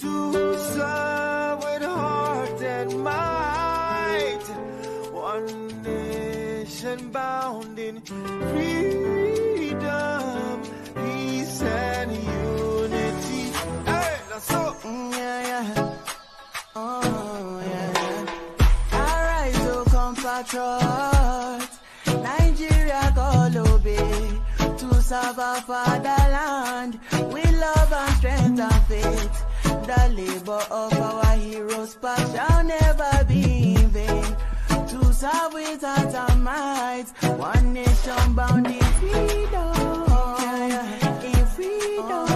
to serve with heart and might. One nation bound in freedom, peace and unity. Hey, that's all. Oh, yeah. Arise, oh compatriots, Nigeria call obey, to serve our fatherland with love and strength and faith. The labor of our heroes past shall never be in vain. To serve with heart and might, one nation bound in freedom, in freedom.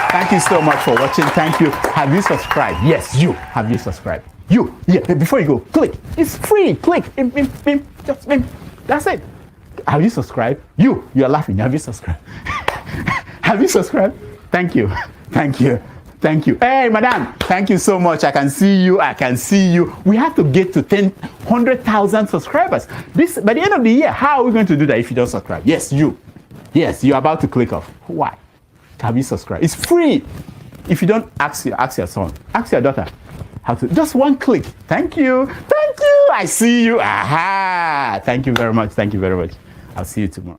Thank you so much for watching. Thank you. Have you subscribed? Yes, you. Have you subscribed? You. Yeah, before you go, click. It's free. Click. Just that's it. Have you subscribed? You are laughing. Have you subscribed? Have you subscribed? Thank you. Thank you. Thank you. Hey, madam. Thank you so much. I can see you. I can see you. We have to get to 100,000 subscribers. This by the end of the year. How are we going to do that if you don't subscribe? Yes, you. Yes, you're about to click off. Why? Have you subscribed? It's free. If you don't, ask your son, ask your daughter how to. Just one click. Thank you. Thank you. I see you. Aha. Thank you very much. Thank you very much. I'll see you tomorrow.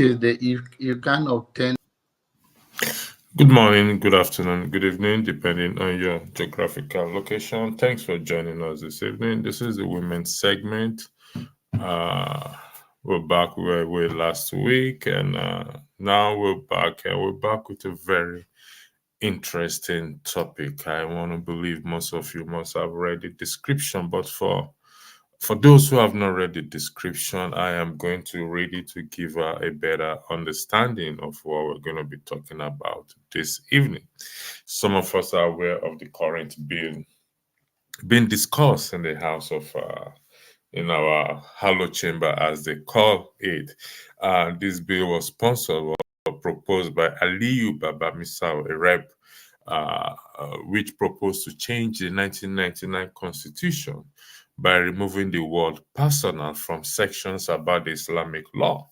till you can obtain. Good morning, good afternoon, good evening, depending on your geographical location. Thanks for joining us this evening. This is the women's segment. Uh, we're back where we were last week, and now we're back, and we're back with a very interesting topic. I want to believe most of you must have read the description, but for those who have not read the description, I am going to read it to give a better understanding of what we're going to be talking about this evening. Some of us are aware of the current bill being discussed in the House of, in our Hollow Chamber, as they call it. This bill was sponsored or proposed by Aliyu Baba Misau, a rep, which proposed to change the 1999 Constitution by removing the word personal from sections about the Islamic law.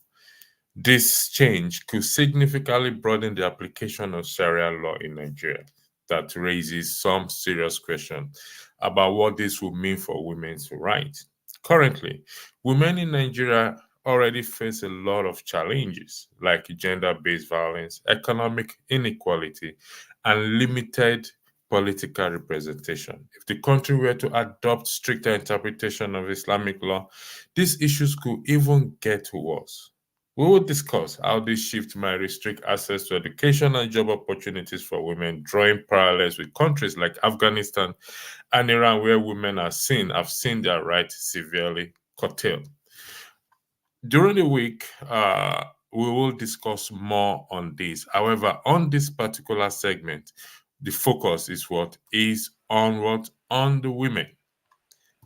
This change could significantly broaden the application of Sharia law in Nigeria. That raises some serious questions about what this would mean for women's rights. Currently, women in Nigeria already face a lot of challenges like gender-based violence, economic inequality, and limited political representation. If the country were to adopt stricter interpretation of Islamic law, these issues could even get worse. We will discuss how this shift might restrict access to education and job opportunities for women, drawing parallels with countries like Afghanistan and Iran, where women have seen their rights severely curtailed. During the week, we will discuss more on this. However, on this particular segment, the focus is on the women,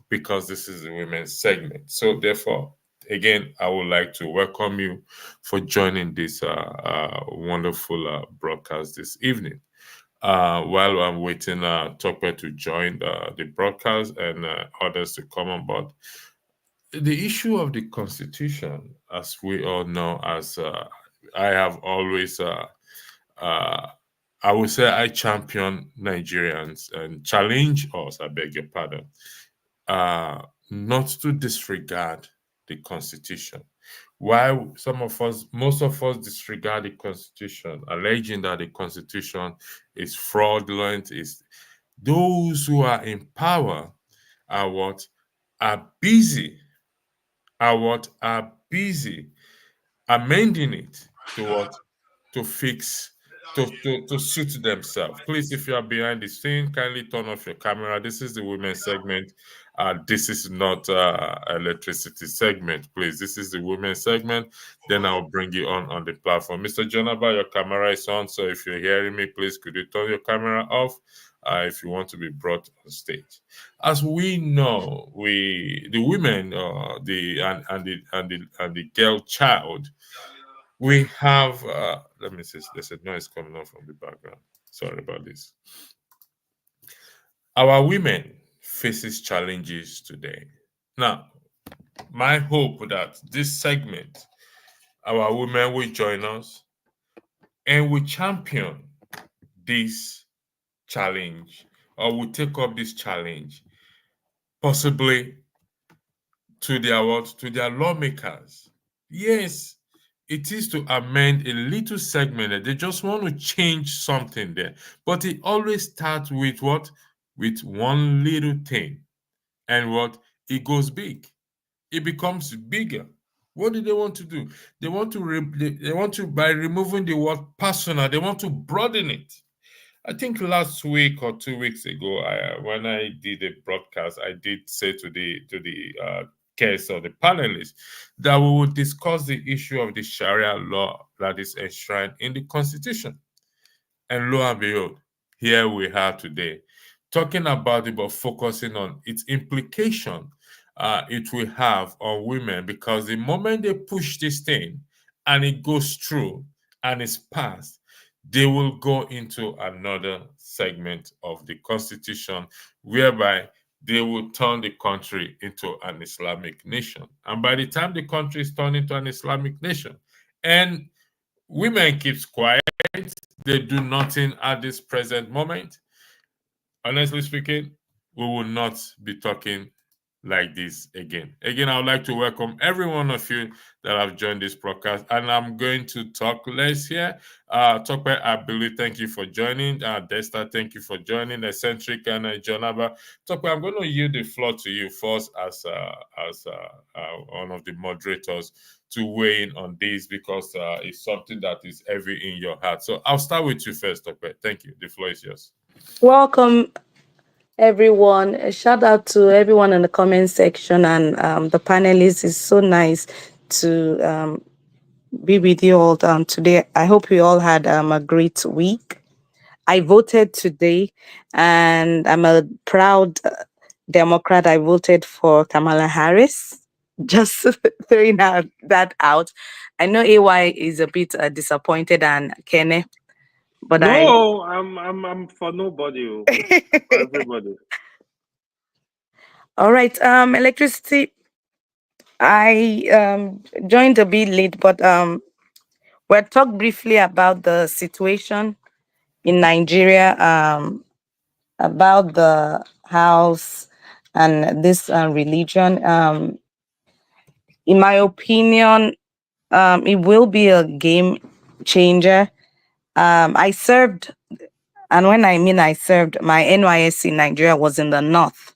because this is the women's segment. So therefore, again, I would like to welcome you for joining this wonderful broadcast this evening. While I'm waiting, Topper to join the broadcast and others to come on board, the issue of the Constitution, as we all know, as I have always, I would say, I champion Nigerians and challenge us, I beg your pardon, not to disregard the Constitution. Why most of us disregard the Constitution, alleging that the Constitution is fraudulent, is those who are in power are busy amending it to fix to suit themselves. Please, if you are behind the scene, kindly turn off your camera. This is the women's segment. This is not electricity segment. Please, this is the women's segment. Then I'll bring you on the platform. Mr. Jonaba, your camera is on. So if you're hearing me, please could you turn your camera off if you want to be brought on stage. As we know, the women, the girl child, we have. Let me see. There's a noise coming off from the background. Sorry about this. Our women faces challenges today. Now, my hope that this segment, our women will join us and will champion this challenge, or will take up this challenge, possibly to their lawmakers. Yes, it is to amend a little segment that they just want to change something there, but it always starts with what? With one little thing, and what? It goes big. It becomes bigger. What do they want to do? They want to by removing the word personal, they want to broaden it. I think last week or 2 weeks ago, when I did a broadcast, I did say to the guests or the panelists that we would discuss the issue of the Sharia law that is enshrined in the Constitution. And lo and behold, here we are today, talking about it, but focusing on its implication it will have on women, because the moment they push this thing and it goes through and is passed, they will go into another segment of the Constitution whereby they will turn the country into an Islamic nation. And by the time the country is turned into an Islamic nation and women keeps quiet, they do nothing at this present moment, honestly speaking, we will not be talking like this again. Again, I would like to welcome every one of you that have joined this broadcast, and I'm going to talk less here. Tokwe Abili, thank you for joining. Desta, thank you for joining. Eccentric and Jonaba. Tokwe, I'm going to yield the floor to you first as one of the moderators to weigh in on this, because it's something that is heavy in your heart. So I'll start with you first, Tokwe. Thank you. The floor is yours. Welcome, everyone. A shout out to everyone in the comment section and the panelists. It's so nice to be with you all today. I hope you all had a great week. I voted today, and I'm a proud Democrat. I voted for Kamala Harris. Just throwing that out. I know AY is a bit disappointed, and Kene, but no, I'm for nobody, for everybody. All right. Electricity. I joined a bit late, but we'll talk briefly about the situation in Nigeria, about the house and this religion. In my opinion, it will be a game changer. I served, and when I mean I served, my NYSC in Nigeria was in the north.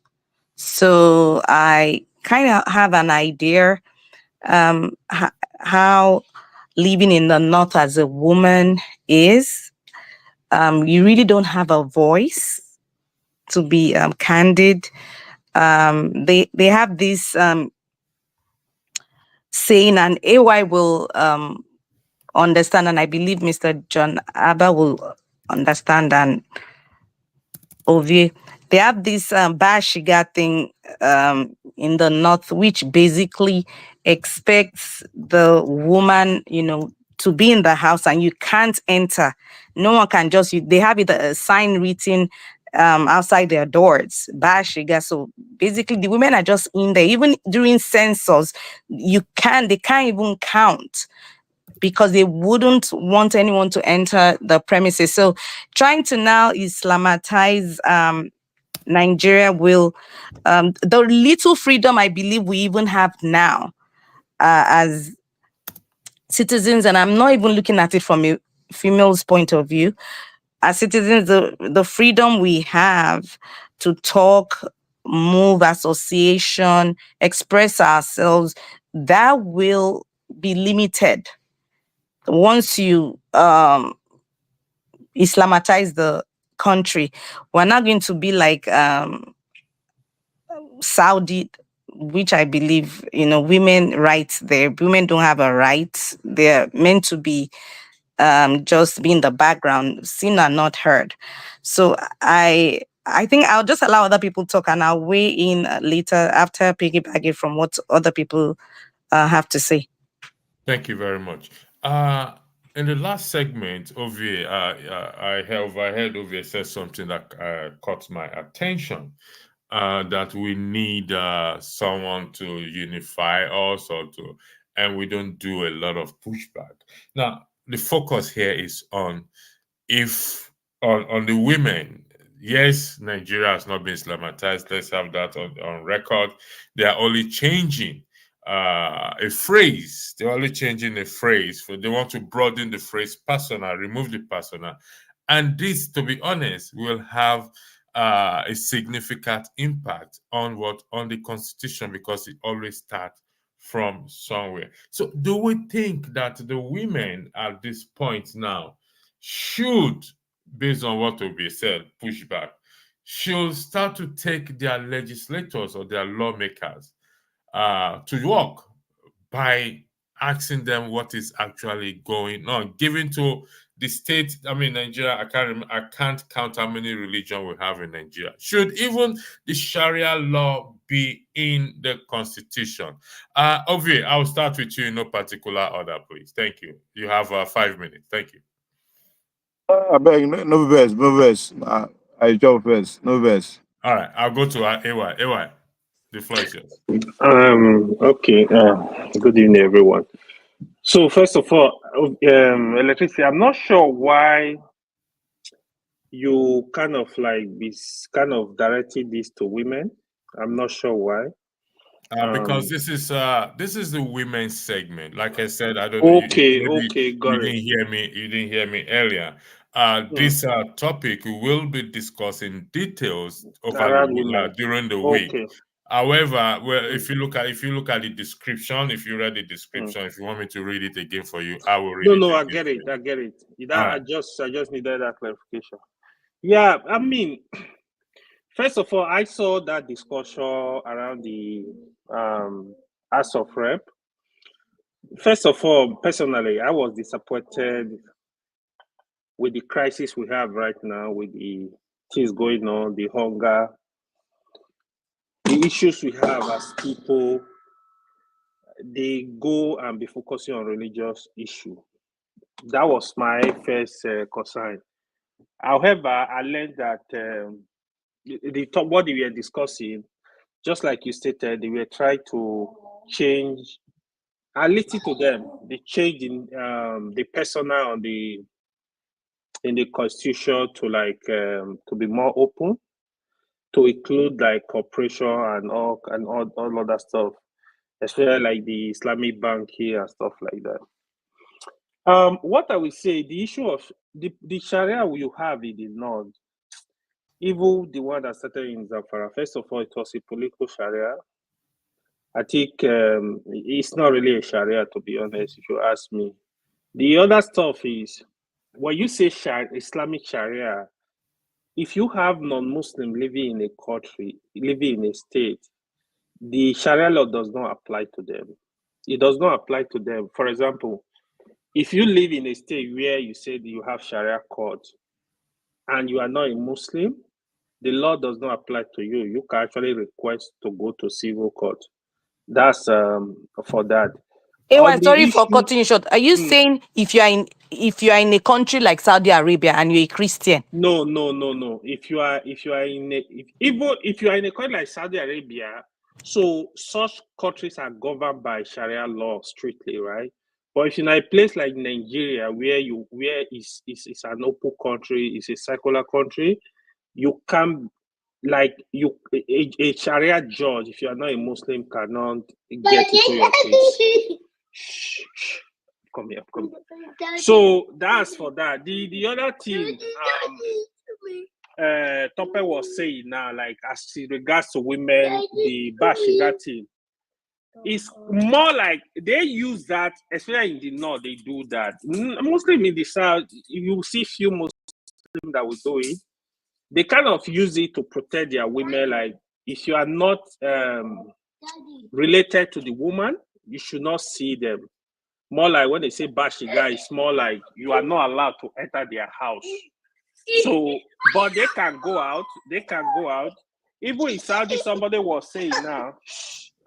So I kind of have an idea how living in the north as a woman is. You really don't have a voice, to be candid. They have this saying, and AY will understand, and I believe Mr. John Abba will understand, and Ovie. They have this Bashiga thing in the north, which basically expects the woman, to be in the house, and you can't enter. No one can just, they have it a sign written outside their doors, Bashiga. So basically the women are just in there. Even during census, they can't even count, because they wouldn't want anyone to enter the premises. So trying to now Islamatize Nigeria will, the little freedom I believe we even have now as citizens, and I'm not even looking at it from a female's point of view, as citizens, the freedom we have to talk, move, association, express ourselves, that will be limited once you Islamatize the country. We're not going to be like Saudi, which I believe, women rights there. Women don't have a right. They're meant to be just be in the background, seen and not heard. So I think I'll just allow other people talk, and I'll weigh in later after piggybacking from what other people have to say. Thank you very much. In the last segment, Ovie, I heard Ovie say something that caught my attention. That we need someone to unify us, and we don't do a lot of pushback. Now, the focus here is on the women. Yes, Nigeria has not been Islamatized. Let's have that on record. They are only changing a phrase. They're only changing a phrase. They want to broaden the phrase personal, remove the personal. And this, to be honest, will have a significant impact on the Constitution, because it always starts from somewhere. So do we think that the women at this point now should, based on what will be said, push back, should start to take their legislators or their lawmakers to work by asking them what is actually going on, given to the state? I mean, Nigeria, I can't count how many religions we have in Nigeria. Should even the Sharia law be in the Constitution? Ovie, I'll start with you in no particular order, please. Thank you. You have 5 minutes. Thank you. I beg, no verse. I jump first, no verse. All right, I'll go to AY. AY, the floor is yours. Okay. Good evening, everyone. So first of all, electricity. I'm not sure why you kind of directing this to women. I'm not sure why. Because this is the women's segment. Like I said, I don't know. Okay, Maybe okay, you got it. didn't hear me. You didn't hear me earlier. This topic we will be discussing details over Around women. during the week. Okay. However, well, if you look at the description, if you read the description, if you want me to read it again for you, I will read it. No, I again get for it. you. I get it. All I right. just needed that clarification. Yeah, I mean, first of all, I saw that discussion around the House of Rep. First of all, personally, I was disappointed with the crisis we have right now, with the things going on, the hunger, the issues we have as people. They go and be focusing on religious issue. That was my first concern. However, I learned that what they were discussing, just like you stated, they were trying to change. I listened to them. They changed in the persona on in the constitution to to be more open, to include like cooperation and all other stuff, especially like the Islamic bank here and stuff like that. What I will say, the issue of the Sharia you have in the north, even the one that started in Zamfara, first of all, it was a political Sharia. I think it's not really a Sharia, to be honest, if you ask me. The other stuff is, when you say Islamic Sharia, if you have non-Muslim living in a country, living in a state, the Sharia law does not apply to them. It does not apply to them. For example, if you live in a state where you say you have Sharia court and you are not a Muslim, the law does not apply to you. You can actually request to go to civil court. That's for that. On the Sorry for issue, cutting you short. Are you saying if you are in a country like Saudi Arabia and you're a Christian? no. If you are in even if you are in a country like Saudi Arabia, so such countries are governed by Sharia law strictly, right? But if you're in a place like Nigeria, where it's an open country, it's a secular country, you can a Sharia judge, if you are not a Muslim, cannot get into your case. Shh. Come here. So that's for that. The other thing Tope was saying now, like as regards to women, the Bashiga thing, it's more like they use that, especially in the north, they do that. Muslim in the south, you see few Muslims that will do it. They kind of use it to protect their women. Like, if you are not related to the woman, you should not see them. More like when they say Bashiga, it's more like you are not allowed to enter their house. So, but they can go out. Even in Saudi, somebody was saying now.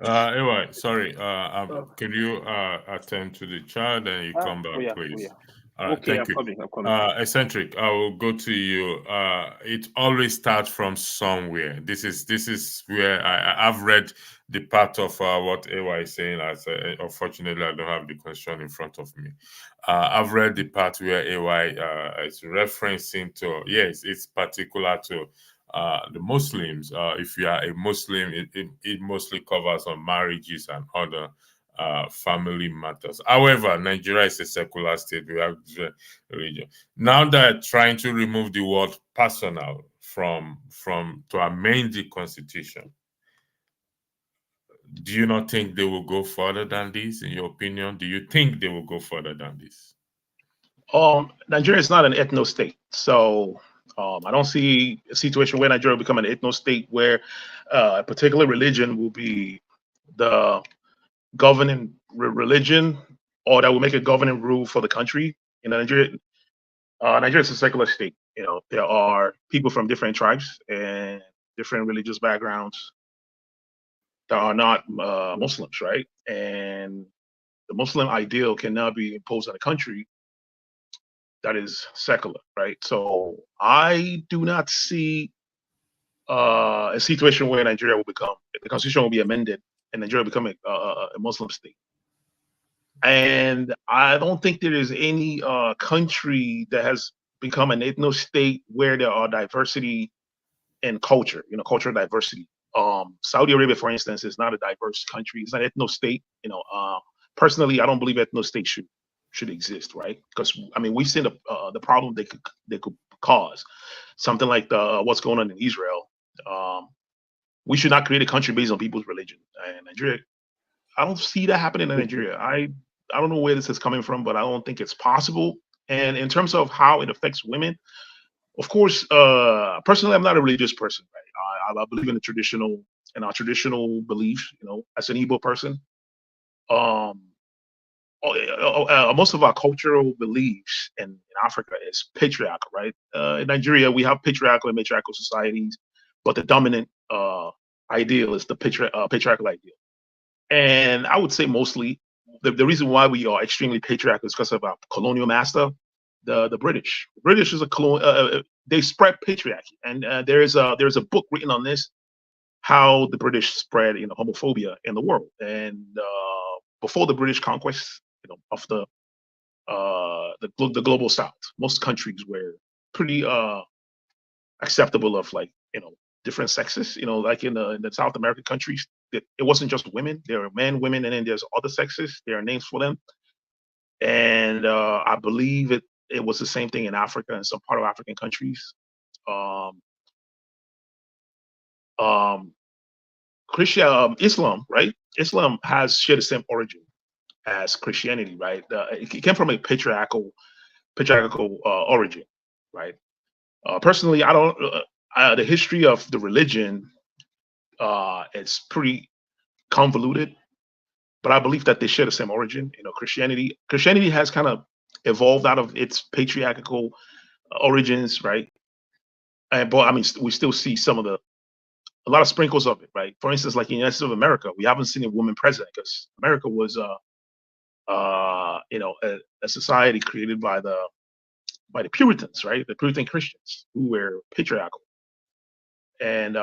Anyway, sorry. Can you attend to the child and you come back, please? All right, Okay, thank you. I'm coming. Eccentric, I will go to you. It always starts from somewhere. This is where I've read the part of what AY is saying. Unfortunately, I don't have the question in front of me. I've read the part where AY is referencing to, yes, it's particular to the Muslims. If you are a Muslim, it mostly covers on marriages and other family matters. However, Nigeria is a secular state. We have religion. Now they're trying to remove the word personal from to amend the constitution. Do you not think they will go further than this? In your opinion, do you think they will go further than this? Nigeria is not an ethno state, so I don't see a situation where Nigeria will become an ethno state where a particular religion will be the governing religion, or that will make a governing rule for the country. In Nigeria, Nigeria is a secular state. You know, there are people from different tribes and different religious backgrounds that are not Muslims, right? And the Muslim ideal cannot be imposed on a country that is secular, right? So I do not see a situation where Nigeria will become, the constitution will be amended and Nigeria will become a Muslim state. And I don't think there is any country that has become an ethno state where there are diversity in culture, cultural diversity. Saudi Arabia, for instance, is not a diverse country. It's an ethno state. Personally, I don't believe ethno state should exist, right? Because I mean, we've seen the problem they could cause. Something like what's going on in Israel. We should not create a country based on people's religion. And Nigeria, I don't see that happening in Nigeria. I don't know where this is coming from, but I don't think it's possible. And in terms of how it affects women, of course, personally, I'm not a religious person. Right? I believe in our traditional beliefs. As an Igbo person, most of our cultural beliefs in Africa is patriarchal, right? In Nigeria, we have patriarchal and matriarchal societies, but the dominant ideal is the patriarchal ideal. And I would say mostly the reason why we are extremely patriarchal is because of our colonial master, the British. The British is they spread patriarchy, and there's a book written on this, how the British spread homophobia in the world. And before the British conquest of the global South, most countries were pretty acceptable of different sexes. Like in the South American countries, it wasn't just women. There are men, women, and then there's other sexes. There are names for them. And I believe it was the same thing in Africa and some part of African countries. Islam, right? Islam has shared the same origin as Christianity, right? It came from a patriarchal origin, right? Personally, I don't. The history of the religion, it's pretty convoluted, but I believe that they share the same origin. Christianity has kind of evolved out of its patriarchal origins, right? But I mean, we still see a lot of sprinkles of it, right? For instance, like in the United States of America, we haven't seen a woman president because America was, a society created by the Puritans, right? The Puritan Christians who were patriarchal, and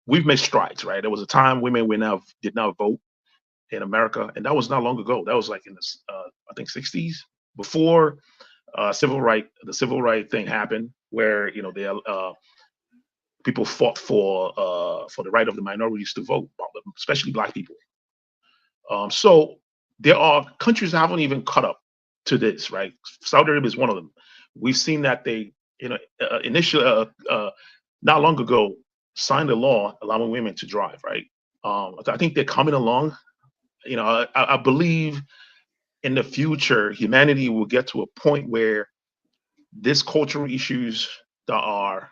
we've made strides, right? There was a time women did not vote in America, and that was not long ago. That was like in the I think 60s, before the civil right thing happened, where people fought for the right of the minorities to vote, especially Black people. So there are countries that haven't even caught up to this, right? Saudi Arabia is one of them. We've seen that they, initially, not long ago, signed a law allowing women to drive, right? I think they're coming along. I believe in the future, humanity will get to a point where these cultural issues that are,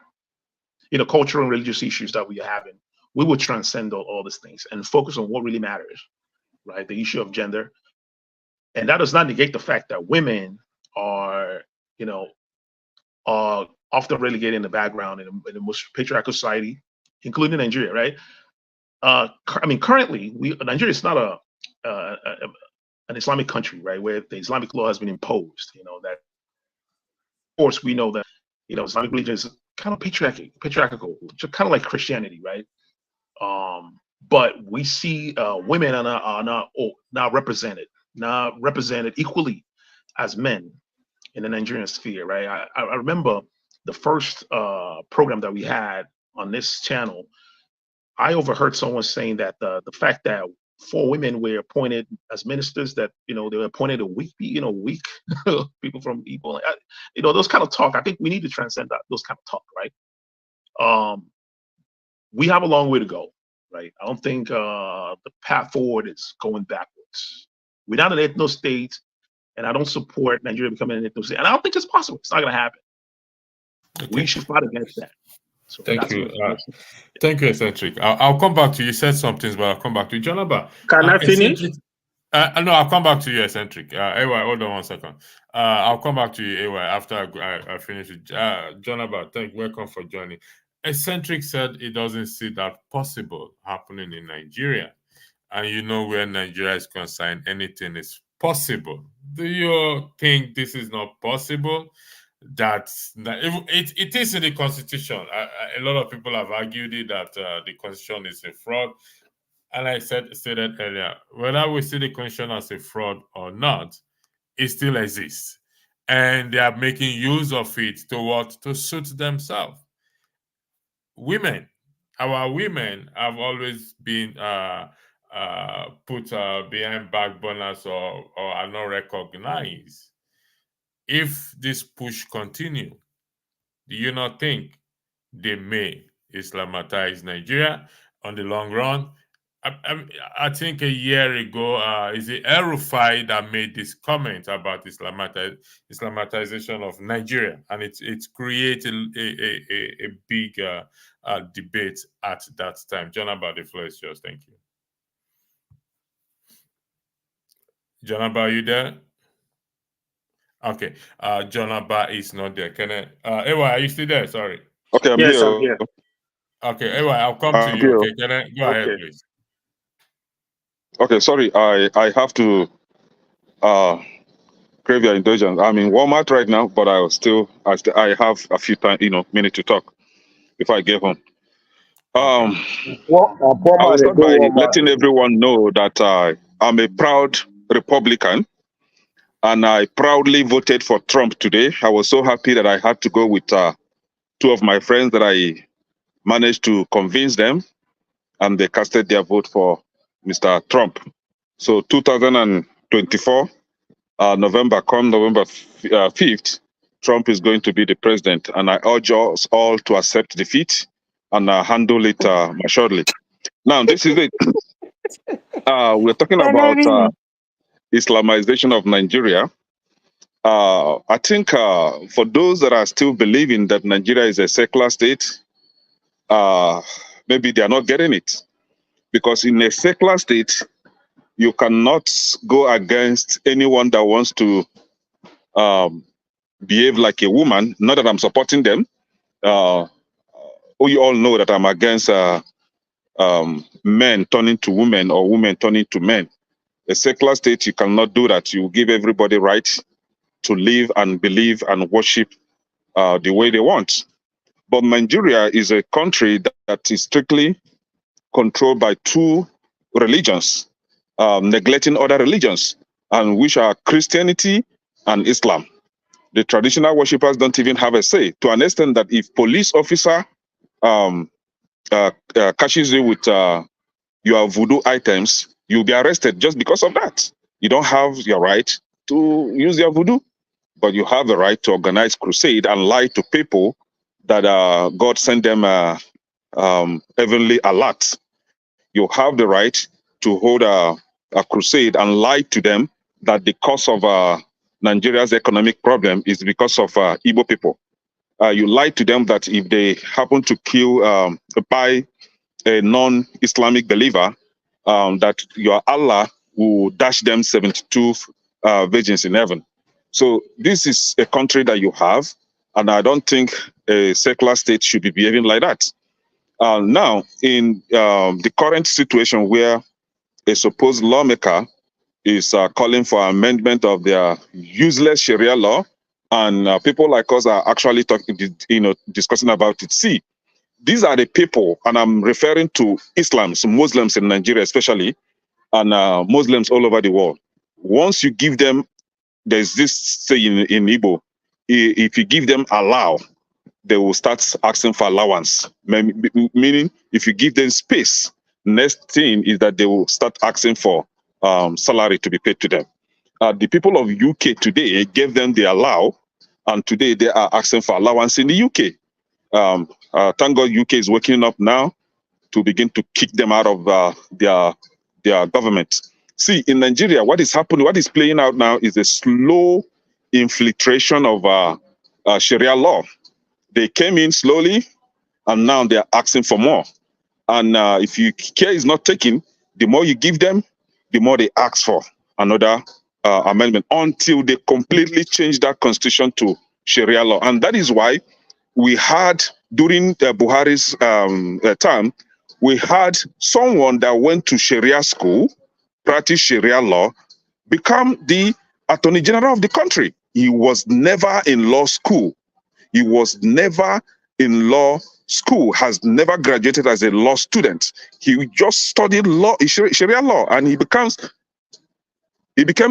cultural and religious issues that we are having, we will transcend all these things and focus on what really matters, right? The issue of gender. And that does not negate the fact that women are often relegated in the background in the most patriarchal society, including Nigeria, right? I mean, currently, Nigeria is not an Islamic country, right, where the Islamic law has been imposed. That, of course, we know that Islamic religion is kind of patriarchal, kind of like Christianity, right? But we see women are not represented equally as men in the Nigerian sphere, right? I remember the first program that we had on this channel. I overheard someone saying that the fact that 4 women were appointed as ministers, that they were appointed weak people from Igbo, those kind of talk. I think we need to transcend those kind of talk, right? We have a long way to go, right? I don't think the path forward is going backwards. We're not an ethno state, and I don't support Nigeria becoming an ethno state, and I don't think it's possible. It's not going to happen. Okay. We should fight against that. So thank you. Thank you, Eccentric. I'll come back to you. You said some things, but I'll come back to you. Jonaba, can I finish? No, I'll come back to you, Eccentric. AY, hold on one second. I'll come back to you, AY, after I finish it. Jonaba, welcome for joining. Eccentric said he doesn't see that possible happening in Nigeria. And where Nigeria is concerned, anything is possible. Do you think this is not possible? It is in the Constitution. A lot of people have argued that the Constitution is a fraud. And I stated earlier, whether we see the Constitution as a fraud or not, it still exists. And they are making use of it to suit themselves. Women our women have always been put behind backburners or are not recognized. If this push continue, do you not think they may Islamatize Nigeria on the long run? I think a year ago, is it El-Rufai that made this comment about Islamatization of Nigeria, and it's created a big debate at that time. John Abba, the floor is yours. Thank you. John Abba, are you there? Okay. John Abba is not there. Can I? Ewa, are you still there? Sorry. Okay, I'm Yes, here. I'm here. Okay, Ewa, I'll come to I'm you. here. Okay, can I go ahead, Okay. please? Okay, sorry, I have to crave your indulgence. I'm in Walmart right now, but I have a few time, minute to talk before I get home. Okay. I will start by letting everyone know that I'm a proud Republican, and I proudly voted for Trump today. I was so happy that I had to go with two of my friends that I managed to convince them, and they casted their vote for Mr. Trump. So 2024, November 5th, Trump is going to be the president, and I urge us all to accept defeat and handle it maturely. Now, this is it. We're talking about Islamization of Nigeria. I think for those that are still believing that Nigeria is a secular state, maybe they are not getting it. Because in a secular state, you cannot go against anyone that wants to behave like a woman. Not that I'm supporting them. You all know that I'm against men turning to women or women turning to men. A secular state, you cannot do that. You give everybody right to live and believe and worship the way they want. But Nigeria is a country that is strictly controlled by two religions, neglecting other religions, and which are Christianity and Islam. The traditional worshippers don't even have a say, to an extent that if police officer catches you with your voodoo items, you'll be arrested just because of that. You don't have your right to use your voodoo, but you have the right to organize crusade and lie to people that God sent them heavenly alert. You have the right to hold a crusade and lie to them that the cause of Nigeria's economic problem is because of Igbo people. You lie to them that if they happen to kill, buy a non-Islamic believer, that your Allah will dash them 72 virgins in heaven. So this is a country that you have, and I don't think a secular state should be behaving like that. Now, in the current situation where a supposed lawmaker is calling for amendment of their useless Sharia law, and people like us are actually discussing about it. See, these are the people, and I'm referring to Muslims in Nigeria especially, and Muslims all over the world. Once you give them, there's this saying in Igbo, if you give them allow, they will start asking for allowance. Meaning, if you give them space, next thing is that they will start asking for salary to be paid to them. The people of UK today gave them the allow, and today they are asking for allowance in the UK. Thank God UK is waking up now to begin to kick them out of their government. See, in Nigeria, what is happening, what is playing out now is a slow infiltration of Sharia law. They came in slowly, and now they're asking for more. And if you care is not taken, the more you give them, the more they ask for another amendment until they completely change that constitution to Sharia law. And that is why we had, during Buhari's term, we had someone that went to Sharia school, practiced Sharia law, become the Attorney General of the country. He was never in law school. He was never in law school, has never graduated as a law student. He just studied law, Sharia law, and he became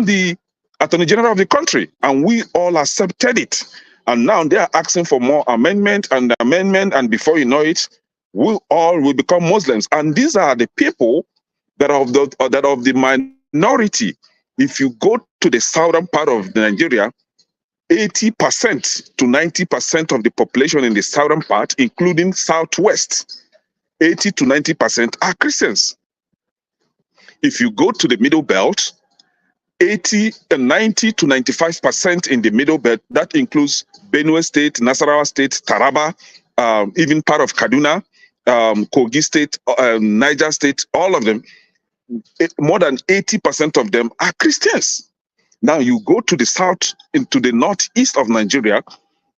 the Attorney General of the country, and we all accepted it. And now they are asking for more amendment, and before you know it, will become Muslims. And these are the people that are of the minority. If you go to the southern part of Nigeria, 80% to 90% of the population in the southern part, including southwest, 80 to 90% are Christians. If you go to the middle belt, 80 and 90 to 95% in the middle belt, that includes Benue State, Nasarawa State, Taraba, even part of Kaduna, Kogi State, Niger State, all of them, more than 80% of them are Christians. Now you go to the south, into the northeast of Nigeria,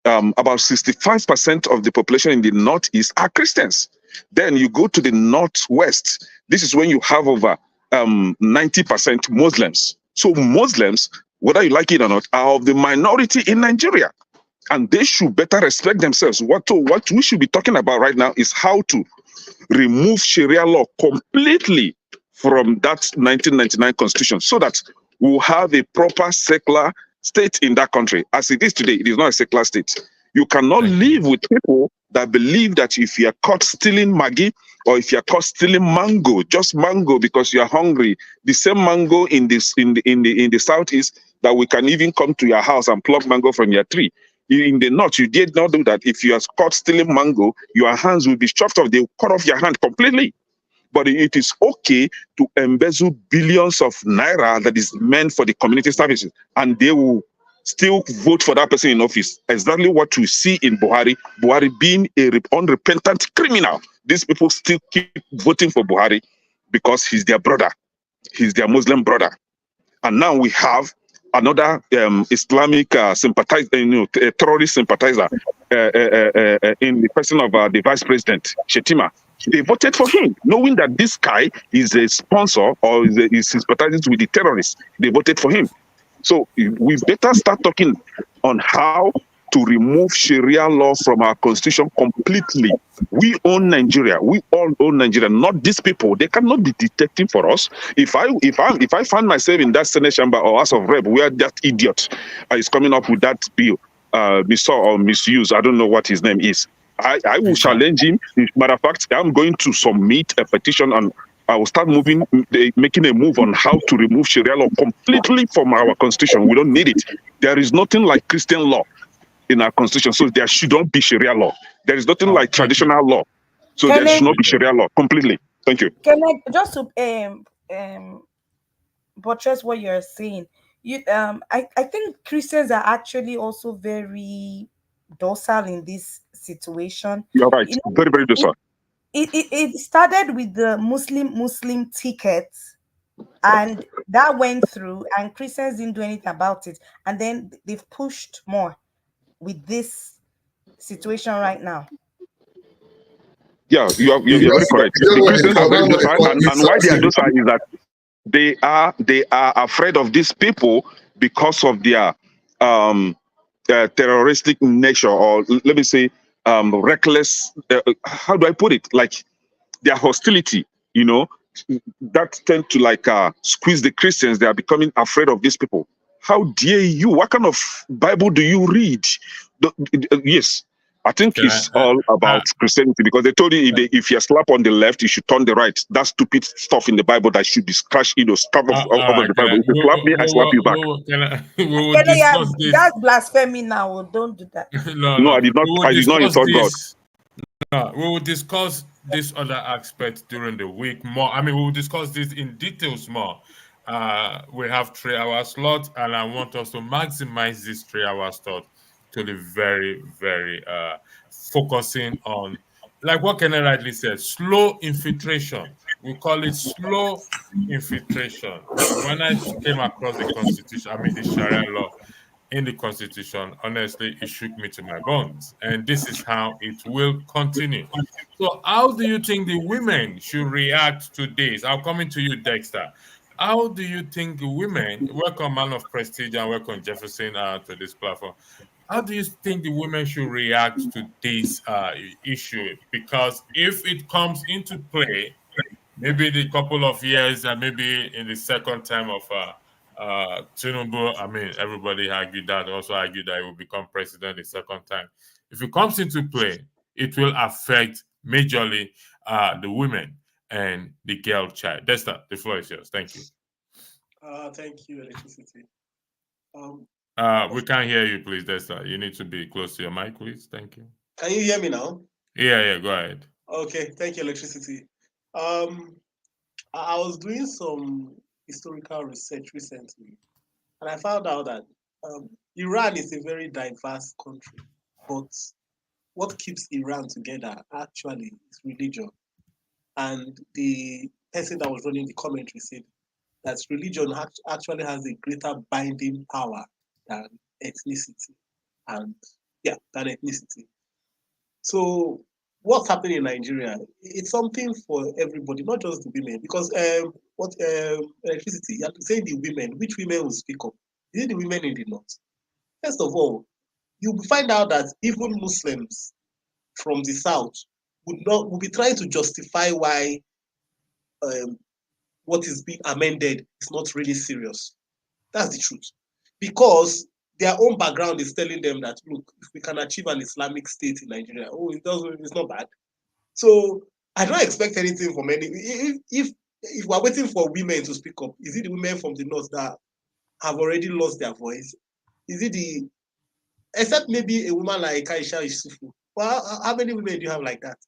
about 65% of the population in the northeast are Christians. Then you go to the northwest. This is when you have over 90% Muslims. So Muslims, whether you like it or not, are of the minority in Nigeria, and they should better respect themselves. What we should be talking about right now is how to remove Sharia law completely from that 1999 constitution, so that we'll have a proper secular state in that country. As it is today, it is not a secular state. You cannot live with people that believe that if you are caught stealing Maggi, or if you are caught stealing mango, just mango because you are hungry, the same mango in the southeast, that we can even come to your house and pluck mango from your tree. In the north, you did not do that. If you are caught stealing mango, your hands will be chopped off. They will cut off your hand completely. But it is okay to embezzle billions of naira that is meant for the community services, and they will still vote for that person in office. Exactly what we see in Buhari. Buhari being an unrepentant criminal. These people still keep voting for Buhari because he's their brother. He's their Muslim brother. And now we have another Islamic sympathizer, terrorist sympathizer in the person of the Vice President, Shetima. They voted for him, knowing that this guy is a sponsor or is sympathizing with the terrorists. They voted for him. So we better start talking on how to remove Sharia law from our constitution completely. We own Nigeria. We all own Nigeria, not these people. They cannot be detecting for us. If I find myself in that Senate chamber or House of Rep where that idiot is coming up with that bill, Misau or misuse, I don't know what his name is, I will challenge him. As a matter of fact, I'm going to submit a petition, and I will start making a move on how to remove Sharia law completely from our constitution. We don't need it. There is nothing like Christian law in our constitution, so there shouldn't be Sharia law. There is nothing like traditional law, so there should not be Sharia law completely. Thank you. Can I just to buttress what you're saying? I think Christians are actually also very docile in this situation. You're right. Very, very docile. It started with the Muslim ticket, and that went through, and Christians didn't do anything about it. And then they've pushed more with this situation right now. Yeah, you're very correct. The Christians are very docile, and why they are docile is that they are afraid of these people because of their terroristic nature, or let me say reckless. How do I put it? Like their hostility, that tend to squeeze the Christians. They are becoming afraid of these people. How dare you? What kind of Bible do you read? Yes, I think it's all about Christianity, because they told you if you slap on the left, you should turn the right. That stupid stuff in the Bible that should be scratched, stuff off the Bible. If you slap me, I slap you back. That's blasphemy now. Don't do that. No, I did not. I did not insult God. No, we will discuss this other aspect during the week more. I mean, we will discuss this in details more. We have 3-hour slot, and I want us to maximize this 3-hour slot to the very, very focusing on, like what Kenny rightly said, slow infiltration. We call it slow infiltration. When I came across the Constitution, the Sharia law in the Constitution, honestly, it shook me to my bones. And this is how it will continue. So how do you think the women should react to this? I'm coming to you, Dexter. How do you think the women, welcome Man of Prestige and welcome Jefferson to this platform, how do you think the women should react to this issue? Because if it comes into play, maybe in a couple of years, and maybe in the second time of Tinubu, everybody argued that, also argued that he will become president the second time. If it comes into play, it will affect majorly the women and the girl child. Desta, the floor is yours. Thank you. Thank you, Electricity. We can't hear you, please, Desta. You need to be close to your mic, please. Thank you. Can you hear me now? Yeah, go ahead. Okay, thank you, Electricity. I was doing some historical research recently, and I found out that Iran is a very diverse country, but what keeps Iran together actually is religion. And the person that was running the commentary said that religion actually has a greater binding power than ethnicity, and than ethnicity. So what's happening in Nigeria? It's something for everybody, not just the women. Because what electricity? You have to say the women. Which women will speak up? Is it the women in the north? First of all, you find out that even Muslims from the south would be trying to justify why what is being amended is not really serious. That's the truth. Because their own background is telling them that, look, if we can achieve an Islamic state in Nigeria, it's not bad. So I don't expect anything from any. If we're waiting for women to speak up, is it the women from the north that have already lost their voice? Is it except maybe a woman like Aisha Yusufu? Well, how many women do you have like that?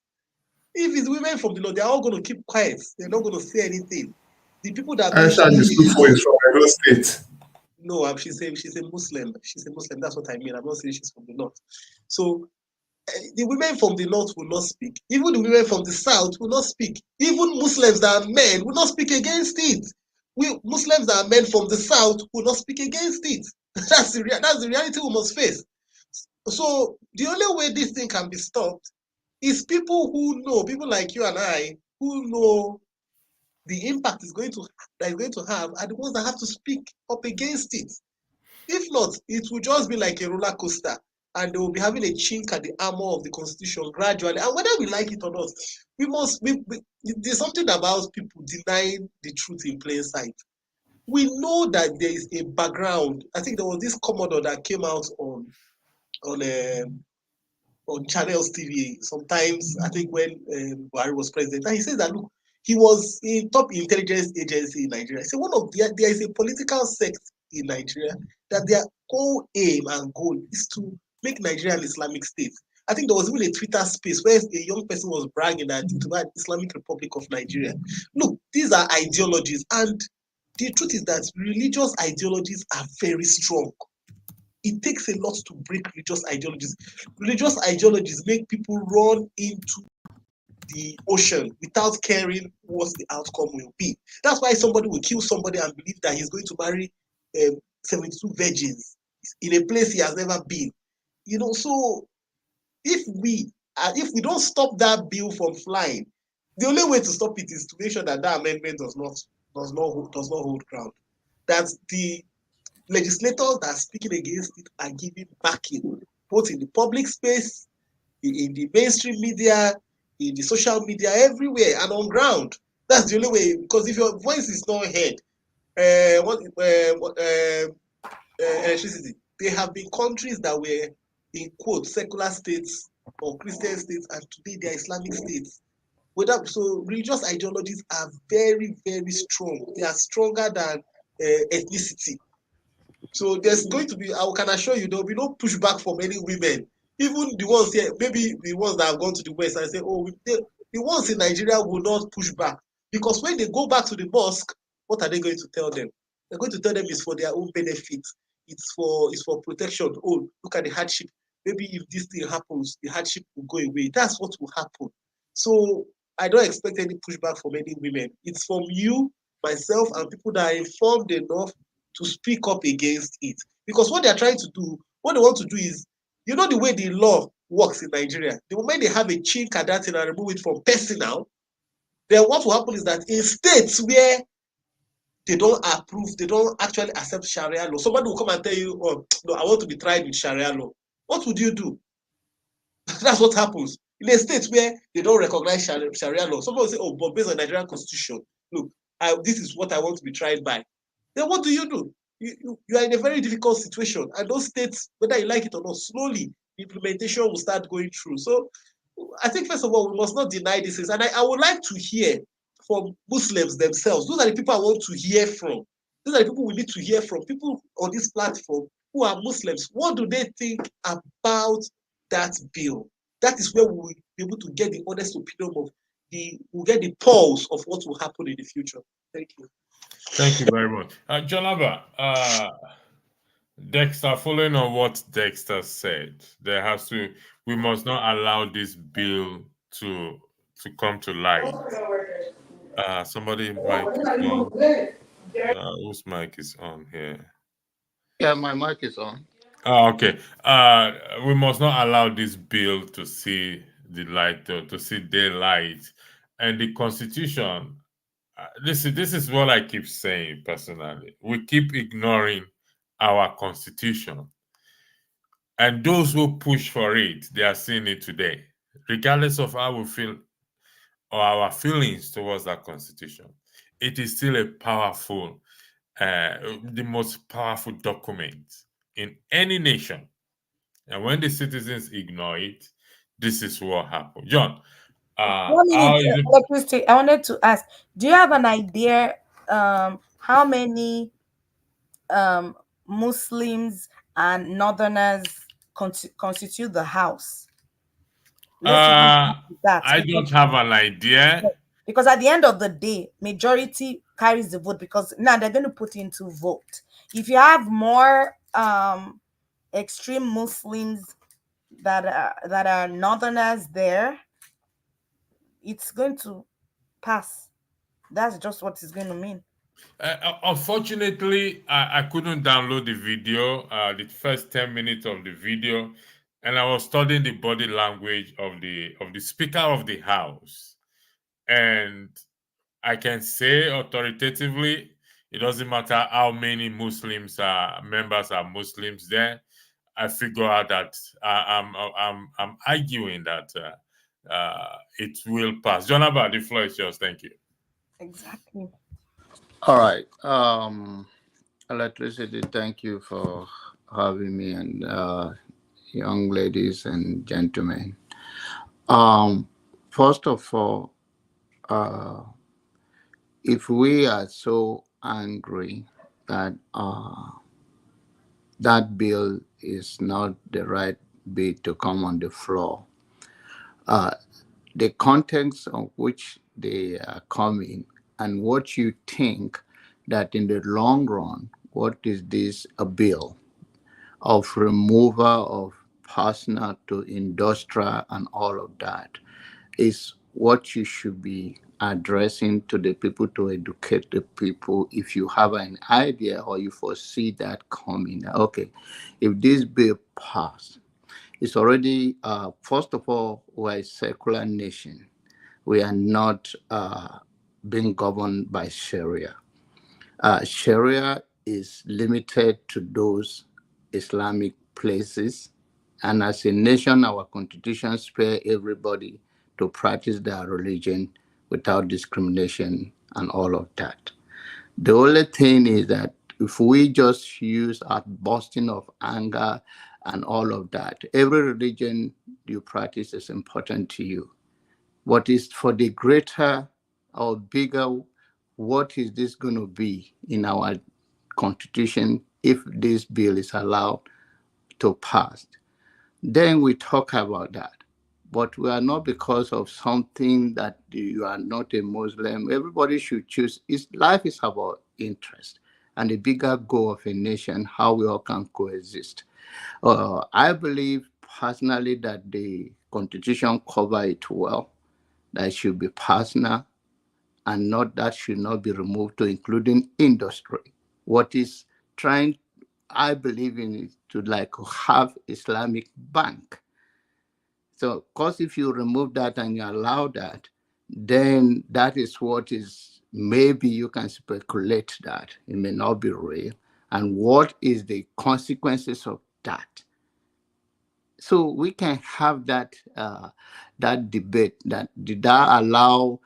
If it's women from the north, they're all going to keep quiet. They're not going to say anything. The people that Aisha Yusufu is from Edo State. No, she's a Muslim. She's a Muslim. That's what I mean. I'm not saying she's from the north. So the women from the north will not speak. Even the women from the south will not speak. Even Muslims that are men will not speak against it. Muslims that are men from the south will not speak against it. That's the reality we must face. So the only way this thing can be stopped is people who know, people like you and I, who know the impact that is going to have, are the ones that have to speak up against it. If not, it will just be like a roller coaster, and they will be having a chink at the armor of the constitution gradually. And whether we like it or not, there's something about people denying the truth in plain sight. We know that there is a background. I think there was this Commodore that came out on Channels TV sometimes, I think when Buhari was president, and he says that, look, he was a top intelligence agency in Nigeria. So there is a political sect in Nigeria that their whole aim and goal is to make Nigeria an Islamic state. I think there was even a Twitter space where a young person was bragging that it was Islamic Republic of Nigeria. Look, these are ideologies, and the truth is that religious ideologies are very strong. It takes a lot to break religious ideologies. Religious ideologies make people run into the ocean without caring what the outcome will be. That's why somebody will kill somebody and believe that he's going to marry 72 virgins in a place he has never been. So if we don't stop that bill from flying, the only way to stop it is to make sure that amendment does not hold ground. That the legislators that are speaking against it are giving backing, both in the public space, in the mainstream media, in the social media, everywhere, and on ground. That's the only way, because if your voice is not heard, electricity, there have been countries that were, in quote, secular states or Christian states, and today they are Islamic states. So religious ideologies are very, very strong. They are stronger than ethnicity. So there's going to be, I can assure you, there will be no pushback from any women. Even the ones here, maybe the ones that have gone to the West and say, the ones in Nigeria will not push back. Because when they go back to the mosque, what are they going to tell them? They're going to tell them it's for their own benefit. It's for protection. Oh, look at the hardship. Maybe if this thing happens, the hardship will go away. That's what will happen. So I don't expect any pushback from any women. It's from you, myself, and people that are informed enough to speak up against it. Because what they're trying to do, what they want to do is, the way the law works in Nigeria, the moment they have a chink at that thing and remove it from personal, then what will happen is that in states where they don't approve, they don't actually accept Sharia law, somebody will come and tell you, oh, no, I want to be tried with Sharia law. What would you do? That's what happens. In a state where they don't recognize Sharia law, somebody will say, oh, but based on Nigerian constitution, look, this is what I want to be tried by. Then what do? You are in a very difficult situation. And those states, whether you like it or not, slowly the implementation will start going through. So I think first of all, we must not deny these things. And I would like to hear from Muslims themselves. Those are the people I want to hear from. Those are the people we need to hear from. People on this platform who are Muslims. What do they think about that bill? That is where we will be able to get the honest opinion of we'll get the pulse of what will happen in the future. Thank you. Thank you very much. Jonaba, Dexter, following on what Dexter said, we must not allow this bill to come to light. Somebody mic is on. Whose mic is on here? Yeah, my mic is on. Oh, okay. We must not allow this bill to see the light, to see daylight, and the Constitution. This is what I keep saying personally. We keep ignoring our Constitution, and those who push for it, they are seeing it today, regardless of how we feel or our feelings towards that Constitution. It is still a powerful, the most powerful document in any nation. And when the citizens ignore it, this is what happens. John, 1 minute, how is it? Electricity. I wanted to ask, do you have an idea how many Muslims and Northerners constitute the House? Let's even start with that, I don't have an idea. because at the end of the day, majority carries the vote, because now they're going to put into vote. If you have more extreme Muslims that are Northerners there, it's going to pass. That's just what it's going to mean. Unfortunately, I couldn't download the video, the first 10 minutes of the video, and I was studying the body language of the Speaker of the House. And I can say authoritatively, it doesn't matter how many members are Muslims there. I figure out that I'm arguing that it will pass. Jonathan, the floor is yours. Thank you. Exactly. All right. Electricity, thank you for having me, and young ladies and gentlemen. First of all, if we are so angry that that bill is not the right bill to come on the floor, the context of which they are coming and what you think that in the long run, what is this a bill of removal of personal to industrial and all of that is what you should be addressing to the people, to educate the people. If you have an idea or you foresee that coming, okay, if this bill passed, it's already, first of all, we're a secular nation. We are not being governed by Sharia. Sharia is limited to those Islamic places. And as a nation, our constitution spare everybody to practice their religion without discrimination and all of that. The only thing is that if we just use our bursting of anger and all of that, every religion you practice is important to you. What is for the greater or bigger, what is this going to be in our constitution if this bill is allowed to pass? Then we talk about that. But we are not because of something that you are not a Muslim. Everybody should choose. Life is about interest and the bigger goal of a nation, how we all can coexist. I believe personally that the constitution covers it well. That it should be personal and not that should not be removed to including industry. What is trying, I believe in, is to like have Islamic bank. So, because if you remove that and you allow that, then that is what is, maybe you can speculate that it may not be real. And what is the consequences of that? So we can have that that debate. That did that allow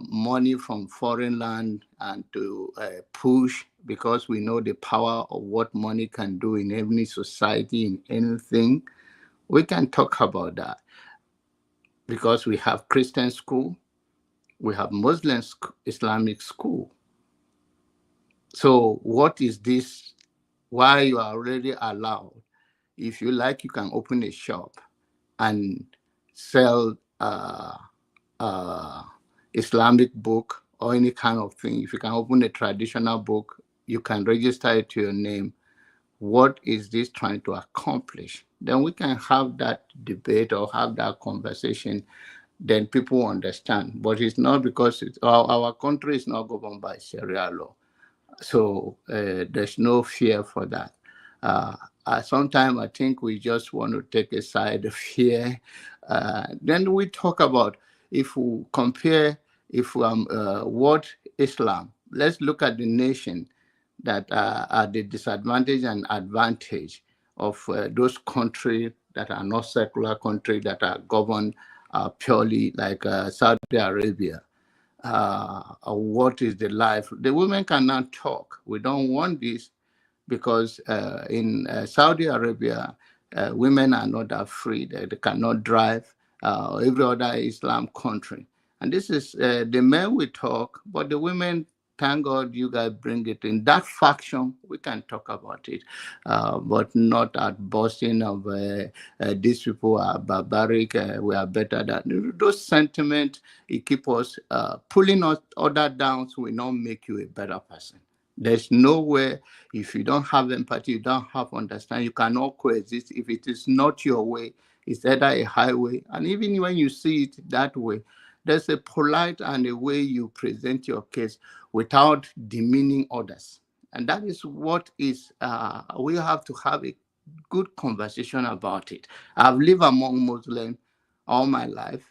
money from foreign land and to push, because we know the power of what money can do in any society, in anything. We can talk about that. because we have Christian school, we have Muslim Islamic school. So what is this? Why you are already allowed? If you like, you can open a shop and sell Islamic book or any kind of thing. If you can open a traditional book, you can register it to your name. What is this trying to accomplish? Then we can have that debate or have that conversation. Then people understand. But it's not because our country is not governed by Sharia law. So there's no fear for that. Sometimes I think we just want to take a side of fear. Then we talk about, if we compare, what Islam, let's look at the nation that are the disadvantage and advantage of those countries that are not secular countries, that are governed purely like Saudi Arabia. What is the life? The women cannot talk. We don't want this because in Saudi Arabia, women are not that free. They cannot drive. Every other Islam country. And this is the men we talk, but the women, thank God you guys bring it in. That faction, we can talk about it, but not at boasting of these people are barbaric, we are better than. Those sentiments, it keep us pulling us other down, so we don't make you a better person. There's nowhere, if you don't have empathy, you don't have understanding, you cannot coexist. If it is not your way, it's either a highway. And even when you see it that way, there's a polite and a way you present your case without demeaning others. And that is what is, we have to have a good conversation about it. I've lived among Muslims all my life,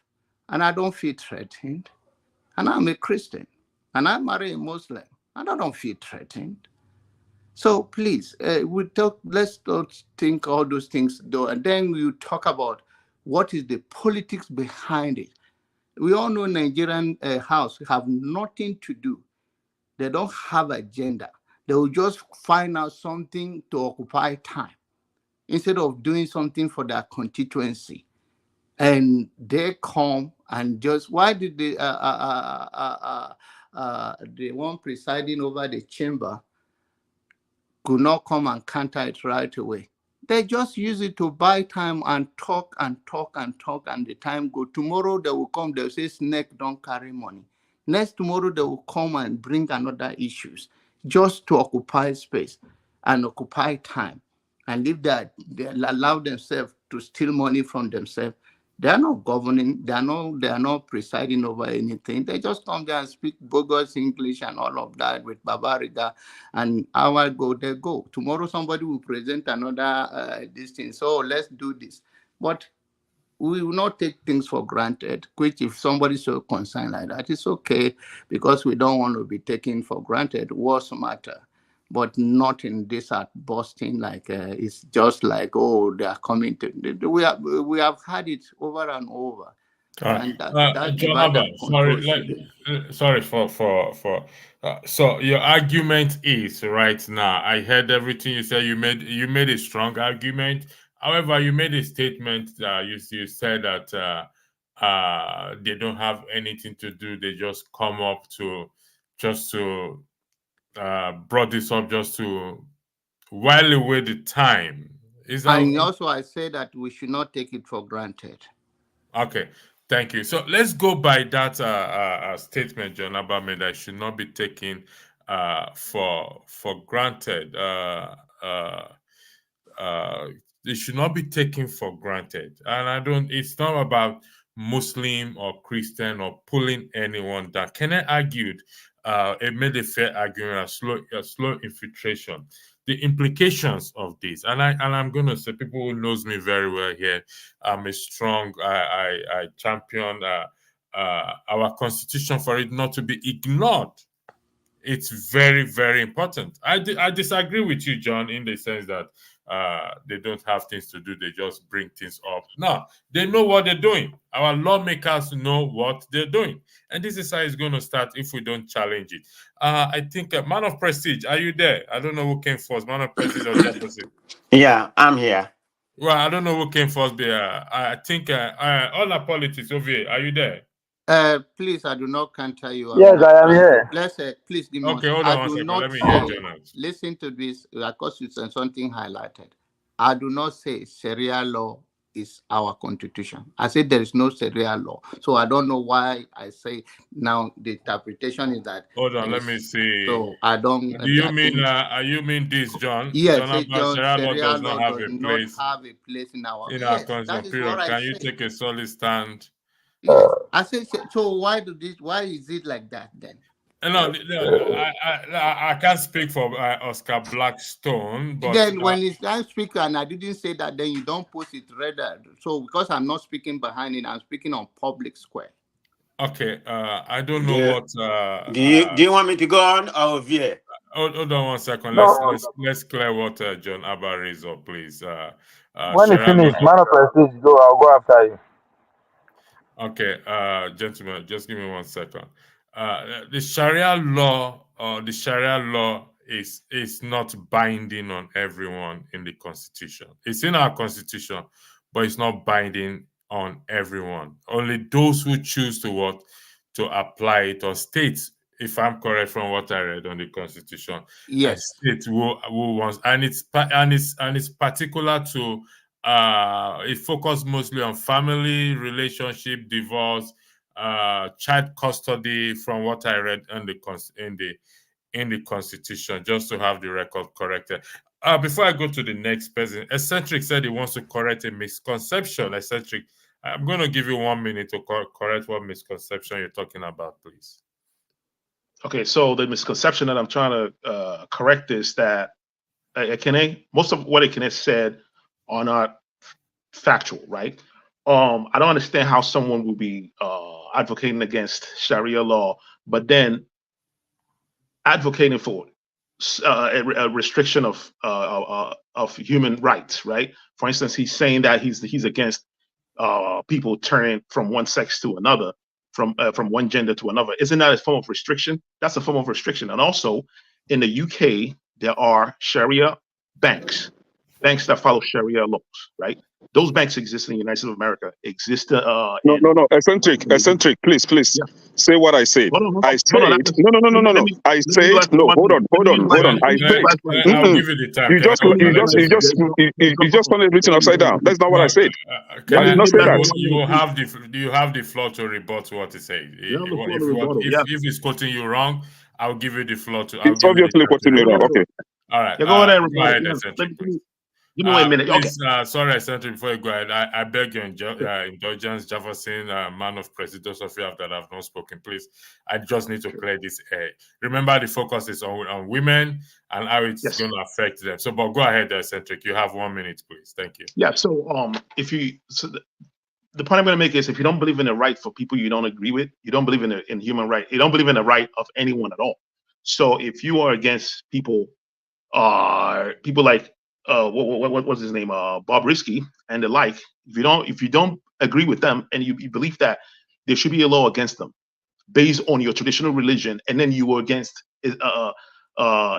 and I don't feel threatened. And I'm a Christian, and I marry a Muslim, and I don't feel threatened. So please, let's not think all those things though, and then you talk about what is the politics behind it. We all know Nigerian house have nothing to do. They don't have agenda. They will just find out something to occupy time instead of doing something for their constituency. And they come and just, why did the one presiding over the chamber could not come and counter it right away? They just use it to buy time and talk and talk and talk, and the time go. Tomorrow they will come, they'll say snake don't carry money. Next tomorrow they will come and bring another issues just to occupy space and occupy time. And if they allow themselves to steal money from themselves, they are not governing, they are not presiding over anything. They just come there and speak bogus English and all of that with Babariga, and hour go, they go. Tomorrow somebody will present another this thing. So let's do this. But we will not take things for granted, which if somebody's so concerned like that, it's okay, because we don't want to be taken for granted. What's the matter? But not in this at Boston, like it's just like, oh, they are coming to. We have had it over and over, and that John divide Abba, and control should. sorry for so your argument is right now. I heard everything you said. You made a strong argument. However, you made a statement. You said that they don't have anything to do. They just come up to just to brought this up just to while away the time. Is that And also, I say that we should not take it for granted. okay? Thank you. So let's go by that statement John Abba made, that should not be taken for granted. They should not be taken for granted. And I don't. It's not about Muslim or Christian or pulling anyone down. Kenneth argued, it made a fair argument, a slow infiltration. The implications of this, and I'm going to say, people who knows me very well here, I'm a strong, I champion our constitution for it not to be ignored. It's very, very important. I disagree with you, John, in the sense that they don't have things to do. They just bring things up. No, they know what they're doing. Our lawmakers know what they're doing. And this is how it's going to start if we don't challenge it. I think Man of Prestige, are you there? I don't know who came first, Man of Prestige or the opposite. Yeah, I'm here. Well, I don't know who came first, but I think all our politics over here. Are you there? Please, I do not counter you. Yes, I am here. Let's please give me Okay, hold I on one do second. not Let me hear say. John out. Listen to this, because it's something highlighted. I do not say Sharia law is our constitution. I said there is no Sharia law. So I don't know why I say now the interpretation is that Hold on, there let is. me see. So I don't. Do you I mean think you mean this, John? yes, John Abbas, Sharia law Sharia does law not have does a not place have a place in our. in our Yes, that constitution. is what Period. I Can you say. take a solid stand? Yes, I say so. Why do this? Why is it like that then? No, I can't speak for Oscar Blackstone, but Then when it's I speak and I didn't say that, then you don't post it rather. So because I'm not speaking behind it, I'm speaking on public square. okay. I don't know Yeah. what. Do you want me to go on or yeah? Hold on one second. No, Let's clear what John Abba raised up, please. when you Sharia law. finish, man of prestige, go. I'll go after you. Okay, gentlemen, just give me 1 second. The Sharia law, is not binding on everyone in the Constitution. It's in our Constitution, but it's not binding on everyone. Only those who choose to apply it, or states, if I'm correct from what I read on the Constitution, Yes. states who wants, and it's particular to. It focused mostly on family, relationship, divorce, child custody, from what I read in the Constitution, just to have the record corrected. Before I go to the next person, Eccentric said he wants to correct a misconception. Eccentric, I'm going to give you 1 minute to correct what misconception you're talking about, please. Okay, so the misconception that I'm trying to correct is that Ekene, most of what Ekene said are not factual, right? I don't understand how someone would be advocating against Sharia law, but then advocating for a restriction of human rights, right? For instance, he's saying that he's against people turning from one sex to another, from one gender to another. Isn't that a form of restriction? That's a form of restriction. And also, in the UK, there are Sharia banks that follow Sharia laws, right? Those banks exist in the United States of America. Exist No. Eccentric, please. Yeah. Say what I said. Hold on. I said no. I said no. Hold on. I said I'll give you the time. you just turned everything upside down. That's not what I said. I did not say that. You have the floor to rebut what he said. If he's quoting you wrong, I'll give you the floor to. It's obviously quoting me wrong. Okay. All right. Go ahead. Go ahead, Eccentric, please. Give me 1 minute. Please, sorry, Eccentric, before you go ahead, I beg your indulgence, Jefferson, man of President, those of you that have not spoken, please. I just need to clear this air. Remember, the focus is on women and how it's going to affect them. So, but go ahead, Eccentric. You have 1 minute, please. Thank you. Yeah. So, the point I'm going to make is, if you don't believe in the right for people you don't agree with, you don't believe in human right. You don't believe in the right of anyone at all. So, if you are against people like what's his name, Bob Risky and the like, if you don't agree with them, and you believe that there should be a law against them based on your traditional religion, and then you were against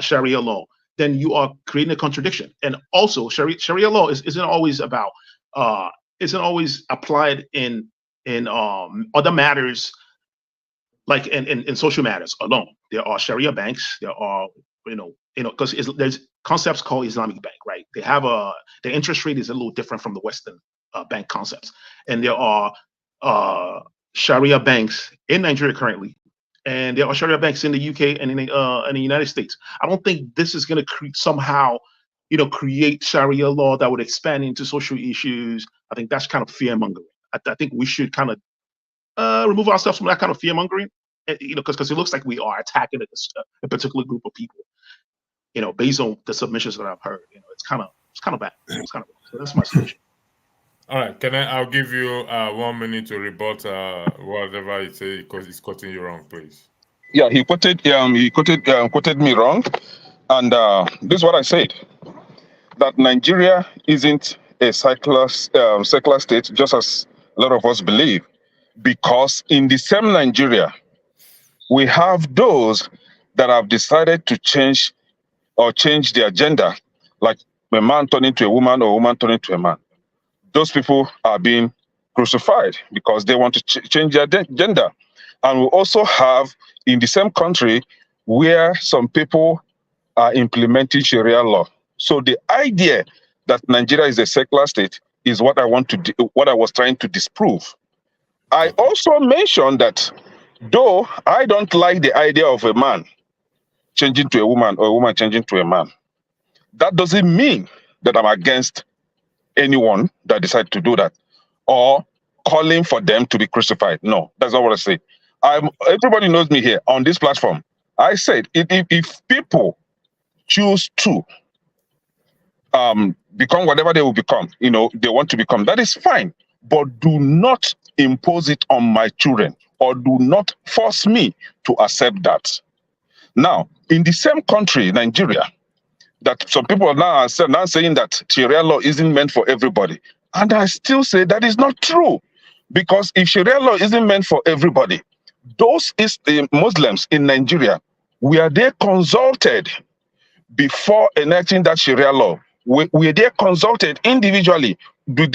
Sharia law, then you are creating a contradiction. And also, Sharia law isn't always applied in other matters, like in social matters alone. There are Sharia banks. There are because there's concepts called Islamic bank, right? They have the interest rate is a little different from the Western bank concepts, and there are Sharia banks in Nigeria currently, and there are Sharia banks in the UK and in the United States. I don't think this is going to somehow create Sharia law that would expand into social issues. I think that's kind of fear mongering. I think we should kind of remove ourselves from that kind of fear mongering, because it looks like we are attacking a particular group of people. Based on the submissions that I've heard, it's kind of bad. So that's my solution. All right, I'll give you 1 minute to rebut whatever you say, because he's quoting you wrong, please. Yeah, he quoted me wrong, and this is what I said: that Nigeria isn't a secular state, just as a lot of us believe, because in the same Nigeria, we have those that have decided to change their gender, like a man turning to a woman or a woman turning to a man. those people are being crucified because they want to change their gender. And we also have in the same country where some people are implementing Sharia law. So the idea that Nigeria is a secular state is what I what I was trying to disprove. I also mentioned that though I don't like the idea of a man changing to a woman or a woman changing to a man, that doesn't mean that I'm against anyone that decides to do that or calling for them to be crucified. No, that's not what I say. Everybody knows me here on this platform. I said if people choose to become whatever they will become, they want to become, that is fine. But do not impose it on my children or do not force me to accept that. Now, in the same country, Nigeria, that some people are now saying that Sharia law isn't meant for everybody. And I still say that is not true. Because if Sharia law isn't meant for everybody, those Muslims in Nigeria, were they consulted before enacting that Sharia law? Were they consulted individually? Were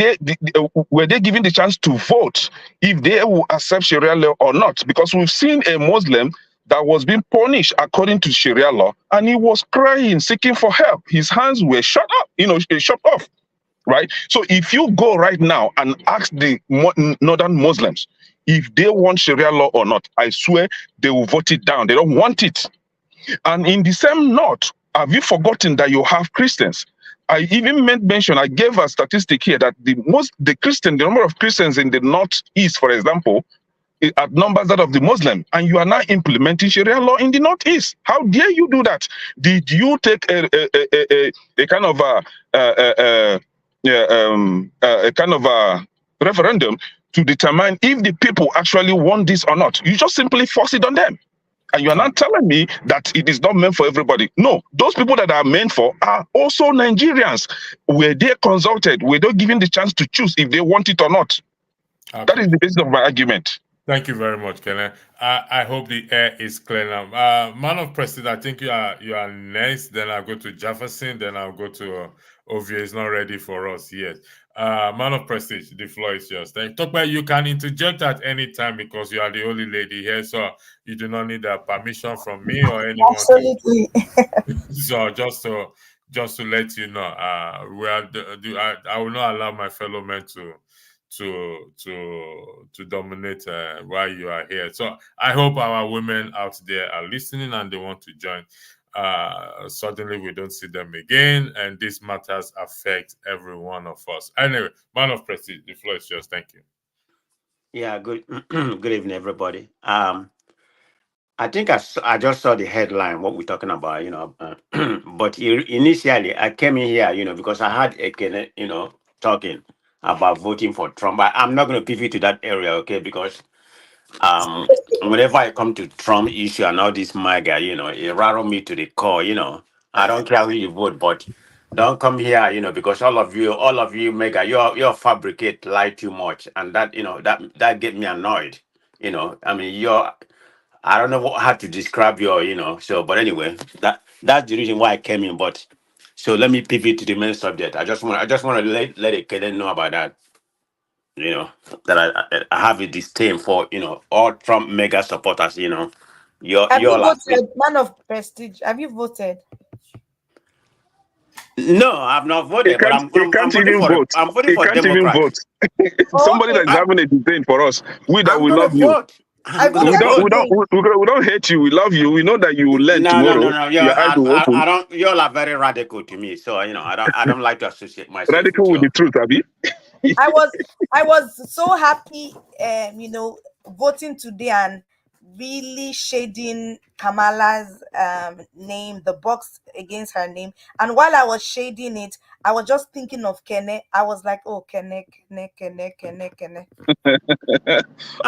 they given the chance to vote if they will accept Sharia law or not? Because we've seen a Muslim that was being punished according to Sharia law, and he was crying, seeking for help. His hands were shut off, right? So if you go right now and ask the northern Muslims if they want Sharia law or not, I swear they will vote it down. They don't want it. And in the same note, have you forgotten that you have Christians? I even mentioned, I gave a statistic here that the number of Christians in the Northeast, for example, outnumbers that of the Muslim, and you are now implementing Sharia law in the Northeast. How dare you do that? Did you take a kind of a referendum to determine if the people actually want this or not? You just simply force it on them. And you are not telling me that it is not meant for everybody. No, those people that are meant for are also Nigerians. Were they consulted? Were they given the chance to choose if they want it or not? Okay. That is the basis of my argument. Thank you very much, Kenneth. I hope the air is clear now. Man of Prestige, I think you are next. Then I'll go to Jefferson. Then I'll go to Ovie. Is not ready for us yet. Man of Prestige, the floor is yours. Tokpe, you can interject at any time because you are the only lady here, so you do not need permission from me or anyone. Absolutely. So just to let you know, I will not allow my fellow men to dominate while you are here. So I hope our women out there are listening and they want to join. Suddenly we don't see them again, and these matters affect every one of us. Anyway, Man of Prestige, the floor is yours. Thank you. Yeah, good good evening, everybody. I think I just saw the headline, what we're talking about, but initially I came in here, because I had a talking about voting for Trump. I'm not going to pivot to that area, okay? Because whenever I come to Trump issue and all this MAGA, it rattle me to the core. I don't care who you vote, but don't come here, because all of you MAGA, you're fabricate lie too much, and that get me annoyed. I mean, I don't know how to describe but anyway, that's the reason why I came in. But so let me pivot to the main subject. I just want to let it know about that. That I have a disdain for all Trump mega supporters. Have you voted, Man of Prestige? Have you voted? No, I've not voted, but I'm voting vote. I'm voting for Democrats. Somebody that's having a disdain for us. We love you. We don't hate you. We love you. We know that you will learn tomorrow. No. I don't. Y'all are very radical to me, so I don't like to associate myself. Radical with the truth, Abi. I was so happy, voting today and really shading Kamala's name, the box against her name. And while I was shading it, I was just thinking of Kene. I was like, oh, Kene. I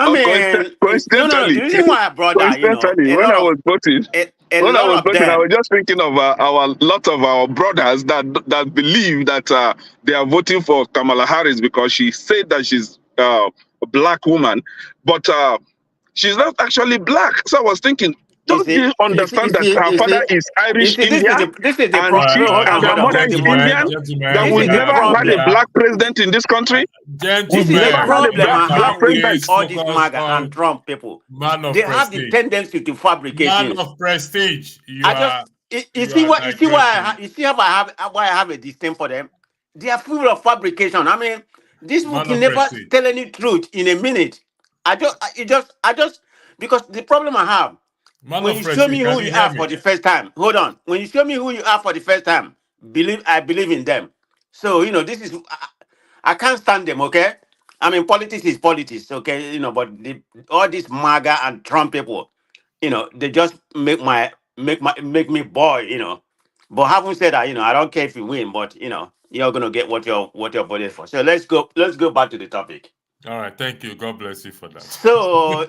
mean, no. The reason why I brought that, when I was voting, I was just thinking of a lot of our brothers that believe that they are voting for Kamala Harris because she said that she's a black woman, but she's not actually black. So I was thinking, Don't you understand that her father is Irish Indian this is the All and right, problem. she, all right, their Hold on. mother This is is the point. Indian? That This we've is the never gentlemen, had a problem. black president in this country. This We've is the never gentlemen, had a problem black I black have with president. please all these focus MAGA and on Trump people. man They of have the prestige. tendency to fabricate Man things. of prestige. You I just are you you see are what you see why digressing. you see how why I have a disdain for them. They are full of fabrication. I mean, this book Man can of never prestige. tell any truth in a minute. I just because the problem I have Man when of you show prestige. me Can who you you hear are for me? the first time. Hold on. When you show me who you are for the first time, I believe in them. So this is I can't stand them. Okay. I mean, politics is politics. Okay. But all these MAGA and Trump people, they just make me boy. But having said that, I don't care if you win, but you're gonna get what you're voted for. So let's go back to the topic. All right, thank you. God bless you for that. So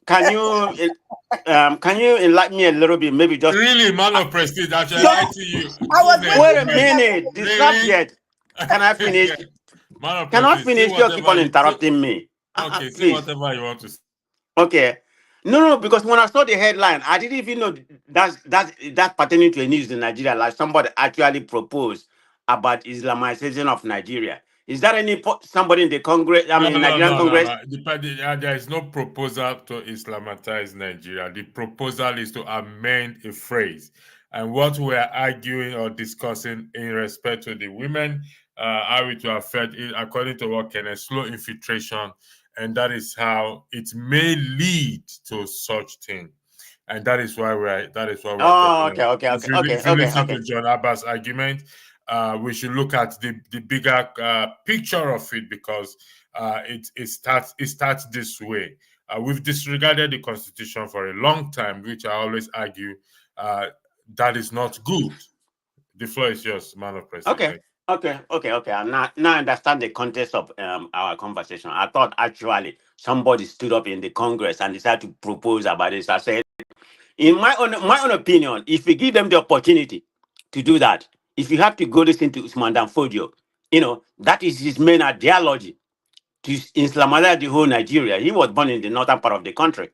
can you enlighten me a little bit? Maybe just Really, man of prestige. I should just lie to you. I was Goodness wait a waiting for me. that. minute. The Really? subject. Can I finish? Man of Can I prestige. Say finish? You keep whatever on you say. interrupting me. Okay, say Please. whatever you want to say. Okay. No, because when I saw the headline, I didn't even know that pertaining to a news in Nigeria, like somebody actually proposed about Islamization of Nigeria. Is that somebody in the Congress? I No, mean, no, Nigerian no, no, Congress? no. There is no proposal to Islamatize Nigeria. The proposal is to amend a phrase. And what we are arguing or discussing in respect to the women, how it will affect it, according to what Kenneth, slow infiltration, and that is how it may lead to such thing. And that is why we're Oh, talking okay, about. okay, okay, If okay, you okay, listen to okay. John Abbas' argument, we should look at the bigger picture of it, because it starts this way. We've disregarded the Constitution for a long time, which I always argue that is not good. The floor is yours, man of prestige. Okay. Okay. Now I understand the context of our conversation. I thought actually somebody stood up in the Congress and decided to propose about this. I said, in my own opinion, if we give them the opportunity to do that, if you have to go listen to Usman Danfodio, that is his main ideology to Islamize the whole Nigeria. He was born in the northern part of the country.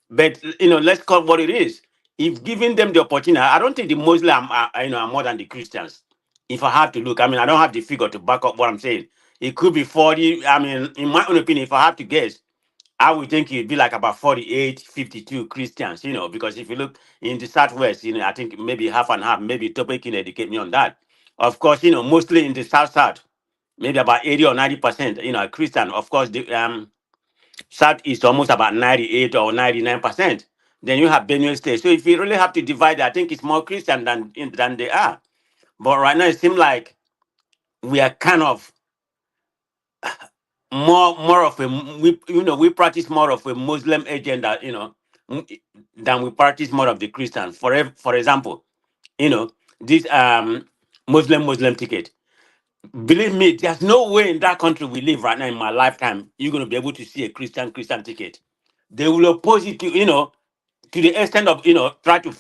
But let's call it what it is. If giving them the opportunity, I don't think the Muslim are more than the Christians. If I have to look, I mean, I don't have the figure to back up what I'm saying. It could be 40. I mean, in my own opinion, if I have to guess, I would think it'd be like about 48, 52 Christians, because if you look in the Southwest, I think maybe half and half, maybe Tope can educate me on that. Of course, mostly in the South, maybe about 80 or 90%, are Christian. Of course, the South is almost about 98 or 99%. Then you have Benue State. So if you really have to divide, I think it's more Christian than they are. But right now, it seems like we are kind of more of a we practice more of a Muslim agenda, than we practice more of the Christian. For example, this Muslim ticket. Believe me, there's no way in that country we live right now in my lifetime you're going to be able to see a Christian ticket. They will oppose it to the extent of try to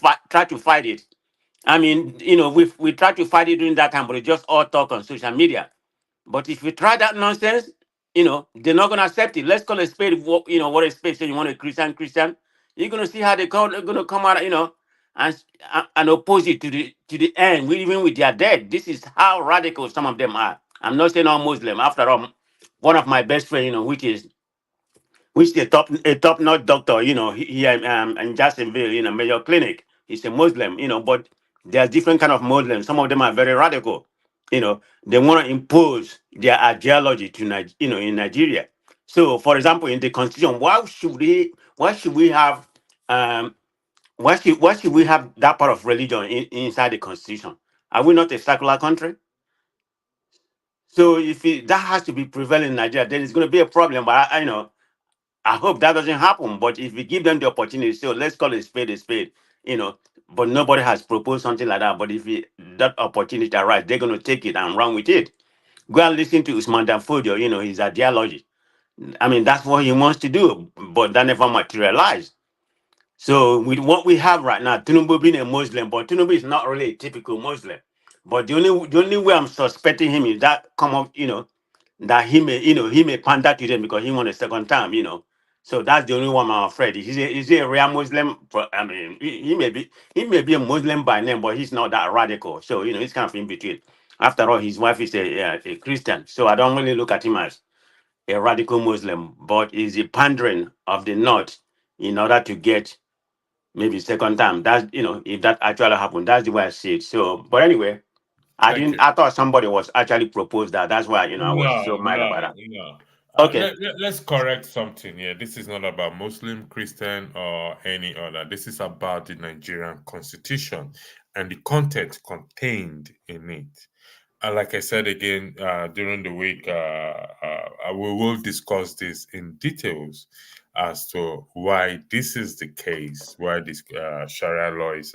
fight it. I mean, we tried to fight it during that time, but it just all talk on social media. But if you try that nonsense, they're not gonna accept it. Let's call a spade what a spade. So you want a Christian, you're gonna see how they're gonna come out, and oppose it to the end, even with their dead. This is how radical some of them are. I'm not saying all Muslim. After all, one of my best friends, which is a top notch doctor, here in Jacksonville, Mayo Clinic. He's a Muslim, but there's different kind of Muslims. Some of them are very radical. They want to impose their ideology to in Nigeria. So, for example, in the constitution, why should we have why should we have that part of religion inside the constitution? Are we not a secular country? So if that has to be prevalent in Nigeria, then it's going to be a problem. But I hope that doesn't happen. But if we give them the opportunity, so let's call it a spade, you know. But nobody has proposed something like that. But if that opportunity arises, they're going to take it and run with it. Go and listen to Usman Danfodio, his ideology. I mean, that's what he wants to do, but that never materialized. So with what we have right now, Tinubu being a Muslim, but Tinubu is not really a typical Muslim. But the only way I'm suspecting him is that come up, that he may pander to them because he won a second time. So that's the only one I'm afraid. Is he a real Muslim? I mean, he may be a Muslim by name, but he's not that radical. So he's kind of in between. After all, his wife is a Christian, so I don't really look at him as a radical Muslim. But is he pandering of the North in order to get maybe second time? That's if that actually happened, that's the way I see it. So, but anyway, I Thank didn't. you. I thought somebody was actually proposed that. That's why I was No, so mad about no, that. no. Okay. Let's correct something here. This is not about Muslim, Christian, or any other. This is about the Nigerian constitution and the content contained in it. And like I said again during the week, we will discuss this in details as to why this is the case, why this Sharia law is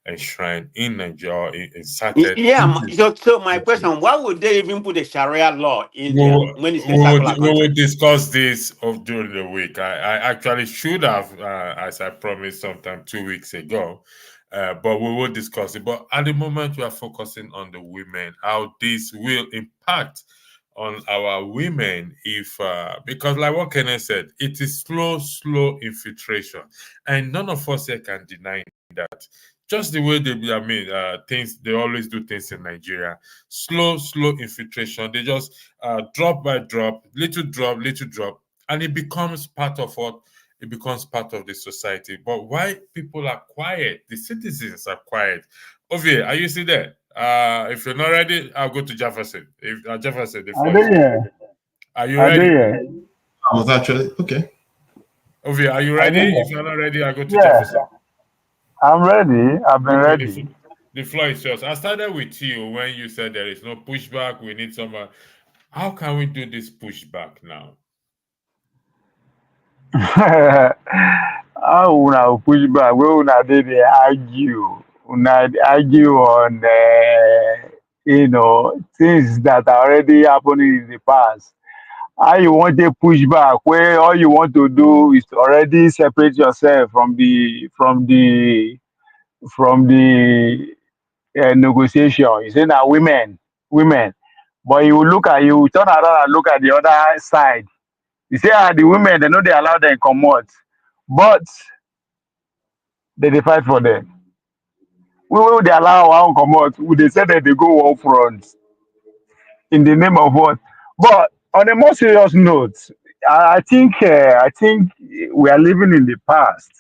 enshrined in Nigeria, inserted Yeah. into. So my question: why would they even put a Sharia law in We there will, when it's a secular we will country? discuss this during the week. I actually should have, as I promised sometime 2 weeks ago, but we will discuss it. But at the moment, we are focusing on the women, how this will impact on our women if because like what Kenneth said, it is slow infiltration, and none of us here can deny that. Just the way things, they always do things in Nigeria, slow infiltration. They just drop by drop, little drop, and it becomes part of what it becomes part of the society. But why people are quiet? The citizens are quiet. Ovie, are you still there? If you're not ready, I'll go to Jefferson. If Jefferson, the Are floor they is yours. here? Are you Are they ready? here? I was actually okay. Ovie, are you Are ready? they If here? you're not ready, I'll go to Yeah, Jefferson. I'm ready. I've been Okay, ready. the floor is yours. I started with you when you said there is no pushback. We need someone. How can we do this pushback now? How una push back? Where una they argue? Una argue on things that are already happening in the past. How you want to push back where all you want to do is to already separate yourself from the negotiation. You say now women, but you turn around and look at the other side. You say the women they know they allow them come out, but they fight for them. We will they allow our own come out. They say that they go one front in the name of what? But on a more serious note, I think we are living in the past.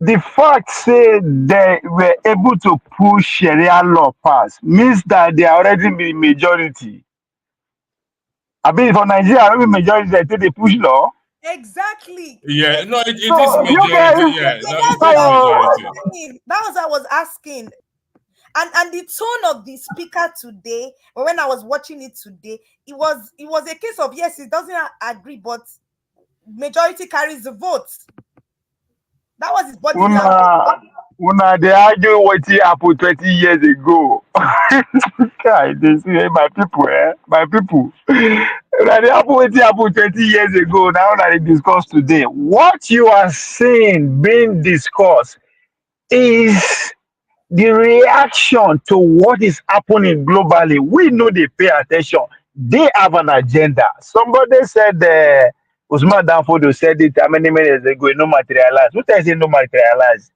The fact say they were able to push Sharia law pass means that they are already the majority. I mean, for Nigeria, maybe majority they take the push law. Exactly. Yeah, no, it is So you majority. guys, Yeah, no, That's it what is I was majority. asking. That was what I was asking. And the tone of the speaker today, or when I was watching it today, it was a case of yes, it doesn't agree, but majority carries the vote. That was his body language. they argue what happened 20 years ago. God, they say my people, my people. Una they happen what happened 20 years ago. Now that they discuss today, what you are saying being discussed is the reaction to what is happening globally. We know they pay attention. They have an agenda. Somebody said, Usman Danfodo said it how many minutes ago, it no materialize. Who tells it no materialize?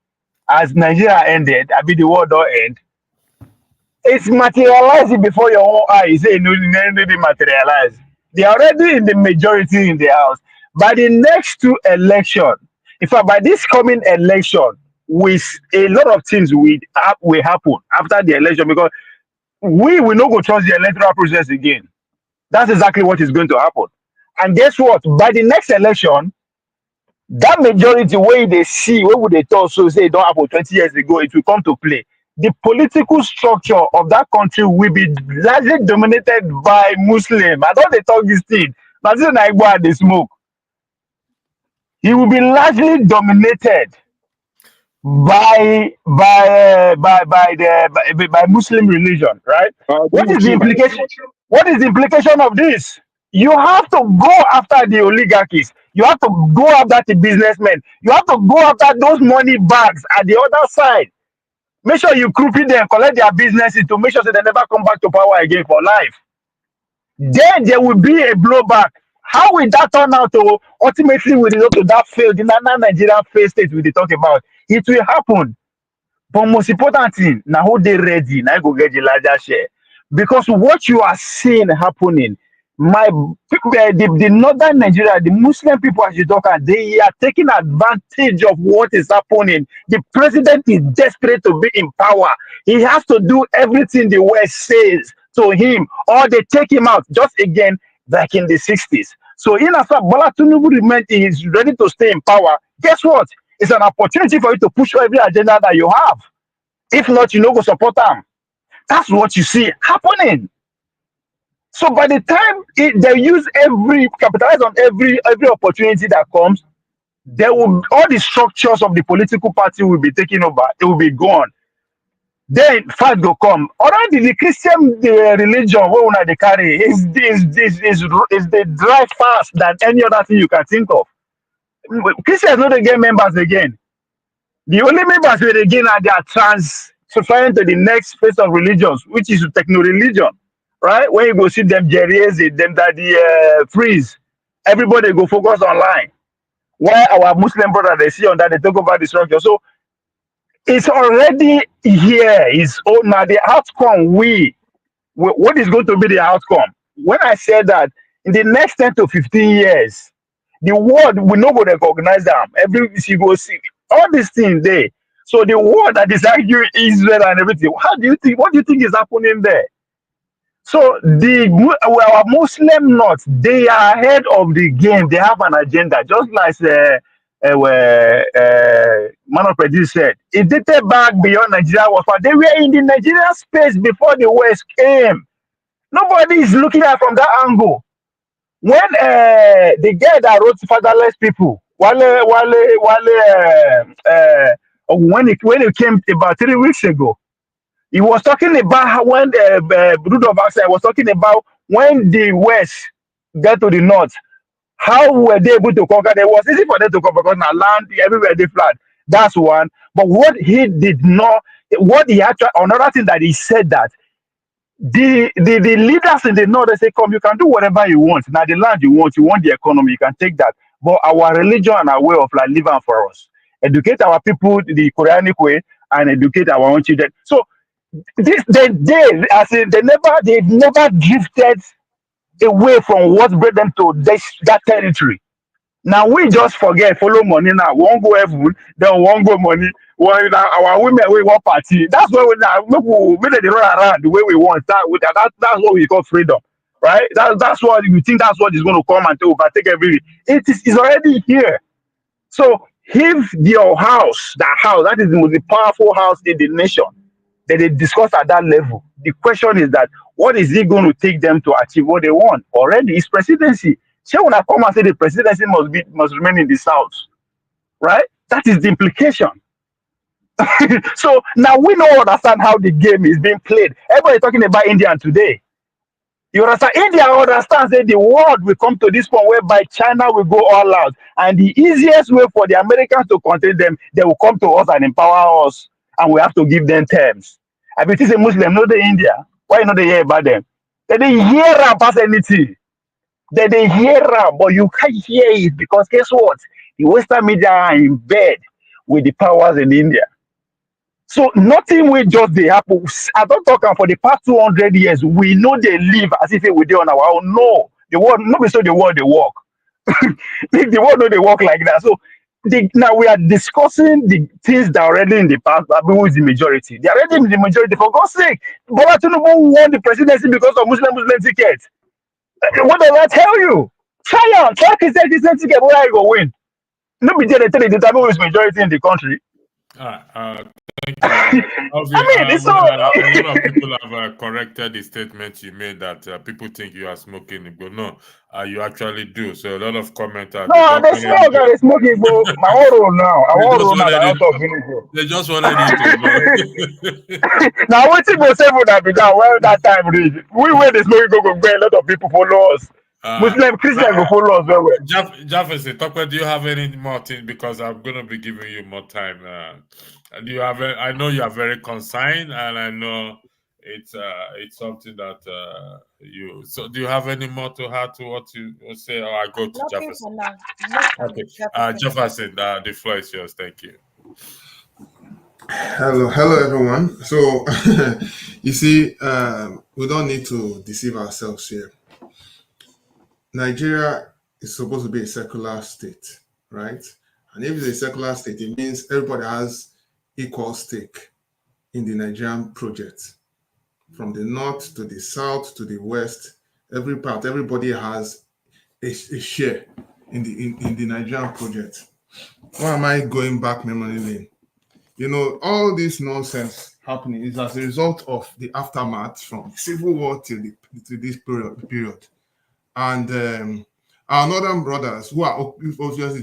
As Nigeria ended, I mean the world don't end. It's materializing before your own eyes. Say no, no, materialize. They're already in the majority in the house. By the next two election, in fact, by this coming election, with a lot of things will happen after the election because we will not go trust the electoral process again. That's exactly what is going to happen. And guess what? By the next election, that majority where they see, where would they talk so say it don't happen 20 years ago, it will come to play. The political structure of that country will be largely dominated by Muslim. I don't they talk this thing. But this is like they smoke. He will be largely dominated by Muslim religion, right? I agree What is with the you. implication? What is the implication of this? You have to go after the oligarchies. You have to go after the businessmen. You have to go after those money bags at the other side. Make sure you croup them, collect their businesses to make sure that they never come back to power again for life. Then there will be a blowback. How will that turn out to ultimately will result to that failed, the Nigerian failed state we dey talk about? It will happen. But most important thing, now who they ready, now go get the larger share. Because what you are seeing happening, my people, the northern Nigeria, the Muslim people as you talk, they are taking advantage of what is happening. The president is desperate to be in power. He has to do everything the West says to him, or they take him out. Just again, like in the 60s. So in as far Bola Tinubu remains, he is ready to stay in power. Guess what? It's an opportunity for you to push every agenda that you have. If not, you no go support them. That's what you see happening. So by the time they use capitalize on every opportunity that comes, there will all the structures of the political party will be taken over. It will be gone. Then fight will come. Already the Christian religion, what they carry is they drive fast than any other thing you can think of. Christians not get members again. The only members we again are they are transferring to the next phase of religions, which is techno religion, right? When you go see them Jerry's, them that the freeze, everybody go focus online. While our Muslim brother they see on that they talk about the structure. So it's already here. It's now the outcome. What is going to be the outcome? When I said that in the next 10 to 15 years, the world will not go recognize them. Every you go see all these things there. So the world that is arguing Israel and everything. How do you think? What do you think is happening there? So our Muslim North, they are ahead of the game. They have an agenda, just like Man of Prejudice said. It dated back beyond Nigeria was far. They were in the Nigerian space before the West came. Nobody is looking at it from that angle. When the guy that wrote Fatherless People, when it came about 3 weeks ago, he was talking about how when Rudolph Axel was talking about when the West get to the North, how were they able to conquer? It was easy for them to conquer because now land everywhere they flat. That's one. But what he did not, what he actually, another thing that he said that the leaders in the North, they say, come, you can do whatever you want. Now the land you want the economy, you can take that. But our religion and our way of life, live on for us. Educate our people the Quranic way and educate our own children. So they've never drifted away from what brought them to that territory. Now we just forget, follow money now. We won't go heaven, then we won't go money. Well, now our women we want party. That's why we now they run around the way we want. That's what we call freedom, right? That's what you think. That's what is going to come and overtake everything. It's already here. So if your house, that is the most powerful house in the nation, that they discuss at that level. The question is that what is it going to take them to achieve what they want? Already, it's presidency. So when I come and say the presidency must remain in the South, right? That is the implication. So now we know understand how the game is being played. Everybody talking about India today. You understand? India understands that the world will come to this point whereby China will go all out. And the easiest way for the Americans to contain them, they will come to us and empower us. And we have to give them terms. I mean, it is a Muslim, not the India. Why you not they hear about them? They didn't hear about anything. They hear but you can't hear it because guess what? The Western media are in bed with the powers in India. So nothing will just they happen. I don't talk about for the past 200 years. We know they live as if we do on our own. No, the world, nobody saw the world they walk. The world know they walk like that. So now we are discussing the things that are already in the past, but who is the majority? They are already in the majority. For God's sake, Bola Tinubu won the presidency because of Muslim tickets. What does that tell you? Try Christian ticket, where you go win. Nobody there tell you the who is majority in the country. Thank you. I mean, a lot of people have corrected the statement you made that people think you are smoking. But no, you actually do. So a lot of commenters. No, they smoke and they smoking, bro. My own role now. I want role now. I talk finish, bro. They just wanted you to know. Now, what you go say for that? Because well, that time reach. We where the smoking go a lot of people follow us. Muslim Christian go follow us very well. Jefferson, do you have any more things? Because I'm gonna be giving you more time. Do you have? I know you are very consigned, and I know it's something that you. So, do you have any more to add to what you say, or I go to Nothing Jefferson? for now. Next time, Okay, Jefferson. Jefferson, the floor is yours. Thank you. Hello, everyone. So, you see, we don't need to deceive ourselves here. Nigeria is supposed to be a secular state, right? And if it's a secular state, it means everybody has equal stake in the Nigerian project. From the north to the south to the west, everybody has a share in the Nigerian project. Why am I going back memory lane? You know, all this nonsense happening is as a result of the aftermath from the Civil War to this period. And our northern brothers, who are obviously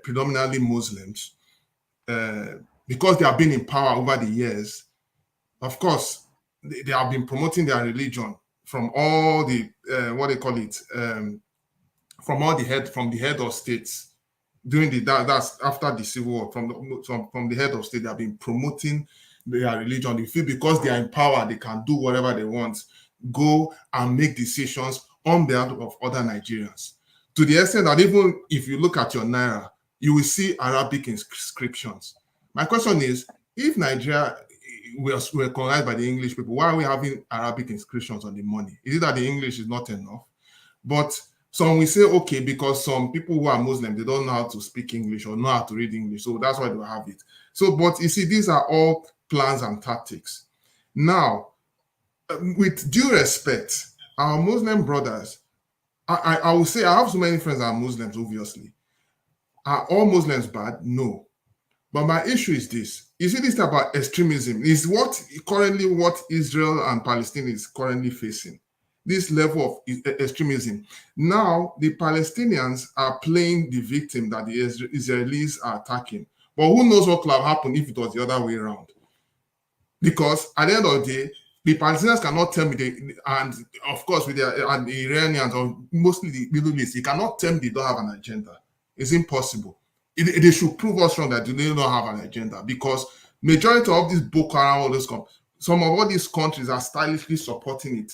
predominantly Muslims, because they have been in power over the years, of course, they have been promoting their religion from all the what they call it, from the head of states during that's after the Civil War. From the head of state, they have been promoting their religion. They feel because they are in power, they can do whatever they want, go and make decisions on behalf of other Nigerians. To the extent that even if you look at your naira, you will see Arabic inscriptions. My question is, if Nigeria were colonized by the English people, why are we having Arabic inscriptions on the money? Is it that the English is not enough? But some will say, okay, because some people who are Muslim, they don't know how to speak English or know how to read English, so that's why they have it. So, but you see, these are all plans and tactics. Now, with due respect, our Muslim brothers, I will say, I have so many friends that are Muslims, obviously. Are all Muslims bad? No. But my issue is this. You see, this about extremism is what Israel and Palestine is currently facing. This level of extremism. Now, the Palestinians are playing the victim that the Israelis are attacking. But who knows what could have happened if it was the other way around? Because at the end of the day, the Palestinians cannot tell me and of course with the Iranians or mostly the Middle East, they cannot tell me they don't have an agenda. It's impossible. They should prove us wrong that they don't have an agenda, because majority of this Boko Haram, all this some of all these countries are stylishly supporting it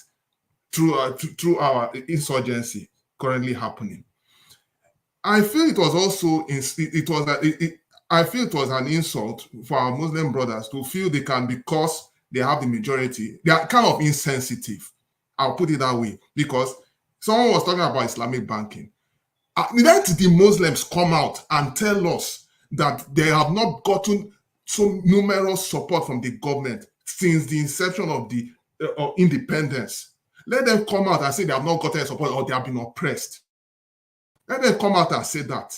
through our insurgency currently happening. I feel it was also I feel it was an insult for our Muslim brothers to feel they can, because they have the majority, they are kind of insensitive. I'll put it that way, because someone was talking about Islamic banking. Let the Muslims come out and tell us that they have not gotten so numerous support from the government since the inception of the independence. Let them come out and say they have not gotten support or they have been oppressed. Let them come out and say that.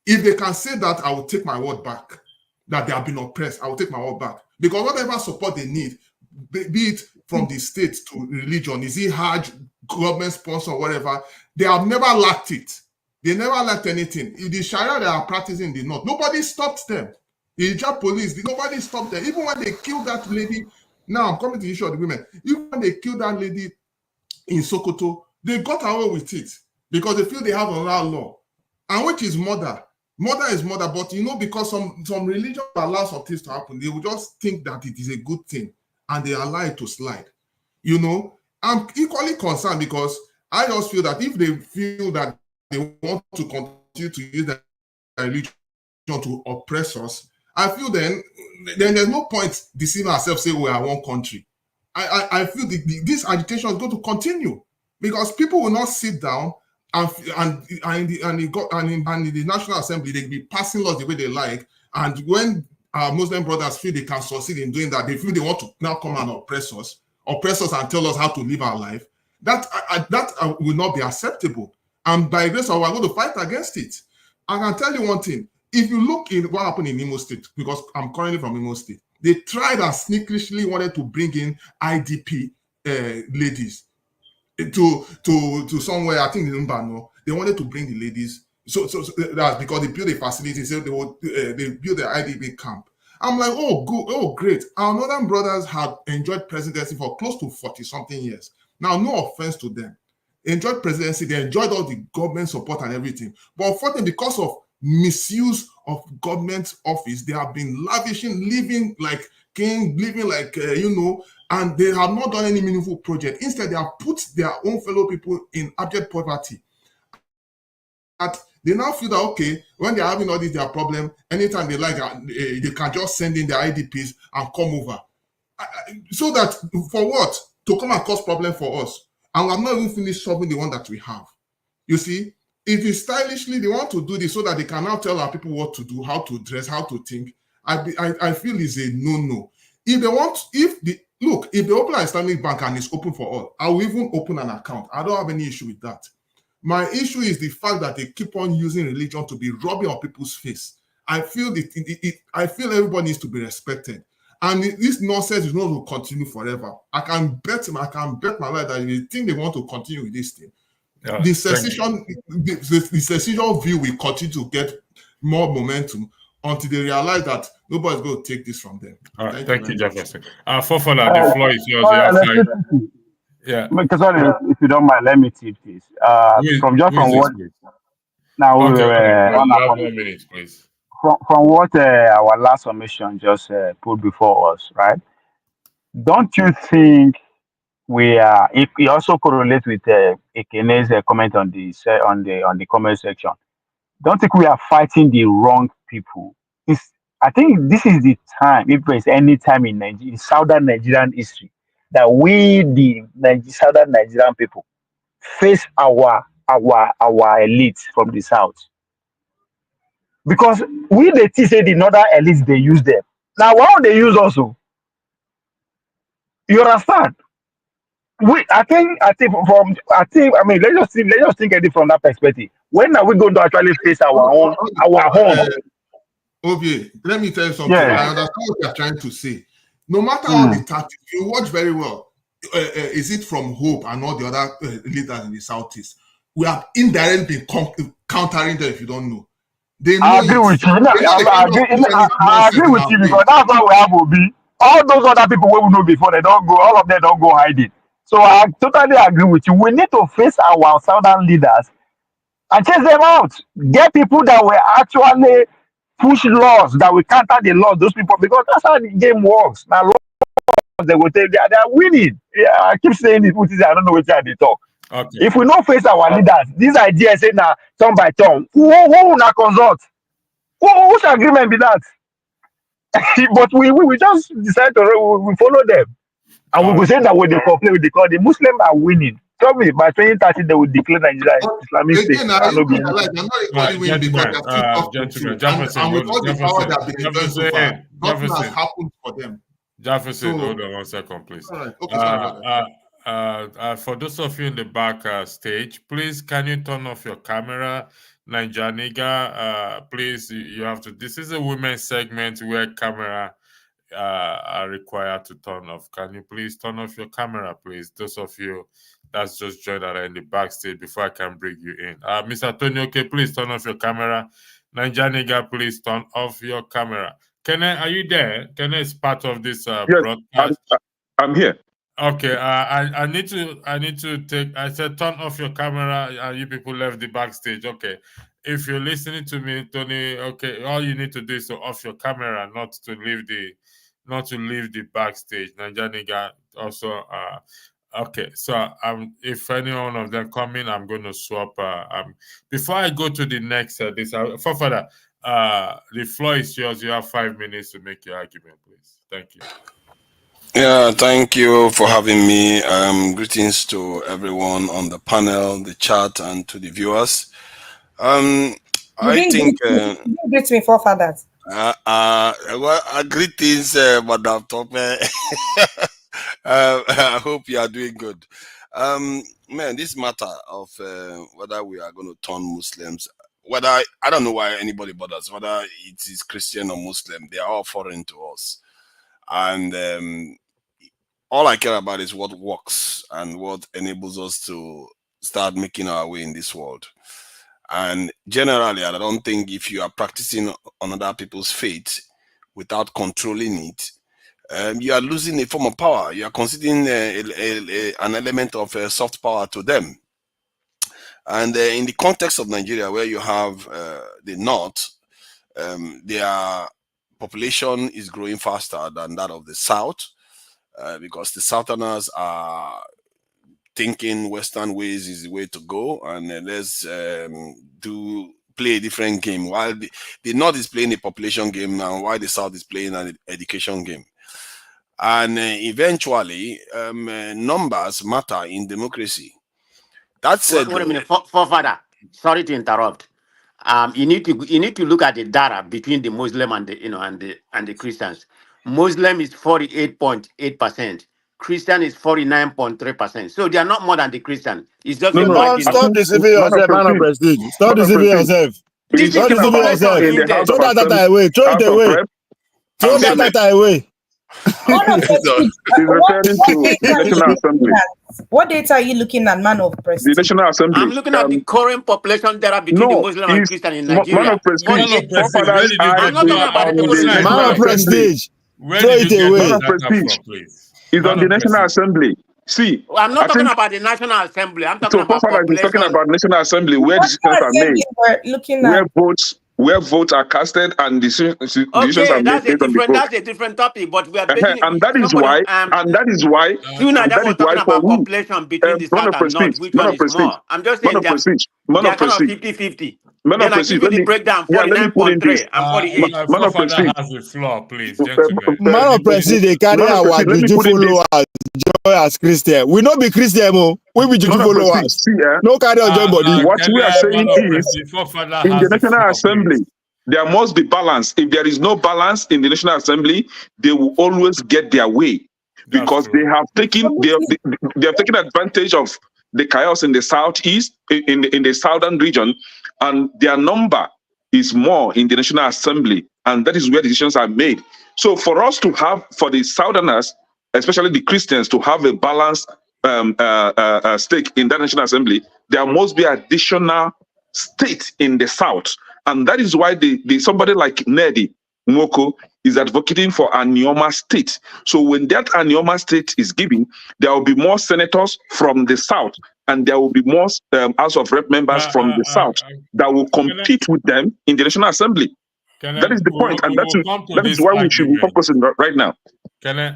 If they can say that, I will take my word back. That they have been oppressed, I will take my word back. Because whatever support they need, be it from the state to religion, is it Hajj, government sponsor, whatever, they have never lacked it. They never lacked anything. In the Sharia they are practicing in the north, nobody stopped them. The Hijab police, nobody stopped them. Even when they killed that lady, now I'm coming to the issue of the women, even when they killed that lady in Sokoto, they got away with it because they feel they have another law. And which is murder. Murder is murder, but because some religion allows some things to happen, they will just think that it is a good thing and they allow it to slide. I'm equally concerned because I just feel that if they feel that they want to continue to use their religion to oppress us, I feel then there's no point deceiving ourselves, say we are one country. I feel this agitation is going to continue because people will not sit down and in the National Assembly, they'll be passing laws the way they like. And when our Muslim brothers feel they can succeed in doing that, they feel they want to now come and oppress us and tell us how to live our life. That will not be acceptable. And by grace of God, we're going to fight against it. I can tell you one thing. If you look in what happened in Imo State, because I'm currently from Imo State, they tried and sneakishly wanted to bring in IDP ladies to somewhere, I think in Mbano. They wanted to bring the ladies. So that's because they built a facility, so they built the IDP camp. I'm like, oh, good, oh, great. Our northern brothers had enjoyed presidency for close to 40-something years. Now, no offense to them. They enjoyed presidency, they enjoyed all the government support and everything. But unfortunately, because of misuse of government office, they have been lavishing, living like king, living like, and they have not done any meaningful project. Instead, they have put their own fellow people in abject poverty. That they now feel that, okay, when they're having all these their problem, anytime they like, they can just send in their IDPs and come over. So that, for what? To come and cause problem for us. And we have not even finished solving the one that we have. You see, it is stylishly, they want to do this so that they can now tell our people what to do, how to dress, how to think. I feel is a no-no. If they want, if they open an Islamic bank and it's open for all, I will even open an account. I don't have any issue with that. My issue is the fact that they keep on using religion to be rubbing on people's face. I feel I feel everybody needs to be respected. And this nonsense is not going to continue forever. I can bet my life that they think they want to continue with this thing. The secession view will continue to get more momentum until they realize that nobody's going to take this from them. All right, thank you, Jefferson. Fofana, the floor is yours. Yeah. Sorry, if you don't mind, let me tip this. From what now okay, you have 1 minute, please. From what our last submission just put before us, right? Don't you think we are? If we also correlate with Ekene's comment on the comment section, don't think we are fighting the wrong people. I think this is the time, if there's any time in southern Nigerian history, that we, the southern Nigerian people, face our elites from the south. Because we the say the northern elites, they use them. Now why don't they use also? You understand? I mean, let's just think at it from that perspective. When are we going to actually face our own? Ovie, let me tell you something. Yeah. I understand what you're trying to say. No matter all the tactics, you watch very well. Is it from Hope and all the other leaders in the Southeast? We have indirectly been countering them, if you don't know. I agree with you. I agree with you because that's why we have Obi. All those other people we know before, they don't go, all of them don't go hiding. So I totally agree with you. We need to face our southern leaders and chase them out. Get people that will actually push laws, that will counter the laws, those people, because that's how the game works. Now, they will tell they are winning. Yeah, I keep saying it, I don't know which side they talk. Okay. If we don't face our leaders, these ideas say now turn by turn, who will not consult? Whose agreement be that? But we just decide we follow them. And we will say that when they complain with the Muslims are winning. Tell me, by 2030 they will declare Nigeria Islamic State. Jefferson, hold on 1 second, please. Right. Okay, for those of you in the back stage, please can you turn off your camera? Nigerian, please, you have to. This is a women's segment where camera are required to turn off. Can you please turn off your camera, please? Those of you that's just joined that are in the backstage before I can bring you in. Mr. Tony, okay, please turn off your camera. Nigerian, please turn off your camera. Kenneth, are you there? Kenneth is part of this broadcast. I'm here. Okay, I need to take. I said turn off your camera, and you people left the backstage. Okay, if you're listening to me, Tony, okay, all you need to do is to off your camera, not to leave the backstage. Nigerian also. Okay, so if any one of them come in, I'm going to swap. Before I go to the next, for further, the floor is yours. You have 5 minutes to make your argument, please. Thank you. Yeah, thank you for having me. Greetings to everyone on the panel, the chat, and to the viewers. I think greet me, forefathers. Greetings, Madam Tome. I hope you are doing good. Man, this matter of whether we are going to turn Muslims, whether I don't know why anybody bothers, whether it is Christian or Muslim, they are all foreign to us. And all I care about is what works and what enables us to start making our way in this world. And generally, I don't think if you are practicing on other people's faith without controlling it, you are losing a form of power. You are considering an element of soft power to them. And in the context of Nigeria, where you have the North, their population is growing faster than that of the South. because the Southerners are thinking Western ways is the way to go, and let's play a different game. While the North is playing a population game now, while the South is playing an education game. And eventually, numbers matter in democracy. That said, wait a minute, forefather. Sorry to interrupt. You need to look at the data between the Muslim and the and the Christians. Muslim is 48.8%. Christian is 49.3%. So they are not more than the Christian. It's just a margin. Stop deceiving yourself, man of prestige. Stop deceiving yourself. He's Stop talking deceiving about yourself. in the House Throw of that data Assembly, away. Throw it House of away. Rep. Throw that data away. Man of prestige, He's referring to the National Assembly. what data are you looking at, man of The prestige? National Assembly. I'm looking at the current population data between the No, Muslim and he's Christian in man Nigeria. of prestige. 48%. Forefathers are I'm not talking about on the the Muslim. National Man of Assembly. prestige. Where Throw did it you get away. Man this of data prestige from, please? is Man on the of National prestige. Assembly. See, I'm I not talking think about the National Assembly. I'm talking so. about Forefathers is talking population. about National Assembly where decisions are made, We're looking at. where votes are casted and decisions Okay, are made that's a based on the vote. different topic, but we are basing And that is somebody why, and that is why, Tuna and that that was is why talking for about who? population between the Man south of and north. prestige, Which man one of is prestige, more? I'm just man saying of prestige, man they of are kind of prestige, 50-50. man of Then I prestige. give you Let the me, breakdown yeah, let me put in this. 49.3 and 48. Man of Forefather prestige, has the floor, please, gentlemen. Man of prestige, they carry man of our prestige. Let me juju put in this. followers joy as Christian. We not be Christian, oh. We be juju Man of prestige. followers. See, No carry on joy body. what we are saying Man of is, prestige, forefather in the has the National floor, Assembly, please. there must be balance. If there is no balance in the National Assembly, they will always get their way That's because true. they have taken advantage of the chaos in the southeast, in the southern region, and their number is more in the National Assembly, and that is where decisions are made. So for us to have, for the Southerners, especially the Christians, to have a balanced stake in that National Assembly, there must be additional state in the South, and that is why somebody like Nedi Nwoko is advocating for a Nioma state. So when that Nioma state is given, there will be more senators from the South, and there will be more House of Rep members from the South that will compete with them in the National Assembly. That is the point, and we will come to that is this why we should be argument. focusing right now.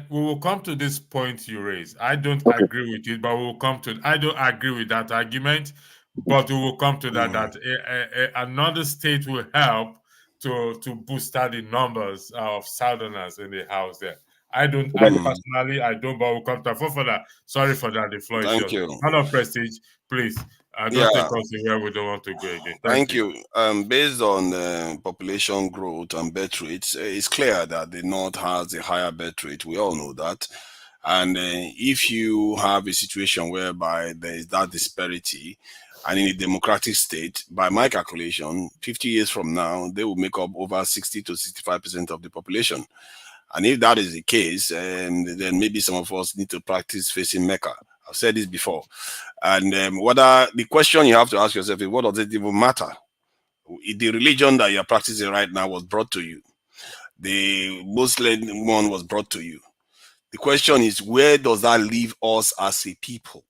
We will come to this point you raised. I don't Okay. agree with it, but we will come to. I don't agree with that argument, but we will come to that. That another state will help to boost out the numbers of Southerners in the House. There, I don't. I personally, I don't. But we'll come to further. Sorry for that. The floor is Thank yours. you. Man of prestige, please. Don't take us to where we don't want to go again. Thank you. Based on population growth and birth rates, it's clear that the North has a higher birth rate. We all know that. And if you have a situation whereby there is that disparity, and in a democratic state, by my calculation, 50 years from now, they will make up over 60 to 65% of the population. And if that is the case, then maybe some of us need to practice facing Mecca. I've said this before. And whether the question you have to ask yourself is, what does it even matter? The religion that you're practicing right now was brought to you. The Muslim one was brought to you. The question is, where does that leave us as a people?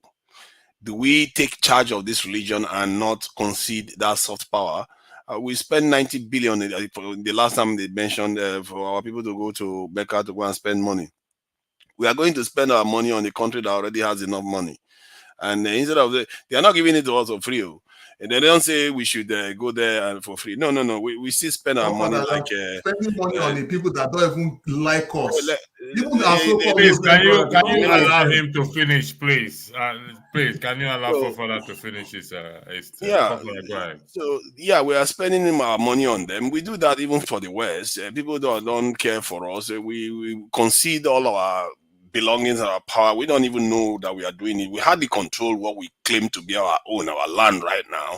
Do we take charge of this religion and not concede that soft power? We spend 90 billion the last time they mentioned for our people to go to Mecca to go and spend money. We are going to spend our money on a country that already has enough money. And instead of they are not giving it to us for free. And they don't say we should go there and for free. No. We still spend our money like spending money on the people that don't even like us. Please, can you allow him to finish, please? Please, can you allow Fofana to finish his Fofana, go ahead. So yeah, we are spending our money on them. We do that even for the West. People don't care for us. We concede all our belongings and our power. We don't even know that we are doing it. We hardly control what we claim to be our own, our land right now,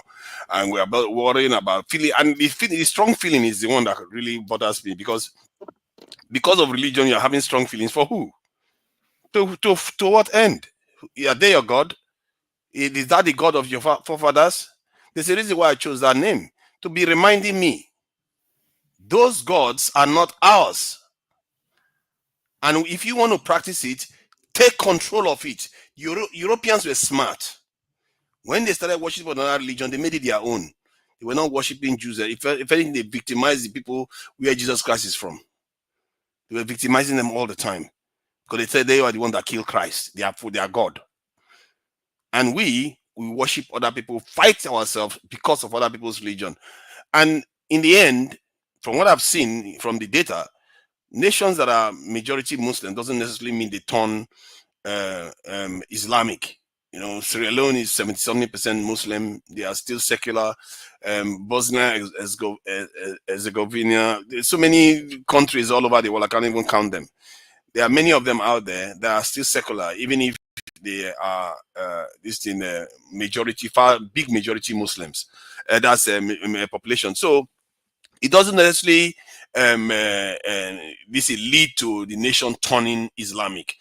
and we are worrying about feeling. And the strong feeling is the one that really bothers me because of religion. You're having strong feelings for who? To what end? Are they your God? Is that the God of your forefathers? There's a reason why I chose that name, to be reminding me those gods are not ours. And if you want to practice it, take control of it. Europeans were smart. When they started worshiping another religion, they made it their own. They were not worshiping Jews. If anything, they victimized the people where Jesus Christ is from. They were victimizing them all the time because they said they are the one that killed Christ. They are God. And we worship other people, fight ourselves because of other people's religion. And in the end, from what I've seen from the data, nations that are majority Muslim doesn't necessarily mean they turn Islamic. You know, Sierra Leone is 70% Muslim. They are still secular. Bosnia, Herzegovina. There's so many countries all over the world. I can't even count them. There are many of them out there that are still secular, even if they are big majority Muslims. That's a population. So it doesn't necessarily this lead to the nation turning Islamic.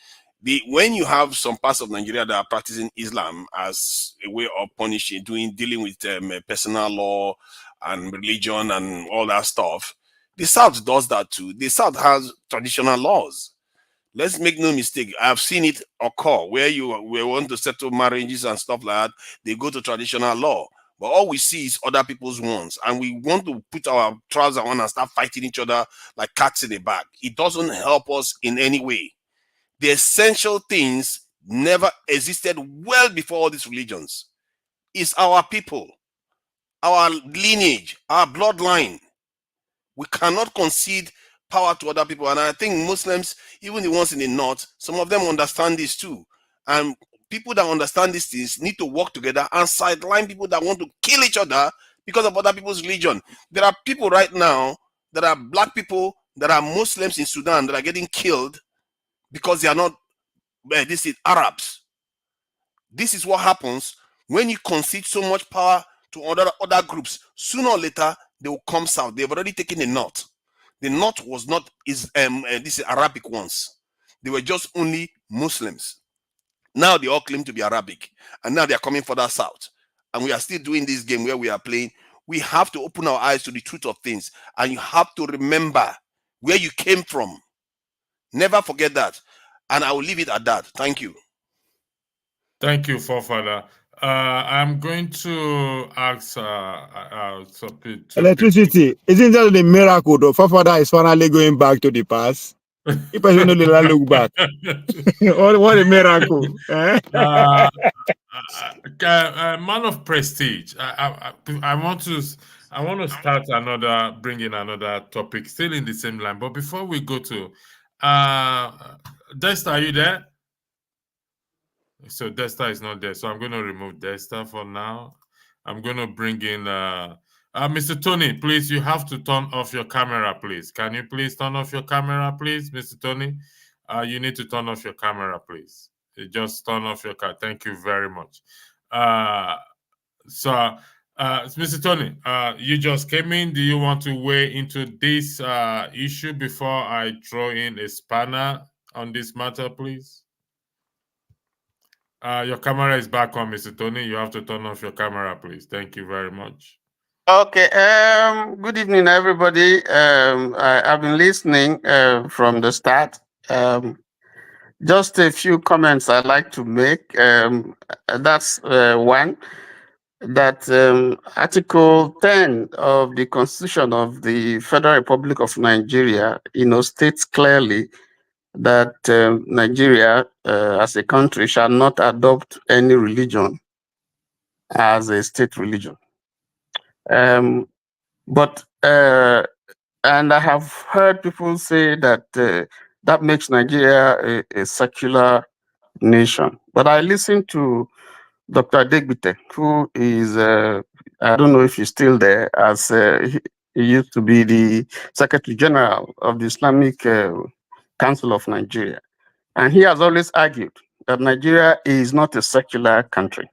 When you have some parts of Nigeria that are practicing Islam as a way of punishing, dealing with personal law and religion and all that stuff, the South does that too. The South has traditional laws. Let's make no mistake. I've seen it occur where we want to settle marriages and stuff like that. They go to traditional law. But all we see is other people's wants. And we want to put our trousers on and start fighting each other like cats in a bag. It doesn't help us in any way. The essential things never existed well before all these religions. It's our people, our lineage, our bloodline. We cannot concede power to other people. And I think Muslims, even the ones in the north, some of them understand this too. And people that understand these things need to work together and sideline people that want to kill each other because of other people's religion. There are people right now that are black people that are Muslims in Sudan that are getting killed because they are not Arabs. This is what happens when you concede so much power to other groups. Sooner or later, they will come south. They've already taken the north. The north was not these Arabic ones. They were just only Muslims. Now they all claim to be Arabic, and now they are coming further south. And we are still doing this game where we are playing. We have to open our eyes to the truth of things, and you have to remember where you came from. Never forget that. And I will leave it at that. Thank you. Thank you, Forefather. I'm going to ask Electricity. Isn't that the miracle though? Father is finally going back to the past. If I don't look back. What a miracle. Man of prestige. I want to start bring in another topic, still in the same line. But before we go to Desta, are you there? So Desta is not there. So I'm going to remove Desta for now. I'm going to bring in Mr. Tony, please, you have to turn off your camera, please. Can you please turn off your camera, please, Mr. Tony? You need to turn off your camera, please. Just turn off your camera. Thank you very much. Mr. Tony, you just came in. Do you want to weigh into this issue before I throw in a spanner on this matter, please? Your camera is back on, Mr. Tony. You have to turn off your camera, please. Thank you very much. Okay. Good evening, everybody. I've been listening from the start. Just a few comments I'd like to make. That's one, that Article 10 of the Constitution of the Federal Republic of Nigeria, states clearly that Nigeria, as a country, shall not adopt any religion as a state religion. And I have heard people say that that makes Nigeria a secular nation. But I listened to Dr. Degbite, who is, I don't know if he's still there, as he used to be the Secretary General of the Islamic Council of Nigeria. And he has always argued that Nigeria is not a secular country.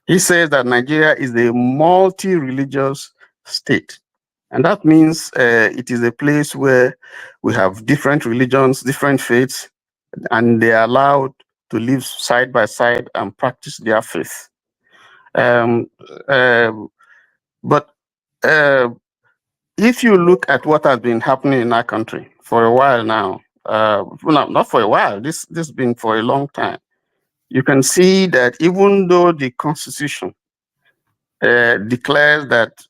He says that Nigeria is a multi-religious state. And that means it is a place where we have different religions, different faiths, and they are allowed to live side by side and practice their faith. But if you look at what has been happening in our country for a while now, not for a while, this has been for a long time, you can see that even though the Constitution declares that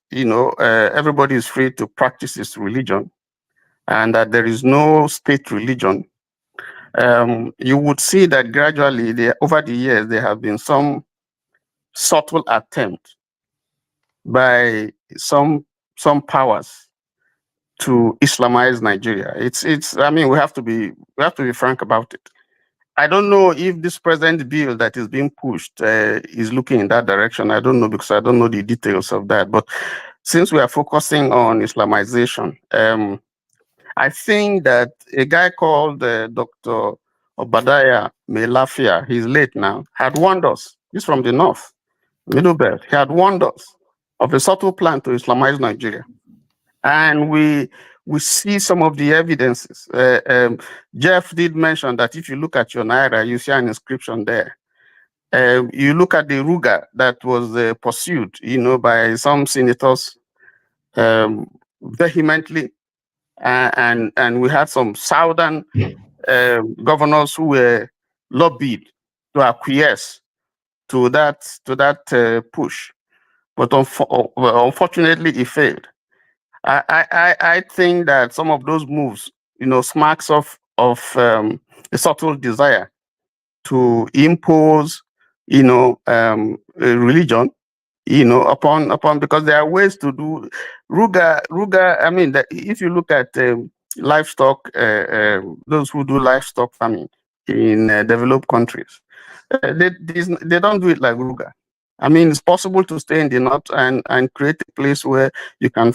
everybody is free to practice his religion and that there is no state religion, you would see that gradually, over the years, there have been some subtle attempt by some powers to Islamize Nigeria. It's. I mean, we have to be frank about it. I don't know if this present bill that is being pushed is looking in that direction. I don't know because I don't know the details of that. But since we are focusing on Islamization, I think that a guy called Dr. Obadiah Melafia, he's late now, had warned us. He's from the north, Middle Belt. He had warned us of a subtle plan to Islamize Nigeria. And we see some of the evidences. Jeff did mention that if you look at your Naira, you see an inscription there. You look at the Ruga that was pursued, by some senators vehemently, and we had some southern governors who were lobbied to acquiesce to that push, but unfortunately, it failed. I think that some of those moves, smacks of a subtle desire to impose, a religion, upon because there are ways to do Ruga. I mean, if you look at livestock, those who do livestock farming in developed countries, they don't do it like Ruga. I mean, it's possible to stay in the north and create a place where you can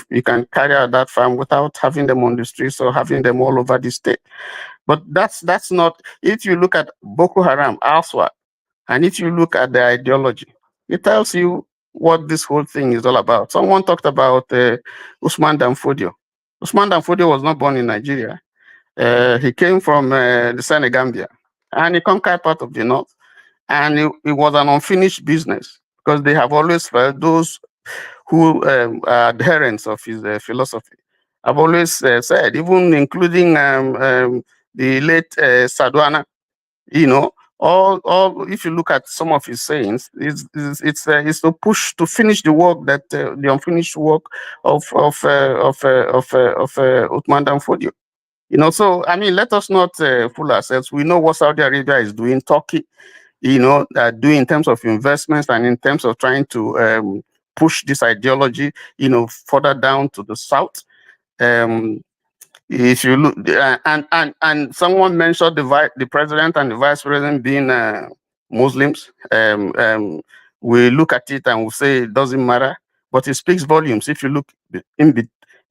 carry out that farm without having them on the streets or having them all over the state. But that's not. If you look at Boko Haram, Al-Swat, and if you look at the ideology, it tells you what this whole thing is all about. Someone talked about Usman Danfodio. Usman Danfodio was not born in Nigeria. He came from the Senegambia, and he conquered part of the north. And it was an unfinished business because they have always felt those who are adherents of his philosophy. I've always said, even including the late Sadwana, all if you look at some of his sayings, it's to push to finish the work that the unfinished work of Uthman Danfodio. So I mean, let us not fool ourselves. We know what Saudi Arabia is doing, Turkey, doing in terms of investments and in terms of trying to push this ideology, further down to the south. If you look, and someone mentioned the president and the vice president being Muslims. We look at it and we say it doesn't matter, but it speaks volumes. If you look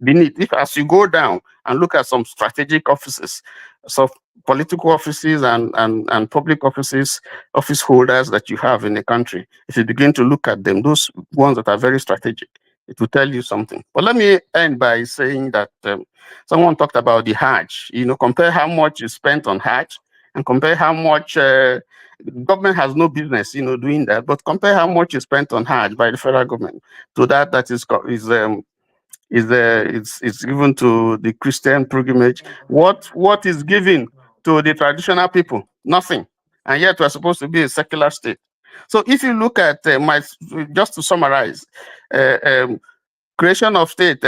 beneath, if as you go down and look at some strategic offices, so political offices and public offices, office holders that you have in the country, if you begin to look at them, those ones that are very strategic, it will tell you something. But let me end by saying that someone talked about the Hajj. Compare how much is spent on Hajj and compare how much government has no business, doing that. But compare how much is spent on Hajj by the federal government to that is given to the Christian pilgrimage. What is given to the traditional people? Nothing. And yet we're supposed to be a secular state. So if you look at just to summarize, creation of state.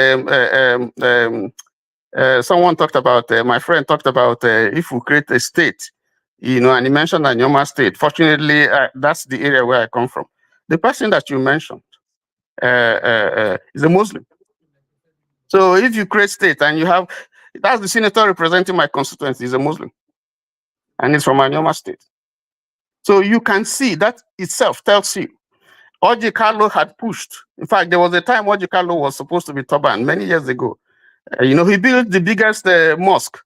Someone talked about. My friend talked about if we create a state, and he mentioned Anyoma State. Fortunately, that's the area where I come from. The person that you mentioned is a Muslim. So if you create state and you have, that's the senator representing my constituency, is a Muslim, and it's from Anyoma State. So you can see that itself tells you. Oji Carlo had pushed. In fact, there was a time Oji Carlo was supposed to be turban many years ago. He built the biggest mosque.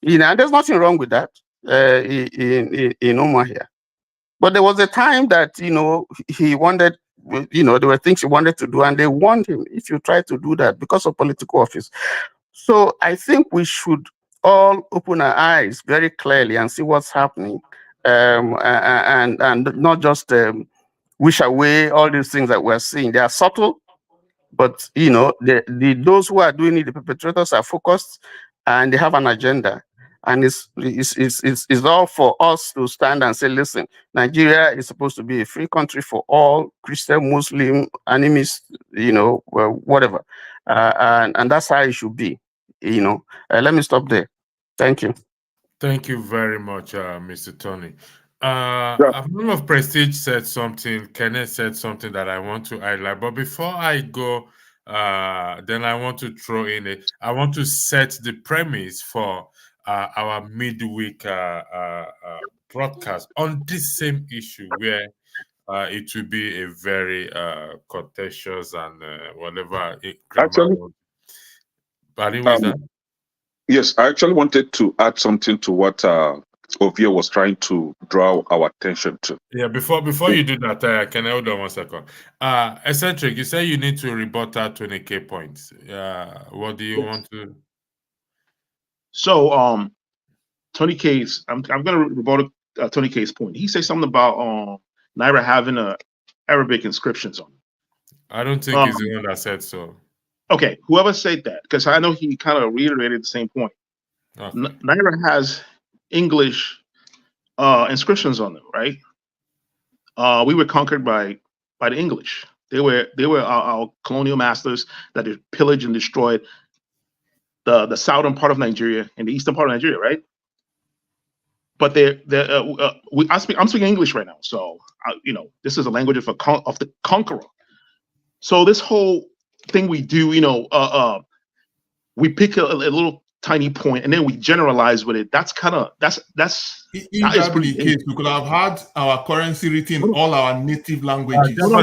And there's nothing wrong with that in Umuahia. But there was a time that, he wanted, there were things he wanted to do, and they warned him, if you try to do that, because of political office. So I think we should all open our eyes very clearly and see what's happening, and not just wish away all these things that we're seeing. They are subtle, but those who are doing it, the perpetrators, are focused and they have an agenda. And it's all for us to stand and say, listen, Nigeria is supposed to be a free country for all Christian, Muslim, animists, whatever. And that's how it should be. Let me stop there. Thank you. Thank you very much, Mr. Tony. Yeah. A man of prestige said something, Kenneth said something that I want to highlight. But before I go, then I want to throw in I want to set the premise for our midweek broadcast on this same issue where it will be a very contentious and whatever grammar. Actually, Barry, who is that? yes, I actually wanted to add something to what Ovia was trying to draw our attention to. Yeah, before you do that, can I hold on 1 second? Eccentric, you say you need to rebut that 20K points. What do you want to? So, Tony K's, I'm gonna rebut Tony K's point. He said something about Naira having Arabic inscriptions on it. I don't think he's the one that said so. Okay, whoever said that, because I know he kind of reiterated the same point. Okay. Naira has English inscriptions on them, right? We were conquered by the English. They were our colonial masters that pillaged and destroyed the southern part of Nigeria and the eastern part of Nigeria, right? But I'm speaking English right now, so this is a language of the conqueror. So this whole thing we do, we pick a little tiny point and then we generalize with it. That's If that be the case, we could have had our currency written in all our native languages. Wait.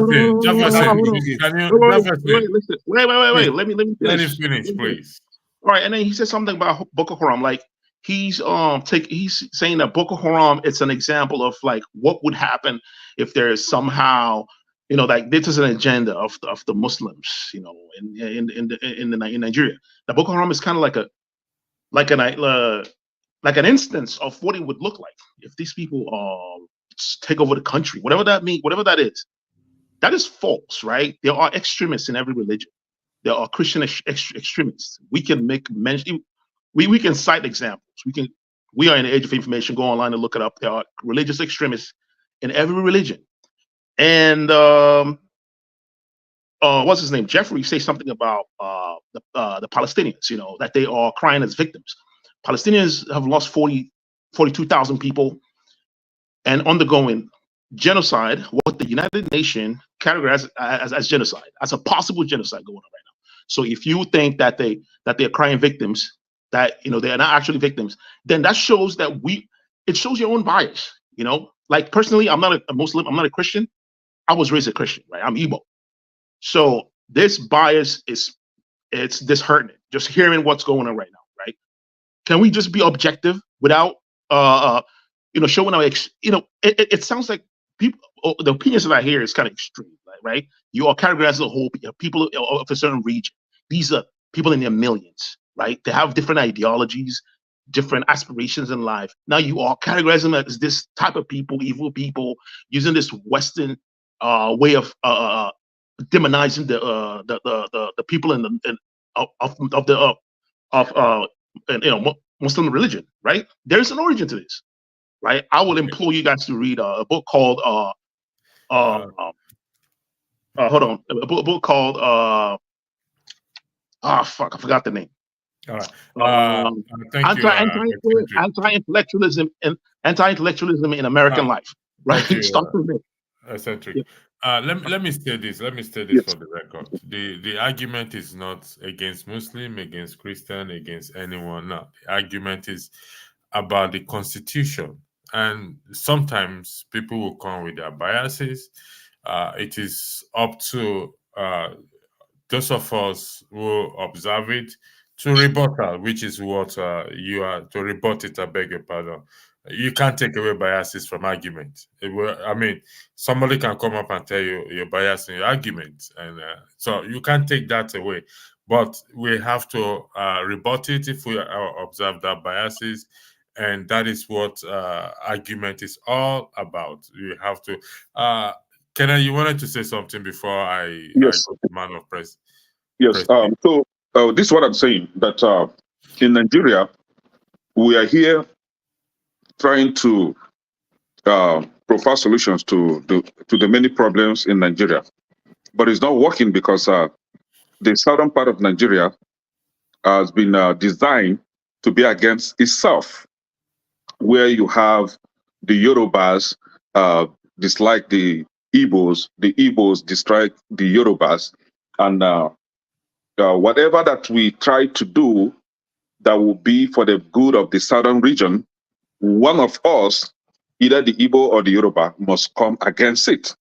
Let me finish, please. All right, and then he said something about Boko Haram, like he's saying that Boko Haram, it's an example of like what would happen if there is somehow, like this is an agenda of the Muslims, in Nigeria. That Boko Haram is kind of like an instance of what it would look like if these people take over the country, whatever that means, whatever that is. That is false, right? There are extremists in every religion. There are Christian extremists. We can make mention. We can cite examples. We are in the age of information. Go online and look it up. There are religious extremists in every religion. And what's his name? Jeffrey say something about the Palestinians. That they are crying as victims. Palestinians have lost 42,000 people and undergoing genocide. What the United Nations categorizes as genocide, as a possible genocide going on right now. So if you think that they're crying victims, that they are not actually victims, then that shows that it shows your own bias. Like personally, I'm not a Muslim, I'm not a Christian. I was raised a Christian, right? I'm Igbo. So this bias it's disheartening. Just hearing what's going on right now, right? Can we just be objective without showing our it sounds like people, the opinions that I hear is kind of extreme, right? You are categorizing the whole people of a certain region. These are people in their millions, right? They have different ideologies, different aspirations in life. Now you are categorizing them as this type of people, evil people, using this Western way of demonizing the people of Muslim religion, right? There's an origin to this, right? I will implore you guys to read a book called hold on, a book called I forgot the name. All right. Thank you. Anti-intellectualism in American life, right? Start from there. Eccentric. Let me say this. Let me say this for the record. The argument is not against Muslim, against Christian, against anyone. No, the argument is about the Constitution. And sometimes people will come with their biases. It is up to those of us who observe it to rebuttal, which is what you are to rebut it. I beg your pardon. You can't take away biases from argument. Somebody can come up and tell you you're biased in your argument, and so you can't take that away. But we have to rebut it if we observe that biases, and that is what argument is all about. You have to. Kenna, you wanted to say something before I go to man of press. Yes. So this is what I'm saying, that in Nigeria, we are here trying to provide solutions to the many problems in Nigeria. But it's not working because the southern part of Nigeria has been designed to be against itself. where you have the Yorubas dislike the Igbos dislike the Yorubas, and whatever that we try to do that will be for the good of the southern region, one of us, either the Igbo or the Yoruba, must come against it,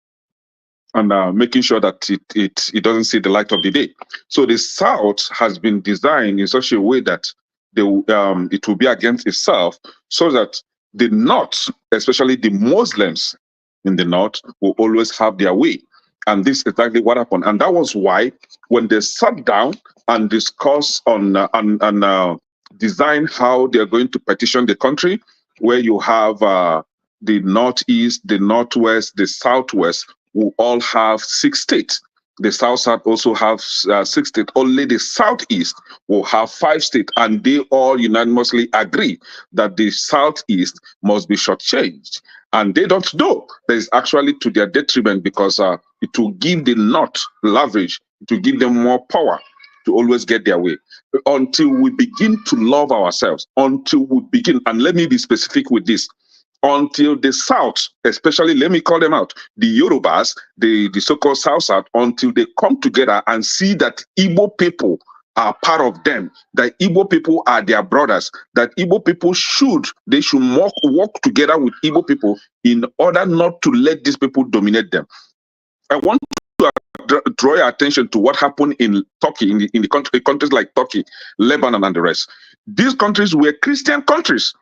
and making sure that it doesn't see the light of the day. So the South has been designed in such a way that it will be against itself, so that the North, especially the Muslims in the North, will always have their way. And this is exactly what happened. And that was why when they sat down and discussed on design how they're going to partition the country, where you have the Northeast, the Northwest, the Southwest, will all have 6 states. The South also have 6 states. Only the Southeast will have 5 states, and they all unanimously agree that the Southeast must be shortchanged. And they don't know that it's actually to their detriment, because it will give the North leverage, it will give them more power to always get their way. Until we begin to love ourselves, until we begin, and let me be specific with this, until the South, especially, let me call them out, the Yorubas, the so-called South, until they come together and see that Igbo people are part of them, that Igbo people are their brothers, that Igbo people should work together with Igbo people in order not to let these people dominate them. I want to draw your attention to what happened in Turkey, in the countries like Turkey, Lebanon, and the rest. These countries were Christian countries.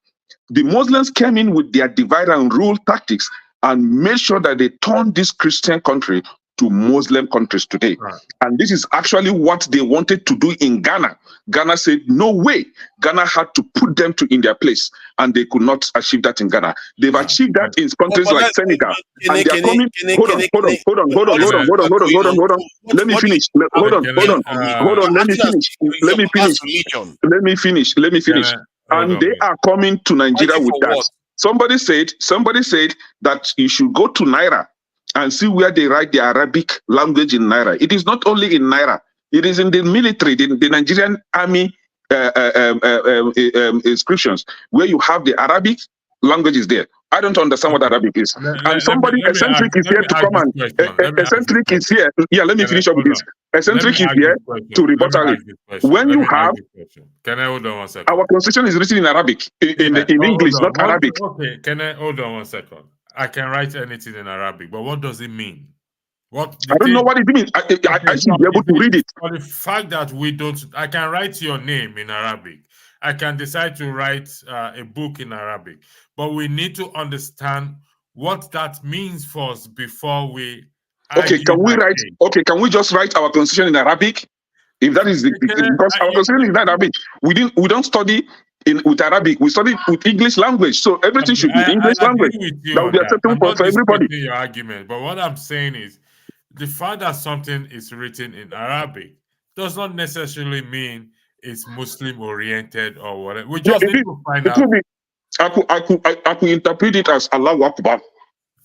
The Muslims came in with their divide and rule tactics and made sure that they turned this Christian country to Muslim countries today. Right. And this is actually what they wanted to do in Ghana. Ghana said, no way. Ghana had to put them in their place, and they could not achieve that in Ghana. They've achieved that in countries like Senegal. And they're coming. Hold on. Let me finish. Hold on. Let me finish. And they are coming to Nigeria with that. What? Somebody said that you should go to Naira and see where they write the Arabic language in Naira. It is not only in Naira. It is in the military, the Nigerian army inscriptions, where you have the Arabic languages there. I don't understand what Arabic is. And somebody eccentric is here to come and eccentric is here. Yeah, let me finish up with this. Eccentric is here to rebuttal it. When you have, can I hold on 1 second? Our constitution is written in Arabic, in English, not Arabic. Okay, can I hold on 1 second? I can write anything in Arabic, but what does it mean? I don't know what it means. I should be able to read it. For the fact that we don't, I can write your name in Arabic. I can decide to write a book in Arabic, but we need to understand what that means for us before we. Okay, can we write? Okay, can we just write our constitution in Arabic? If that is because our constitution is in Arabic, we don't study with Arabic. We study with English language, so everything should be English language. That would be acceptable for everybody. Your argument, but what I'm saying is, the fact that something is written in Arabic does not necessarily mean it's Muslim oriented or whatever. We just need to find out. I could interpret it as Allahu Akbar,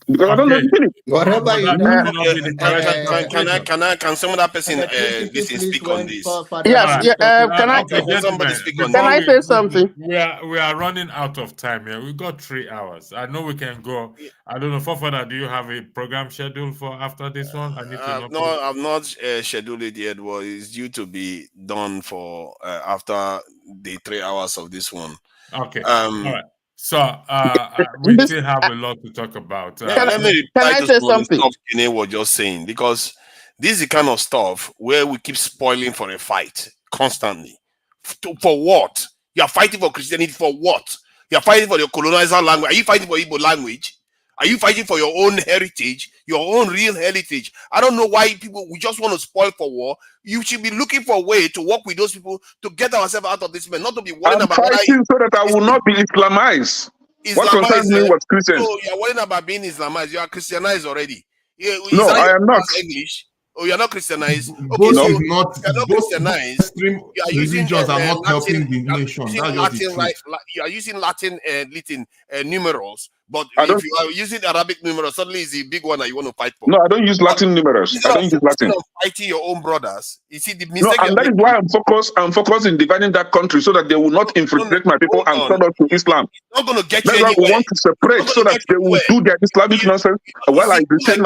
because I don't know the meaning. Whatever can some other person speak on this? Yes, can somebody speak on can I say something? We are running out of time here. We got 3 hours. I know we can go. I don't know, Fofana, do you have a program scheduled for after this one? I need to know. No, I've not scheduled it yet. Well, it's due to be done for after the 3 hours of this one. Okay. All right. So we still have a lot to talk about. Let me reply to some stuff Kene was just saying, because this is the kind of stuff where we keep spoiling for a fight constantly. For what? You are fighting for Christianity for what? You are fighting for your colonizer language. Are you fighting for Igbo language? Are you fighting for your own heritage, your own real heritage? I don't know why we just want to spoil for war. You should be looking for a way to work with those people to get ourselves out of this mess, not to be worrying about. I'm fighting so that I will not be Islamized. What concerns me was Christian. So you're worrying about being Islamized. You are Christianized already. No, I am not. English. Oh, you're not Christianized. Okay, both so you're not Christianized. Extreme religions are not helping the nation. You are using Latin numerals, But I if don't. you are using Arabic numerals, suddenly it's the big one that you want to fight for. No, I don't use Latin numerals. I don't use Instead Latin. of fighting your own brothers, you see the No, mistake and you're that is making. why I'm focused in dividing that country so that they will not infiltrate my people and Hold on. turn us to Islam. It's not going to get That's you why we anywhere. want to separate so that they will do their Islamic nonsense while I retain You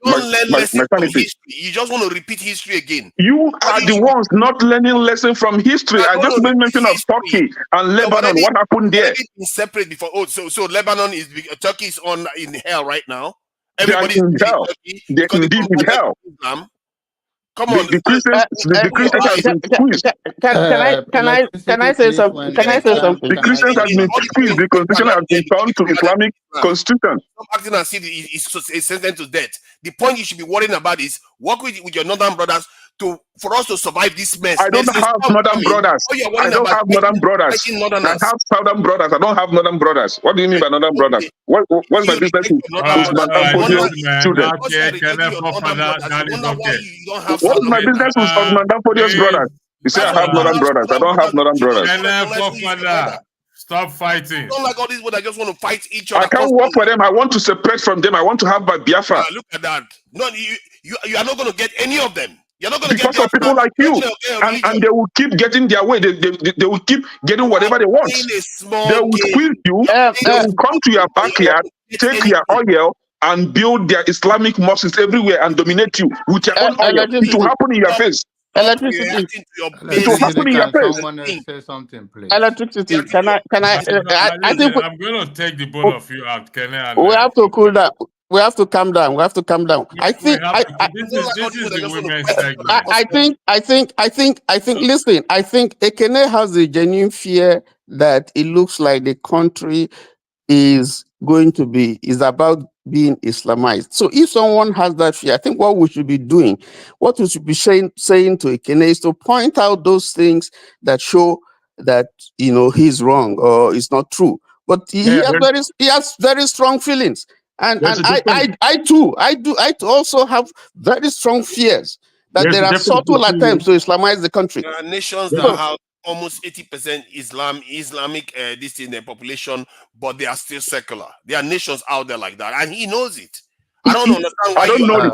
don't learn my lessons from sanity. history. You just want to repeat history again. You are the ones not learning lesson from history. I just made mention of Turkey and Lebanon. What happened there? Already been separate before. Oh, so Lebanon is Turkey is on in hell right now. They are Everybody is in in hell. Turkey They're because they indeed in converted hell. to Islam. Come on, The Christians have been squeezed. Can I say something? Can I say something? The Christians have been squeezed. The constitution has been turned to Islamic constitution. Stop acting as if it's sentenced to death. The point you should be worrying about is work with your northern brothers for us to survive this mess. I don't have northern brothers. I don't have northern brothers. I have southern brothers. I don't have northern brothers. What do you mean by northern brothers? What's my business with Madame Fodio's children? What is my business with Madame Fodio's brothers? You say I have northern brothers. I don't have northern brothers. Stop fighting. Don't like all these people that just want to fight each other. I can't work for them. I want to separate from them. I want to have my Biafra. Look at that. No, you are not going to get any of them. You're not going to because get of people like you, and they will keep getting their way. They will keep getting whatever they want. They will squeeze you. They will come to your backyard, take your oil, and build their Islamic mosques everywhere and dominate you with your own oil. It will happen in your face. Electricity. It will happen in your face. Someone say something, please. Electricity. Can I? I think I'm going to take the both of you out, Kenny. We have to cool down. We have to calm down. We have to calm down. I think. This is the women's segment. I think. Listen. I think Ekene has a genuine fear that it looks like the country is about being Islamized. So if someone has that fear, I think what we should be doing, what we should be saying to Ekene is to point out those things that show that he's wrong or it's not true. But he has very strong feelings. And I too also have very strong fears that there are subtle attempts to Islamize the country. There are nations that have almost 80% Islamic this in their population, but they are still secular. There are nations out there like that, and he knows it. I don't understand why I don't know.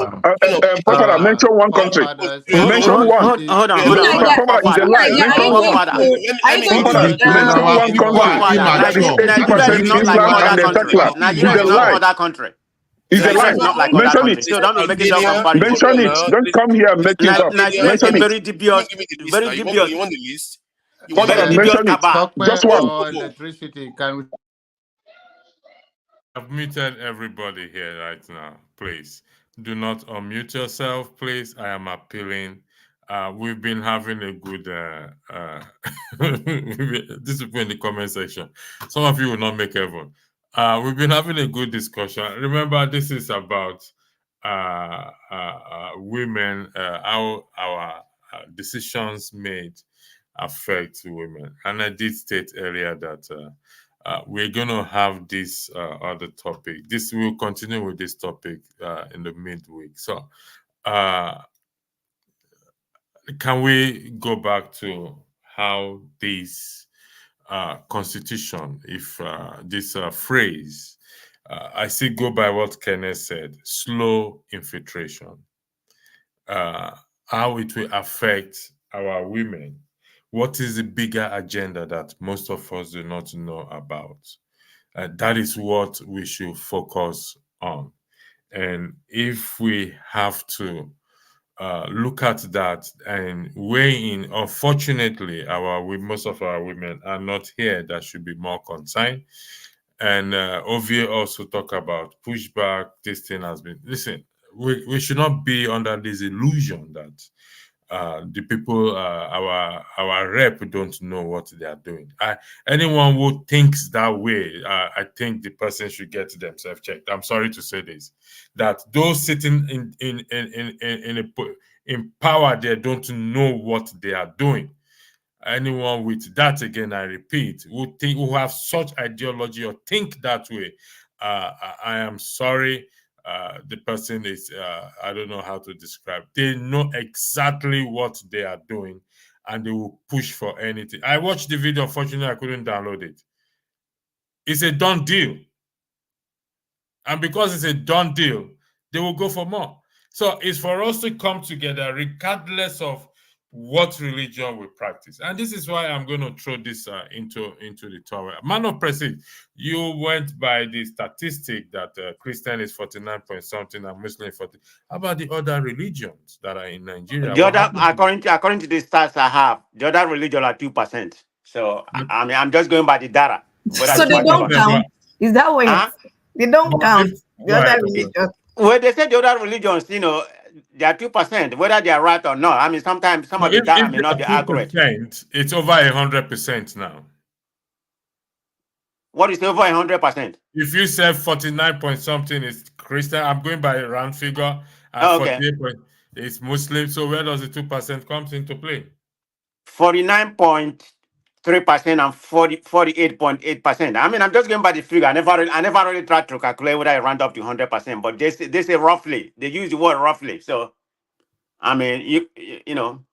Papa, mention one country. Mention one. Hold on. Papa is a lie. Mention one country that is 80% Islam and they're secular. Nigeria is not other country. It's a lie. Mention it. So don't make it up. Mention it. Don't come here and make it up. Mention it. Very dubious. Very dubious. You want the list? Mention it. Just one. Electricity. Can we? I've muted everybody here right now. Please do not unmute yourself, please. I am appealing. We've been having a good this will be in the comment section. Some of you will not make heaven. We've been having a good discussion. Remember, this is about women, how our decisions made affect women. And I did state earlier that we're going to have this other topic. This will continue with this topic in the midweek. So can we go back to how this constitution, if this phrase, I still go by what Kenneth said, slow infiltration, how it will affect our women. What is the bigger agenda that most of us do not know about? That is what we should focus on. And if we have to look at that and weigh in, unfortunately, most of our women are not here. That should be more concerned. And Ovie also talk about pushback. This thing has been, listen, we should not be under this illusion that the people, our rep don't know what they are doing. Anyone who thinks that way, I think the person should get themselves checked. I'm sorry to say this, that those sitting in power, they don't know what they are doing. Anyone with that, again, I repeat, who have such ideology or think that way, I am sorry. The person is, I don't know how to describe. They know exactly what they are doing and they will push for anything. I watched the video, unfortunately, I couldn't download it. It's a done deal. And because it's a done deal, they will go for more. So it's for us to come together regardless of what religion we practice. And this is why I'm going to throw this into the tower. Man of Prestige, you went by the statistic that Christian is 49 point something and Muslim 40. How about the other religions that are in Nigeria? The other, according to the stats I have, the other religion are 2%. So I mean, I'm just going by the data. So they don't count. Is that what they don't count the other religions? Well, they say the other religions, they are 2%, whether they are right or not. I mean, sometimes some of the data may not be accurate. It's over 100% now. What is over 100%? If you say 49 point something is Christian, I'm going by a round figure, and okay. 48 point is Muslim. So where does the 2% comes into play? 49.3% and 48.8%. I mean, I'm just going by the figure. I never really tried to calculate whether I round up to 100%, but they say roughly. They use the word roughly. So, I mean, you know,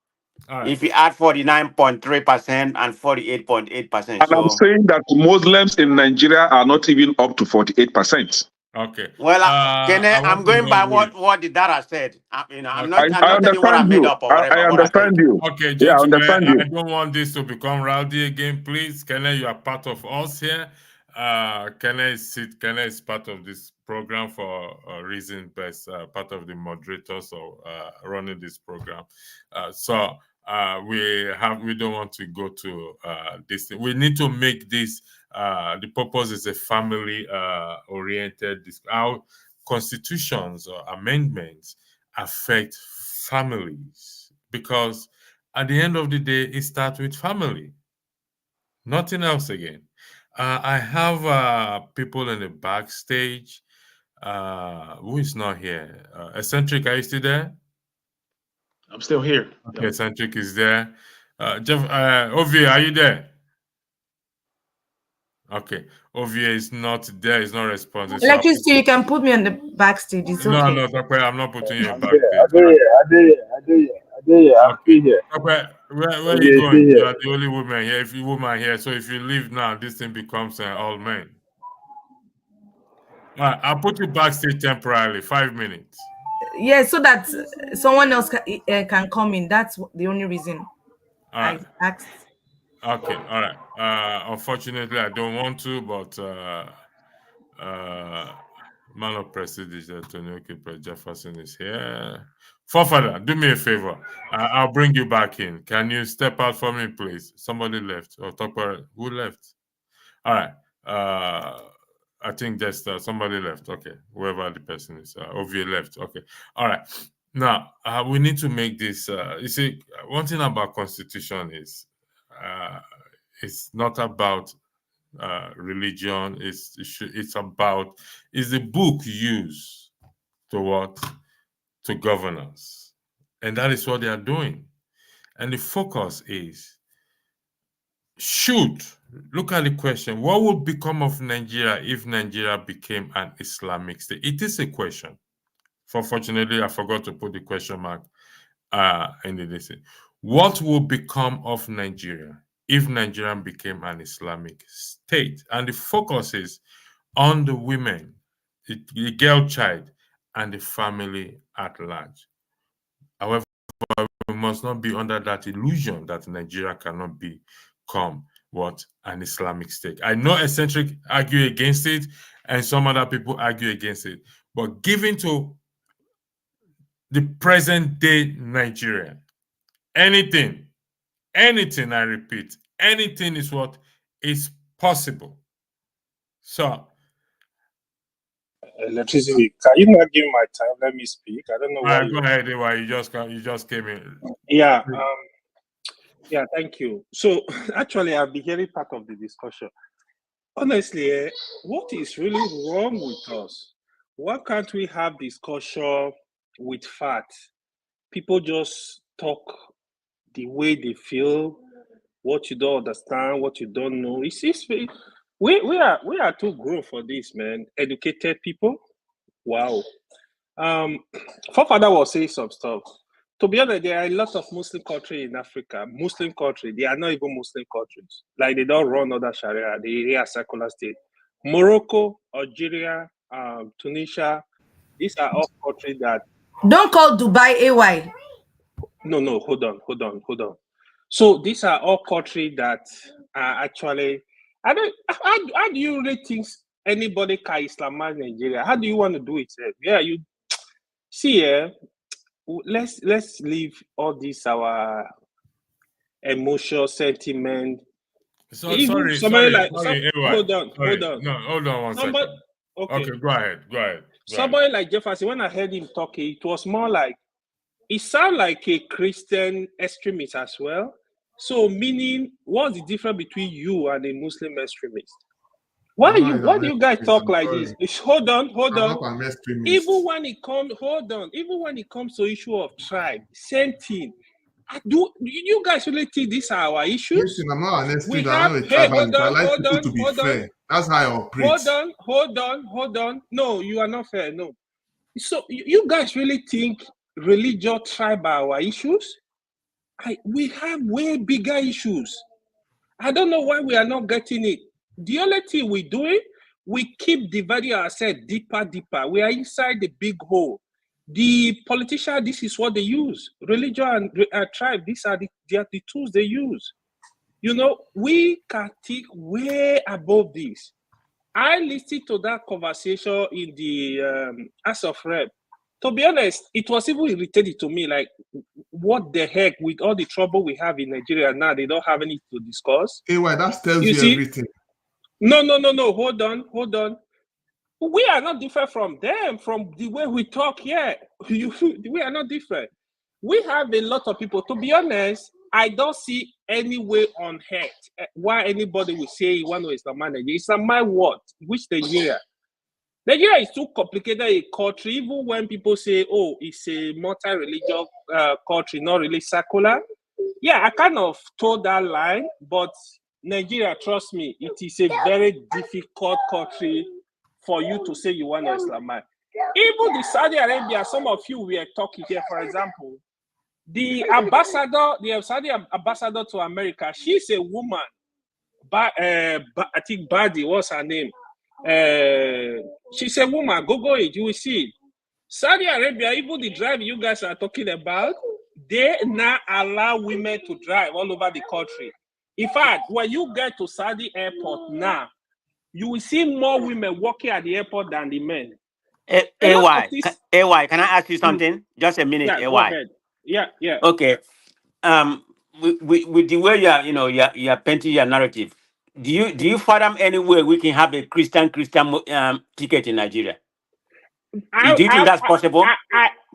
right. If you add 49.3% and 48.8%. And I'm saying that Muslims in Nigeria are not even up to 48%. Okay. Well, I'm going by what the data said. I'm not telling you what I made up or whatever. I understand you. Okay, yeah, I gentlemen, understand you. I don't want this to become rowdy again. Please, Kenneth, you are part of us here. Kenneth is part of this program for a reason, best part of the moderators of running this program. So we don't want to go to this thing. We need to make this. The purpose is a family oriented. Our constitutions or amendments affect families, because at the end of the day, it starts with family, nothing else again. I have people in the backstage who is not here. Eccentric, are you still there? I'm still here. Okay, yep. Eccentric is there. Jeff, Ovie, are you there? Okay, Ovie is not there. He's not responding. Electricity, you can put me on the backstage. It's okay. No, I'm not putting you backstage. I do. I'm still here. Okay, where are you going? You are the only woman here. So if you leave now, this thing becomes all men. All right, I'll put you backstage temporarily, 5 minutes. Yeah, so that someone else can come in. That's the only reason I asked. Okay, all right. Unfortunately, I don't want to, but man of Prestige, Antonio Jefferson is here. Forefather, do me a favor. I'll bring you back in. Can you step out for me, please? Somebody left. Or who left? All right. I think just somebody left. Okay, whoever the person is. Ovie left. Okay. All right. Now, we need to make this. You see, one thing about Constitution is it's not about religion. It's the book used to what? To governance. And that is what they are doing. And the focus is, look at the question, what would become of Nigeria if Nigeria became an Islamic state? It is a question. Unfortunately, I forgot to put the question mark in the list. What will become of Nigeria if Nigeria became an Islamic state? And the focus is on the women, the girl child, and the family at large. However, we must not be under that illusion that Nigeria cannot become an Islamic state. I know Eccentric argue against it, and some other people argue against it. But given to the present day Nigeria, anything, I repeat, anything is what is possible. So, Electricity, can you not give my time? Let me speak. I don't know why. Go ahead, why you just came in. Yeah. Thank you. So actually, I've been hearing part of the discussion. Honestly, what is really wrong with us? Why can't we have discussion with facts? People just talk the way they feel, what you don't understand, what you don't know. We are too grown for this, man. Educated people. Wow. Forefather was saying some stuff. To be honest, there are a lot of Muslim countries in Africa. Muslim countries, they are not even Muslim countries. Like they don't run other Sharia, they are secular state. Morocco, Algeria, Tunisia. These are all countries that. Don't call Dubai AY. No, hold on. So these are all countries that are actually. How do you really think anybody can Islamize Nigeria? How do you want to do it? Yeah, you see, let's leave all this our emotional sentiment. So Even sorry, somebody AY. hold on. No, hold on one Somebody, second. okay. Go ahead. Somebody like Jefferson, when I heard him talking, it was more like it sounded like a Christian extremist as well. So, meaning, what's the difference between you and a Muslim extremist? Why do you guys talk like this? Hold on. Even when it comes to issue of tribe, same thing. Do you guys really think these are our issues? Listen, I'm not an extremist. Hold on. Fair. That's how I operate. Hold on. No, you are not fair. No. So you guys really think religion, tribe are our issues? We have way bigger issues. I don't know why we are not getting it. The only thing we do it, we keep dividing ourselves deeper. We are inside the big hole. The politicians, this is what they use. Religion and tribe, these are the tools they use. You know, we can think way above this. I listened to that conversation in the House of Rep. To be honest, it was even irritating to me. Like, what the heck, with all the trouble we have in Nigeria now, they don't have anything to discuss. AY, that tells you everything. No. Hold on. We are not different from them, from the way we talk here. We are not different. We have a lot of people. To be honest, I don't see any way on earth why anybody will say you want to Islamize Nigeria. Islamize what? Which Nigeria? Nigeria is too complicated a country. Even when people say, "Oh, it's a multi-religious country, not really secular." Yeah, I kind of told that line, but Nigeria, trust me, it is a very difficult country for you to say you want to Islamize. Even the Saudi Arabia, some of you were talking here, for example, the Saudi ambassador to America, she's a woman. I think Badi, what's her name? She's a woman. Go it, you will see. Saudi Arabia, even the drive you guys are talking about, they now allow women to drive all over the country. In fact, when you get to Saudi airport now, you will see more women walking at the airport than the men. AY, can I ask you something? Just a minute, Yeah, AY. go ahead. Yeah. Okay. With the way you're painting your narrative, do you fathom any way we can have a Christian ticket in Nigeria? Do you think that's possible?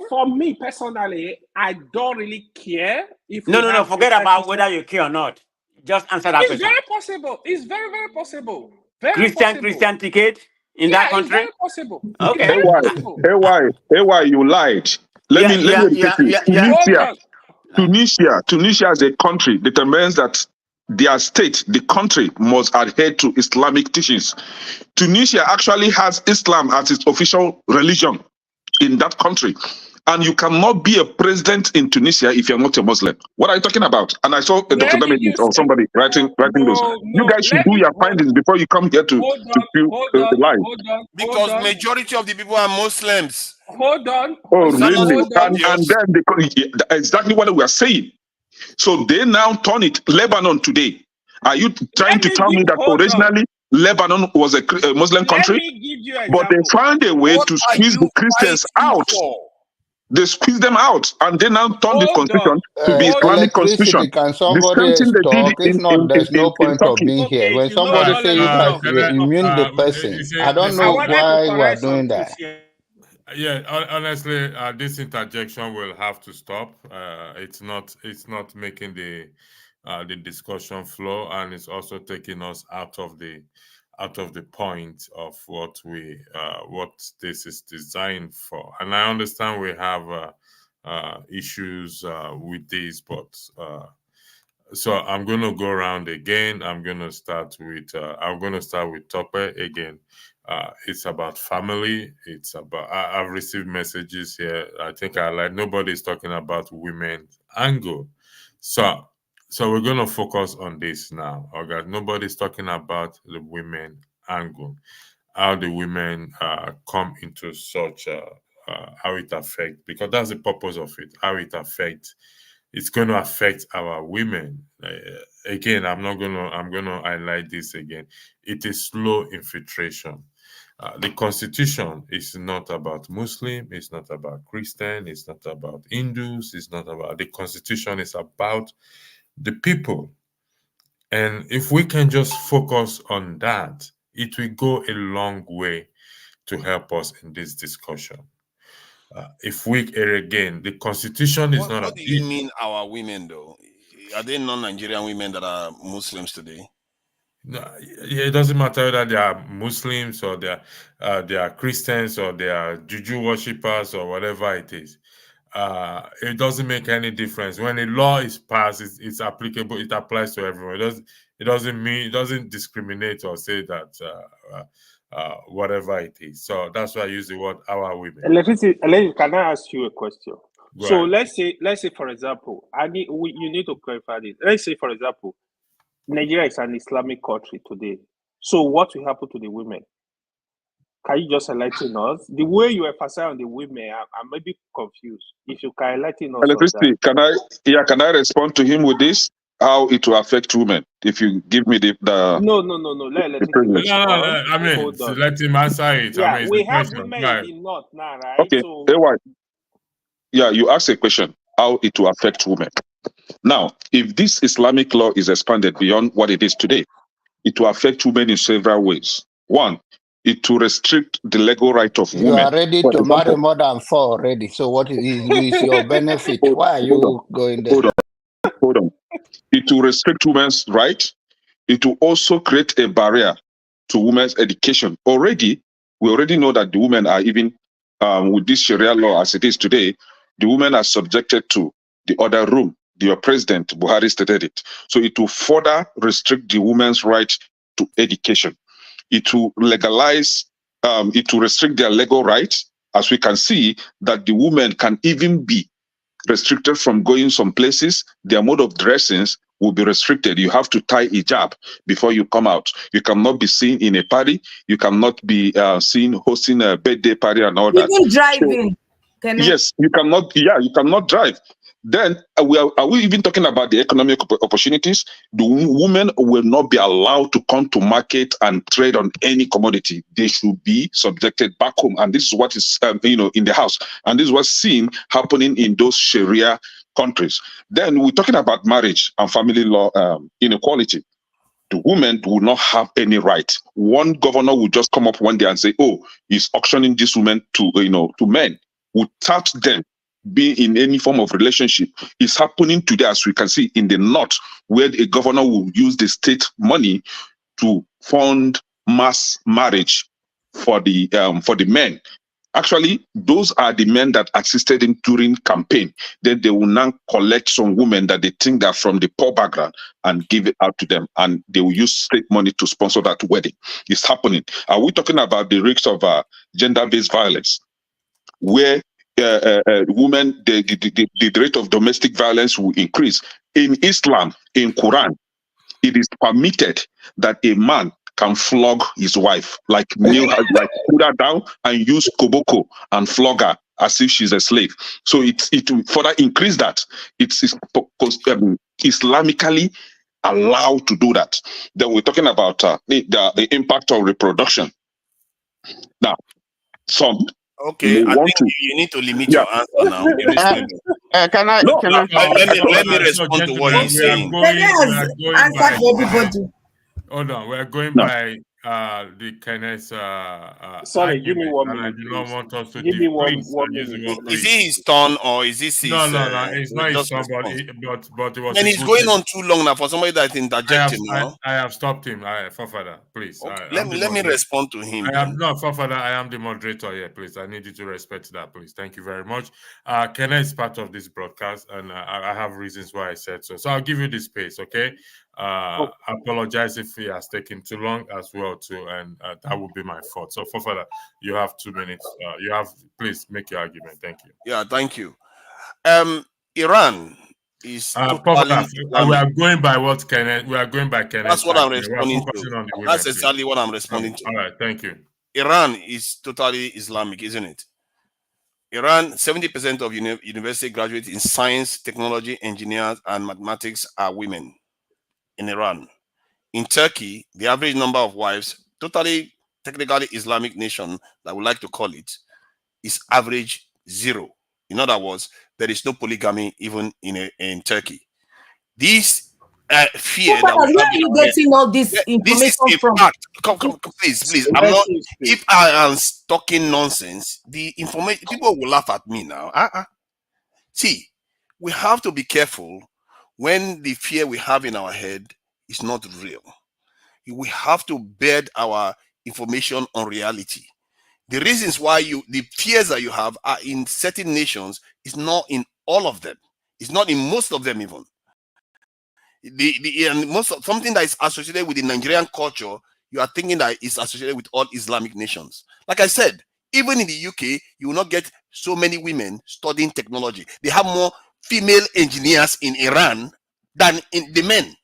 For me personally, I don't really care if No. Forget about whether you care or not. Just answer that question. It's very possible. It's very, very possible. Christian ticket in that country? It's very possible. Okay. AY, you lied. Let me repeat it. Tunisia as a country determines that their state, the country, must adhere to Islamic teachings. Tunisia actually has Islam as its official religion in that country. And you cannot be a president in Tunisia if you're not a Muslim. What are you talking about? And I saw Dr. Damage or somebody writing those. You guys should do your findings before you come here to feel the lie. Because majority of the people are Muslims. Hold on. Oh, really? And then exactly what we are saying. So they now turn it Lebanon today. Are you trying to tell me that originally Lebanon was a Muslim country? But they found a way to squeeze the Christians out. They squeeze them out, and they now turn the constitution to be Islamic constitution. Can somebody talk? If not, there's no point of being here. When somebody says you guys immune the person, I don't know why we are doing that. Yeah, honestly, this interjection will have to stop. It's not making the discussion flow, and it's also taking us out of the point of what this is designed for. And I understand we have issues with this, but so I'm going to go around again. I'm going to start with Tope again. It's about family. It's about I've received messages here. I think nobody's talking about women's angle. So we're going to focus on this now. Okay, nobody's talking about the women angle. how the women come into such how it affects, because that's the purpose of it, how it affects. It's going to affect our women. Again, I'm going to highlight this again. It is slow infiltration. The constitution is not about Muslim, it's not about Christian, it's not about Hindus, it's not about, the constitution is about the people. And if we can just focus on that, it will go a long way to help us in this discussion. If we, again, the constitution is not What a do you mean our women though? Are they non-Nigerian women that are Muslims today? No, it doesn't matter whether they are Muslims or they are Christians or they are Juju worshippers or whatever it is. It doesn't make any difference. When a law is passed, it's applicable. It applies to everyone. It doesn't discriminate or say that whatever it is. So that's why I use the word our women. Can I ask you a question? Go So ahead. let's say for example, you need to clarify this. Let's say for example, Nigeria is an Islamic country today. So what will happen to the women? Can you just enlighten us? The way you emphasize on the women, I'm maybe confused. If you can enlighten us on Electricity, that. can I respond to him with this? How it will affect women? If you give me the No. Let the privilege. respond. I mean, Hold on. let him answer it. Yeah, I mean, it's we the have question. women Right. in the north now, right? Okay, So AY. Yeah, you asked a question, how it will affect women. Now, if this Islamic law is expanded beyond what it is today, it will affect women in several ways. One, it will restrict the legal right of You women. are ready For to marry example, more than 4 already. So what is your benefit? hold, Why are hold on, you going there? hold on. It will restrict women's rights. It will also create a barrier to women's education. We already know that the women are even, with this Sharia law as it is today, the women are subjected to the other room. Your president, Buhari, stated it. So it will further restrict the women's right to education. It will legalize, it will restrict their legal rights. As we can see, that the women can even be restricted from going some places. Their mode of dressings will be restricted. You have to tie hijab before you come out. You cannot be seen in a party. You cannot be seen hosting a birthday party and all that. Even So, driving. yes, you cannot. Yeah, you cannot drive. Then are we even talking about the economic opportunities? The women will not be allowed to come to market and trade on any commodity. They should be subjected back home, and this is what is in the house, and this is what's seen happening in those Sharia countries. Then we're talking about marriage and family law inequality. The women will not have any right. One governor will just come up one day and say, "Oh, he's auctioning this woman to men," without them being in any form of relationship. It's happening today, as we can see in the north, where a governor will use the state money to fund mass marriage for the men. Actually, those are the men that assisted him during campaign. Then they will now collect some women that they think are from the poor background and give it out to them, and they will use state money to sponsor that wedding. It's happening. Are we talking about the risks of gender-based violence, where women, the rate of domestic violence will increase? In Islam, in Quran, it is permitted that a man can flog his wife, like put her down and use koboko and flog her as if she's a slave. So it will further increase that. It's Islamically allowed to do that. Then we're talking about the impact of reproduction. Now, some Okay, I want think to. you need to limit Yeah. your answer now. Be reasonable. Can I? No, Can I? Let me So, respond to what gentlemen, he's we are saying. going Answer by. for everybody. Hold on, we are going no. by the Kenneth's sorry, give me argument, 1 and I minute, do not please. want us to Give me one please. one I use the minute, word Is please. he his turn or is this No, his? it's not his Just turn, respond. but it was Man, a he's good going thing. on too long now for somebody that's interjecting now. I have stopped him. Forefather, please. Okay, I'm the let me moderator. respond to him then. Forefather, I am the moderator here, please. I need you to respect that, please. Thank you very much. Kenneth is part of this broadcast, and I have reasons why I said so. So I'll give you the space, okay? I apologize if he has taken too long as well, too, and that would be my fault. So, Forefather, you have 2 minutes. Please make your argument. Thank you. Yeah, thank you. Iran is totally We Islamic. are going by what Kenneth. We are going by Kenneth's That's what I'm argument. We are responding to. focusing on the women. That's Please. exactly what I'm responding to. All right, thank you. Iran is totally Islamic, isn't it? Iran, 70% of university graduates in science, technology, engineers, and mathematics are women in Iran. In Turkey, the average number of wives, totally technically Islamic nation that we like to call it, is average 0. In other words, there is no polygamy even in Turkey. This fear that we Where have are in you our head, getting all this this is information a from? fact. Come, please. I'm Let not. him speak. If I am talking nonsense, the information people will laugh at me now. See, we have to be careful when the fear we have in our head is not real. We have to bed our information on reality. The reasons why the fears that you have are in certain nations is not in all of them. It's not in most of them even. And something that is associated with the Nigerian culture, you are thinking that it's associated with all Islamic nations. Like I said, even in the UK, you will not get so many women studying technology. They have more female engineers in Iran than in the men.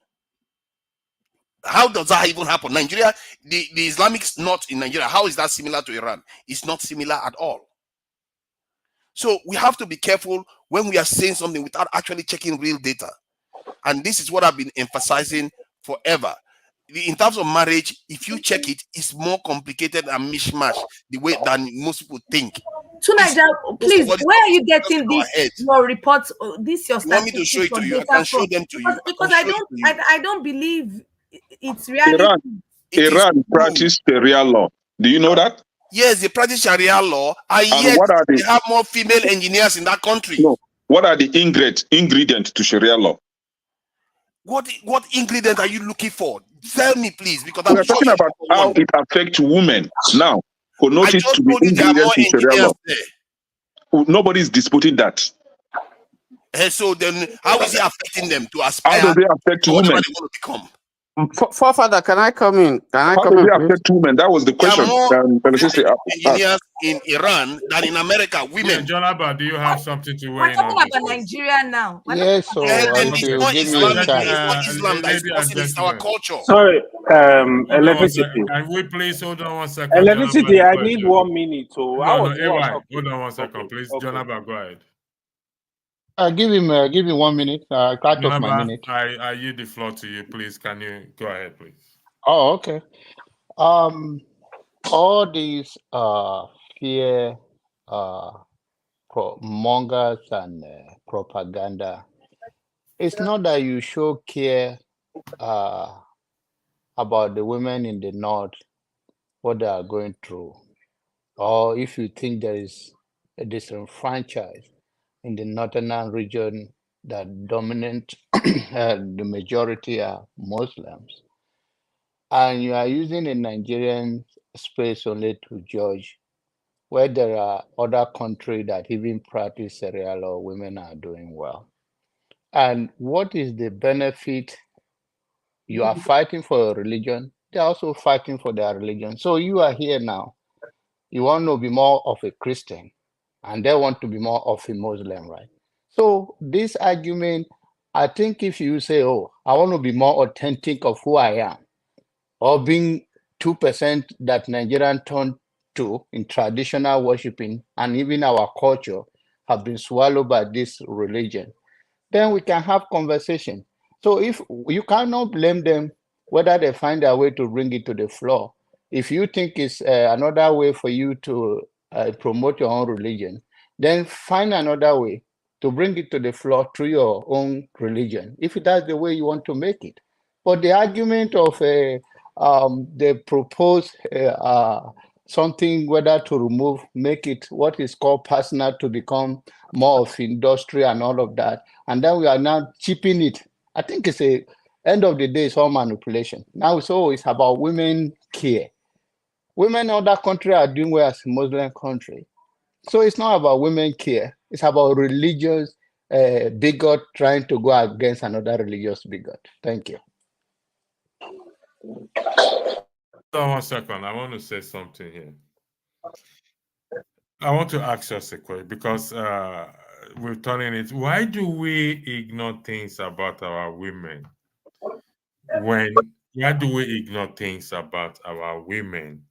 How does that even happen? Nigeria, the Islamic not in Nigeria, how is that similar to Iran? It's not similar at all. So we have to be careful when we are saying something without actually checking real data. And this is what I've been emphasizing forever. In terms of marriage, if you check it, it's more complicated and mishmash the way than most people think. Tunaja, please, where are you getting this your reports? This your You want me to statistics show it or to you? I data can show from? them to you. Because I don't believe it's reality. Iran, Iran practice Sharia law. Do you know that? Yes, they practice Sharia law, and yet what are they have more female engineers in that country. No. What are the ingredients to Sharia law? What ingredient are you looking for? Tell me, please, because We I'm are sure talking you're about how it affects women. Now, connote I it just to be told you there are more ingredients in Sharia law. engineers there. Nobody is disputing that. So then, how is it affecting them to How aspire does it affect to whatever women? they want to become? Forefather, can I come in? How does it affect women? That was the There are question. more Asked. engineers in Iran than in America. Women. Yeah, John Abba, do you have something to We're weigh in talking on this? about Nigeria now. Yes, so Then if it's you not give me a Islamic. chance. It's not Islam that is Lady and causing it. It's our gentlemen. culture. Sorry, Hold on one second. electricity. Can we please hold on 1 second, John Abba? Electricity, I need 1 minute. So I No, was AY. talking. Hold on 1 second, please. Okay. John Abba, go ahead. Give him 1 minute. I John took my Abba, minute. I yield the floor to you, please. Can you go ahead, please? Oh, okay. All these fear mongers and propaganda. It's not that you show care about the women in the north, what they are going through, or if you think there is a disenfranchised in the northern region that dominant the majority are Muslims, and you are using the Nigerian space only to judge where there are other countries that even practice Sharia law, women are doing well. And what is the benefit? You are fighting for a religion, they're also fighting for their religion. So you are here now. You want to be more of a Christian, and they want to be more of a Muslim, right? So this argument, I think if you say, oh, I want to be more authentic of who I am, or being 2% that Nigerian turn to in traditional worshiping, and even our culture have been swallowed by this religion, then we can have conversation. So if you cannot blame them whether they find a way to bring it to the floor, if you think it's another way for you to promote your own religion, then find another way to bring it to the floor through your own religion, if that's the way you want to make it. But the argument of they propose something whether to remove, make it what is called personal to become more of industry and all of that, and then we are now chipping it. I think it's a end of the day, it's all manipulation. Now it's always about women care. Women in other countries are doing well as a Muslim country. So it's not about women care. It's about religious bigot trying to go against another religious bigot. Thank you. Hold on 1 second. I want to say something here. I want to ask us a question because we're turning it. Why do we ignore things about our women? Why do we ignore things about our women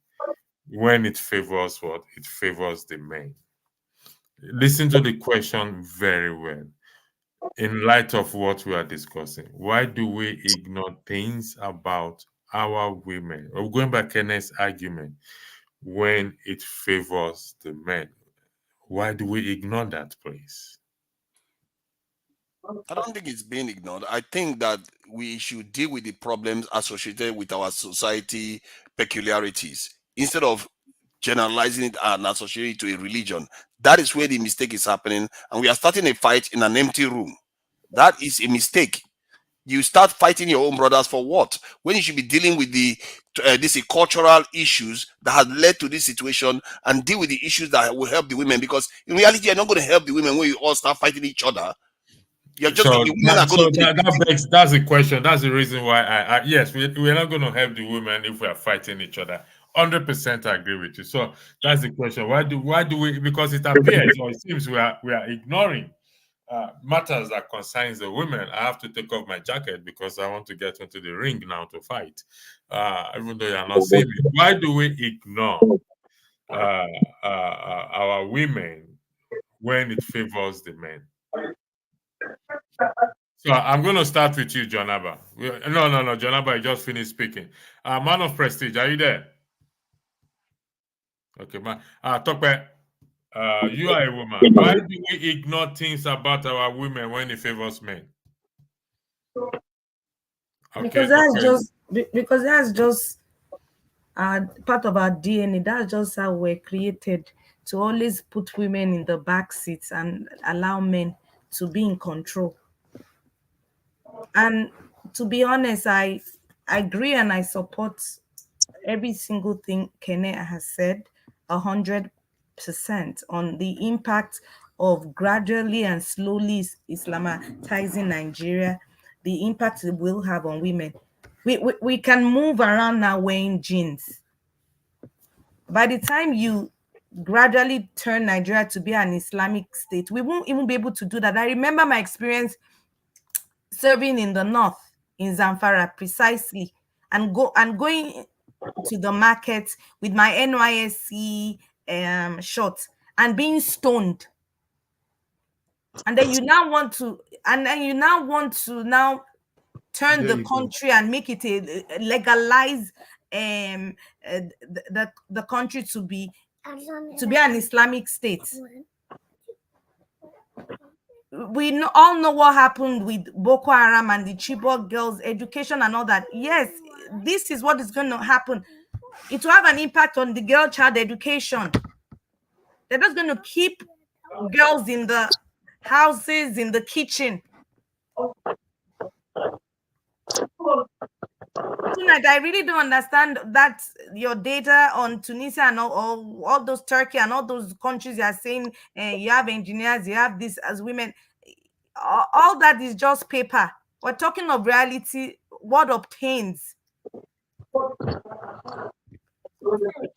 when it favors what? It favors the men. Listen to the question very well. In light of what we are discussing, why do we ignore things about our women? Or going back to Kenneth's argument, when it favors the men, why do we ignore that, please? I don't think it's being ignored. I think that we should deal with the problems associated with our society peculiarities instead of generalizing it and associating it to a religion. That is where the mistake is happening, and we are starting a fight in an empty room. That is a mistake. You start fighting your own brothers for what? When you should be dealing with the these cultural issues that have led to this situation and deal with the issues that will help the women. Because in reality, you're not going to help the women when you all start fighting each other. You're just So the women are going to take. that's the question. That's the reason why yes, we're not going to help the women if we are fighting each other. 100% agree with you. So that's the question. Why do we? Because it appears or it seems we are ignoring matters that concerns the women. I have to take off my jacket because I want to get into the ring now to fight. Even though you are not seeing me, why do we ignore our women when it favors the men? So I'm going to start with you, John Abba. No, John Abba, you just finished speaking. Man of Prestige, are you there? Okay, man. Tokpe, you are a woman. Why do we ignore things about our women when it favors men? Okay, because that's just part of our DNA. That's just how we're created, to always put women in the back seats and allow men to be in control. And to be honest, I agree and I support every single thing Kene has said 100% on the impact of gradually and slowly Islamatizing Nigeria, the impact it will have on women. We can move around now wearing jeans. By the time you gradually turn Nigeria to be an Islamic state, we won't even be able to do that. I remember my experience serving in the north, in Zamfara precisely, and going to the market with my NYSC shot and being stoned. And then you now want to turn there the you go. country and make it legalize the country to be an Islamic state. We all know what happened with Boko Haram and the Chibok girls' education and all that. Yes, this is what is going to happen. It will have an impact on the girl child education. They're just going to keep girls in the houses, in the kitchen. Tonight, I really don't understand that your data on Tunisia and all those Turkey and all those countries you are saying you have engineers, you have this as women. All that is just paper. We're talking of reality, what obtains.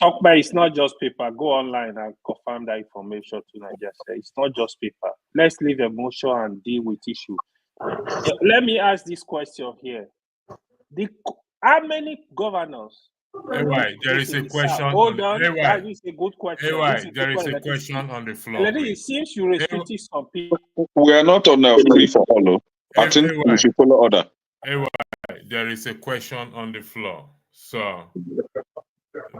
Talk by it's not just paper. Go online and confirm that information to Nigeria. It's not just paper. Let's leave emotion and deal with issue. Let me ask this question here. How many governors? Anyway, there is a question. Hold on. That is a good question. There is a question on the floor. It seems you restricted some people. We are not on a free for all. I think we should follow order. There is a question on the floor. So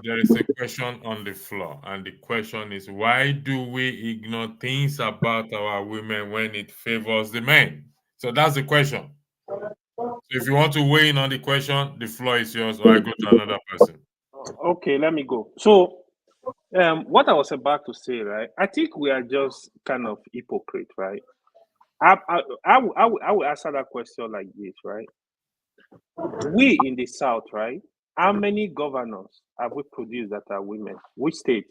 there is a question on the floor, and the question is, why do we ignore things about our women when it favors the men? So that's the question. So if you want to weigh in on the question, the floor is yours, or I go to another person. Okay, let me go. So what I was about to say, right? I think we are just kind of hypocrite, right? I will answer that question like this, right? We in the South, right? How many governors have we produced that are women? Which state?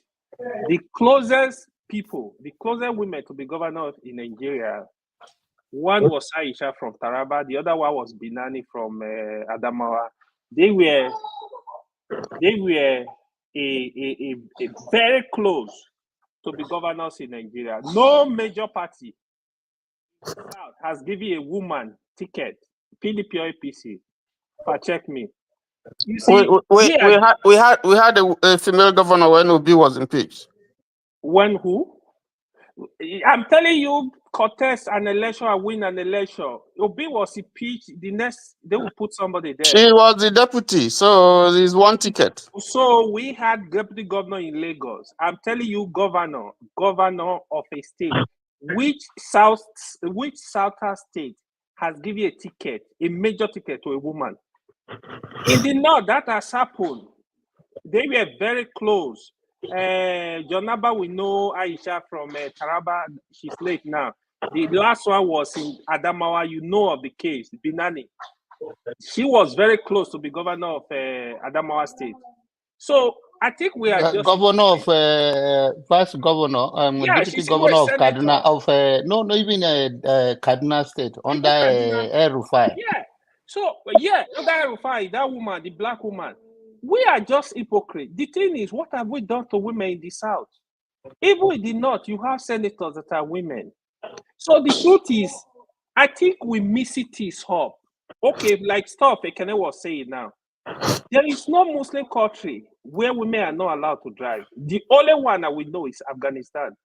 The closest women to be governors in Nigeria, one was Aisha from Taraba, the other one was Binani from Adamawa. They were a very close to be governors in Nigeria. No major party in the South has given a woman ticket, PDP or APC. Check me. You see, we had a female governor when Obi was impeached. When who? I'm telling you, contest an election and win an election. Obi was impeached. The next, they will put somebody there. She was the deputy, so there's one ticket. So we had deputy governor in Lagos. I'm telling you, governor of a state. Which southern state has given a ticket, a major ticket to a woman? In the north, that has happened. They were very close. Jonaba, we know Aisha from Taraba. She's late now. The last one was in Adamawa. You know of the case, Binani. She was very close to be governor of Adamawa State. So I think we are just governor of vice governor, deputy governor of Kaduna Kaduna State under Rufai. Yeah. So under Rufai, that woman, the black woman, we are just hypocrites. The thing is, what have we done to women in the South? Even in the North, you have senators that are women. So the truth is, I think we miss it up. Okay, like stuff Ekene was saying now. There is no Muslim country where women are not allowed to drive. The only one that we know is Afghanistan.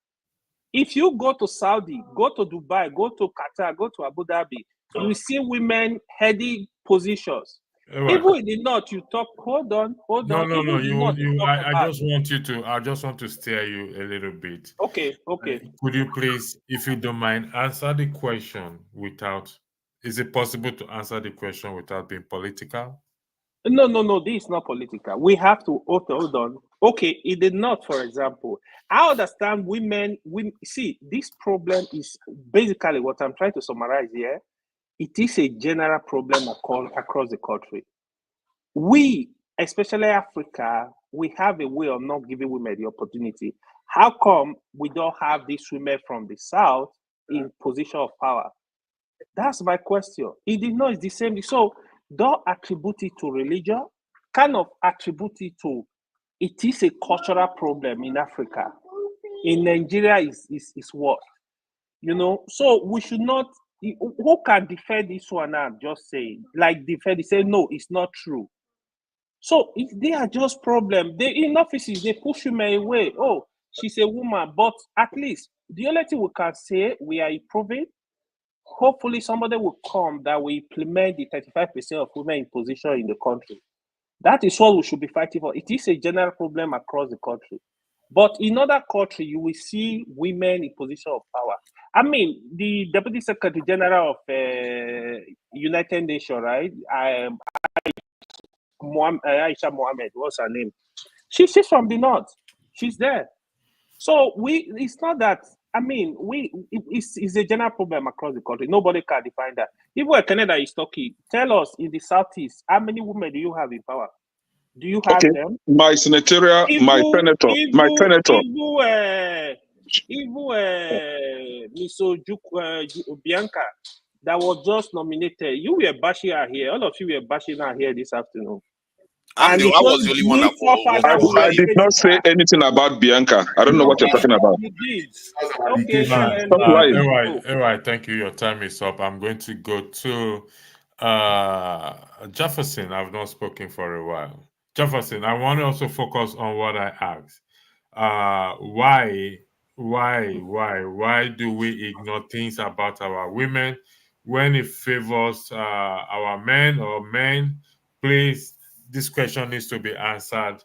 If you go to Saudi, go to Dubai, go to Qatar, go to Abu Dhabi, you see women heading positions. Right. Even in the North, you talk. Hold on. No. I just want to steer you a little bit. Okay. Could you please, if you don't mind, answer the question without? Is it possible to answer the question without being political? No. This is not political. We have to hold on. Okay, in the North, for example, I understand women. See, this problem is basically what I'm trying to summarize here. It is a general problem across the country. We, especially Africa, we have a way of not giving women the opportunity. How come we don't have these women from the South in position of power? That's my question. In the North, it's the same. So don't attribute it to religion, kind of attribute it to it is a cultural problem in Africa. In Nigeria, is what? So we should not. Who can defend this one? I'm just saying, like defend it, say no, it's not true. So if they are just problem, they in offices they push women away. Oh, she's a woman, but at least the only thing we can say we are improving. Hopefully, somebody will come that will implement the 35% of women in position in the country. That is what we should be fighting for. It is a general problem across the country. But in other countries, you will see women in position of power. I mean, the Deputy Secretary General of United Nations, right? Aisha Mohammed, what's her name? She's from the North. She's there. So it's not that. I mean, it's a general problem across the country. Nobody can define that. Even when Canada is talking, tell us in the Southeast, how many women do you have in power? Do you have them? My senatorial, my senator. Misau Bianca, that was just nominated. You were bashing her here. All of you were bashing her here this afternoon. I was the only one that I did not say anything about Bianca. I don't know what you're talking about. You did. Okay. All right. Thank you. Your time is up. I'm going to go to Jefferson. I've not spoken for a while. Jefferson, I want to also focus on what I asked. Why do we ignore things about our women when it favors our men or men? Please, this question needs to be answered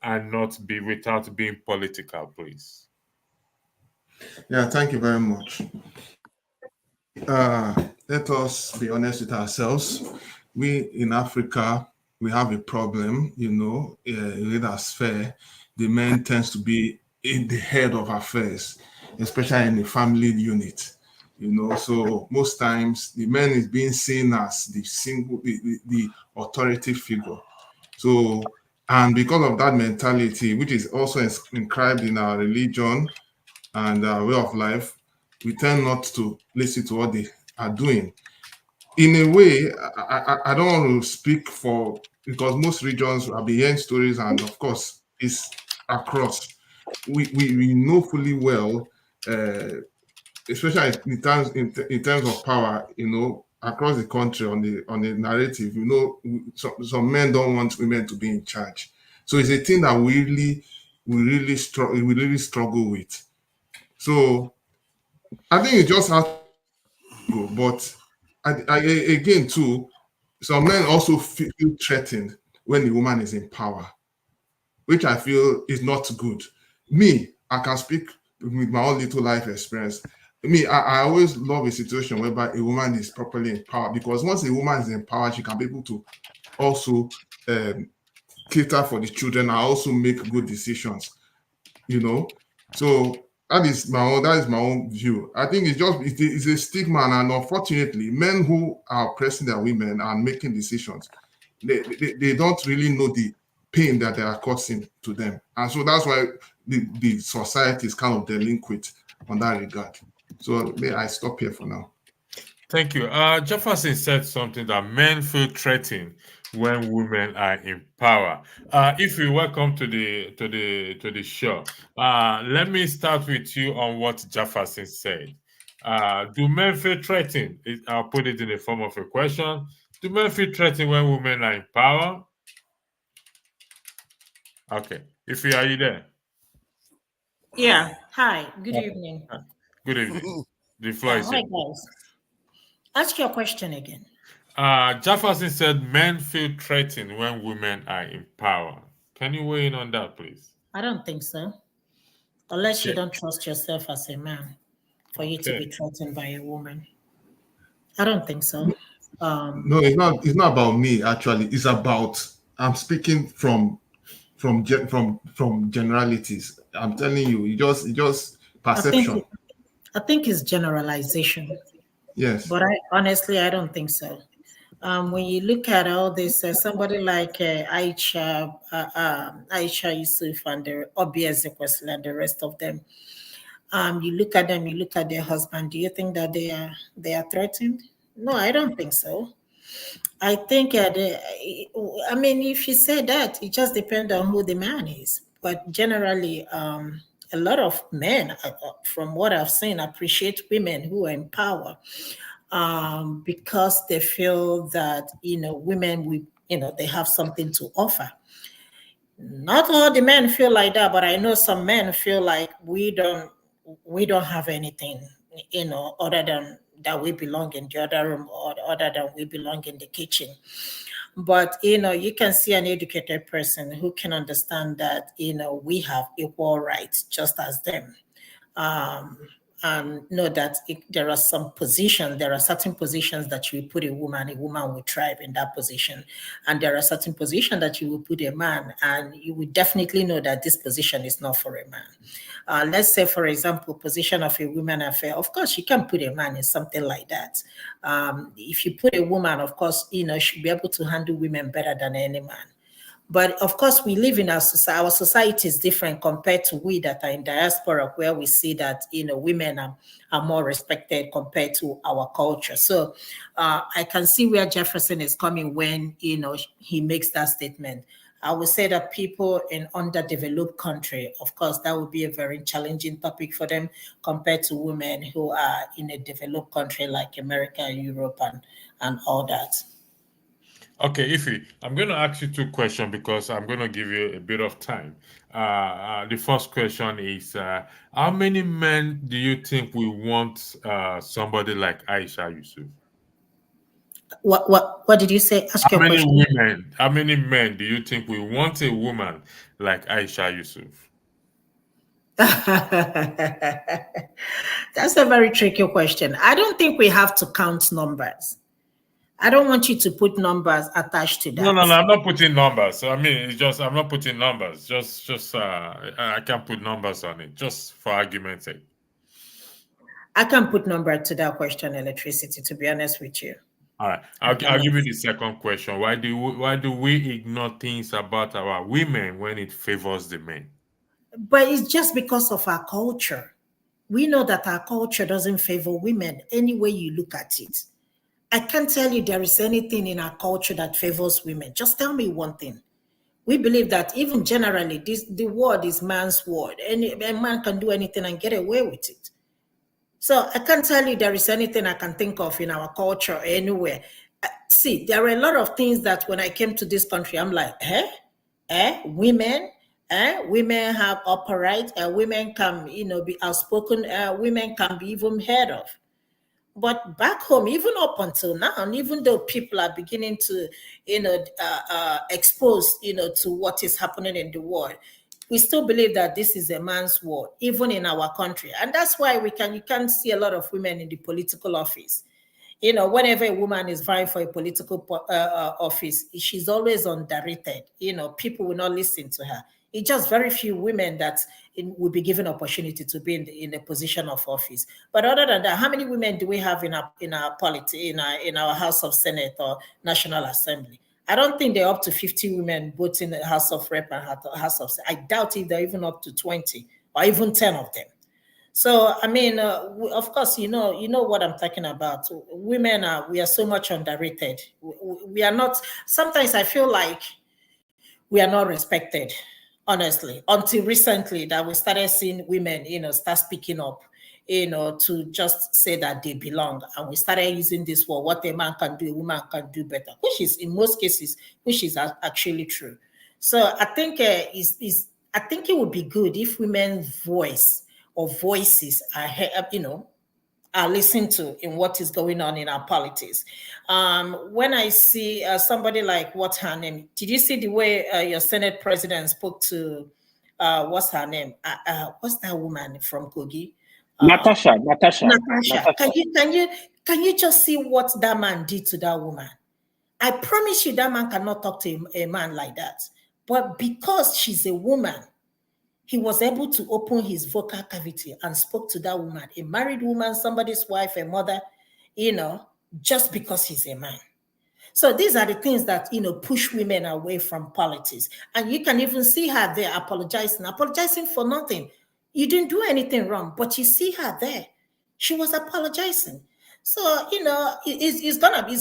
and not be without being political, please. Yeah, thank you very much. Let us be honest with ourselves. We in Africa, we have a problem, in that sphere. The men tends to be in the head of affairs, especially in the family unit. So most times the man is being seen as the authority figure. So, and because of that mentality, which is also inscribed in our religion and our way of life, we tend not to listen to what they are doing. In a way, I don't want to speak for, because most regions are behind stories, and of course, it's across. We know fully well, especially in terms of power, across the country on the narrative, you know, some men don't want women to be in charge. So it's a thing that we really struggle with. So I think it just has to go. But again, too, some men also feel threatened when the woman is in power, which I feel is not good. Me, I can speak with my own little life experience. Me, I always love a situation whereby a woman is properly in power, because once a woman is in power, she can be able to also cater for the children and also make good decisions, you know. So that is my own view. I think it's a stigma, and unfortunately, men who are oppressing their women and making decisions, they don't really know the pain that they are causing to them. And so that's why the society is kind of delinquent on that regard. So may I stop here for now. Thank you. Jefferson said something that men feel threatened when women are in power. If you welcome to the show, let me start with you on what Jefferson said. Do men feel threatened? I'll put it in the form of a question. Do men feel threatened when women are in power? Okay. If you are you there? Yeah. Hi. Good Okay. evening. Good evening. The floor Yeah. is Hi, yours. guys. Ask your question again. Jefferson said men feel threatened when women are in power. Can you weigh in on that, please? I don't think so. Unless you Okay. don't trust yourself as a man for you to Okay. be threatened by a woman. I don't think so. No, it's not. It's not about me. Actually, it's about. I'm speaking from generalities. I'm telling you, it just I think perception. I think it's generalization. Yes. But I don't think so. When you look at all this, somebody like Aisha Yusuf and the Obi Ezekwesili and the rest of them, you look at them, you look at their husband. Do you think that they are threatened? No, I don't think so. I think, I mean, if you say that, it just depends on who the man is. But generally, a lot of men, from what I've seen, appreciate women who are in power because they feel that, women, they have something to offer. Not all the men feel like that, but I know some men feel like we don't have anything, other than that we belong in the other room, or other than we belong in the kitchen. But you can see an educated person who can understand that we have equal rights just as them. Um, and know that there are certain positions that you put a woman will thrive in that position. And there are certain positions that you will put a man, and you will definitely know that this position is not for a man. Let's say, for example, position of a woman affair. Of course, you can put a man in something like that. If you put a woman, of course, she'll be able to handle women better than any man. But of course, we live in our society. Our society is different compared to we that are in diaspora, where we see that women are more respected compared to our culture. So I can see where Jefferson is coming when he makes that statement. I would say that people in underdeveloped country, of course, that would be a very challenging topic for them compared to women who are in a developed country like America, Europe, and all that. Okay, Ife, I'm going to ask you two questions because I'm going to give you a bit of time. The first question is, how many men do you think we want somebody like Aisha Yusuf? What did you say? Ask How your many question. women, how many men do you think we want a woman like Aisha Yusuf? That's a very tricky question. I don't think we have to count numbers. I don't want you to put numbers attached to No, that. no, no, I'm not putting numbers. I mean, it's just, I'm not putting numbers. I can't put numbers on it, just for argument's sake. I can put number to that question, electricity, to be honest with you. All right, I'll give you the second question. Why do we ignore things about our women when it favors the men? But it's just because of our culture. We know that our culture doesn't favor women any way you look at it. I can't tell you there is anything in our culture that favors women. Just tell me one thing. We believe that even generally, the word is man's word. A man can do anything and get away with it. So I can't tell you there is anything I can think of in our culture or anywhere. See, there are a lot of things that when I came to this country, I'm like, women, women have upper rights, women can, be outspoken, women can be even heard of. But back home, even up until now, and even though people are beginning to, expose, to what is happening in the world, we still believe that this is a man's world, even in our country. And that's why you can't see a lot of women in the political office. Whenever a woman is vying for a political office, she's always underrated. People will not listen to her. It's just very few women that will be given opportunity to be in a position of office. But other than that, how many women do we have in our polity, in our House of Senate or National Assembly? I don't think they're up to 50 women both in the House of Rep and House of Senate. I doubt if they're even up to 20 or even 10 of them. So, I mean, of course, you know what I'm talking about. Women we are so much underrated. We are not, sometimes I feel like we are not respected, honestly, until recently that we started seeing women, start speaking up, to just say that they belong. And we started using this word, what a man can do, a woman can do better, which is in most cases, which is actually true. So I think I think it would be good if women's voice or voices are listened to in what is going on in our politics. When I see somebody like, what's her name? Did you see the way your Senate president spoke to, what's her name? What's that woman from Kogi? Natasha. Can you just see what that man did to that woman? I promise you that man cannot talk to a man like that. But because she's a woman, he was able to open his vocal cavity and spoke to that woman, a married woman, somebody's wife, a mother, just because he's a man. So these are the things that, push women away from politics. And you can even see her there apologizing for nothing. You didn't do anything wrong, but you see her there. She was apologizing. So, it's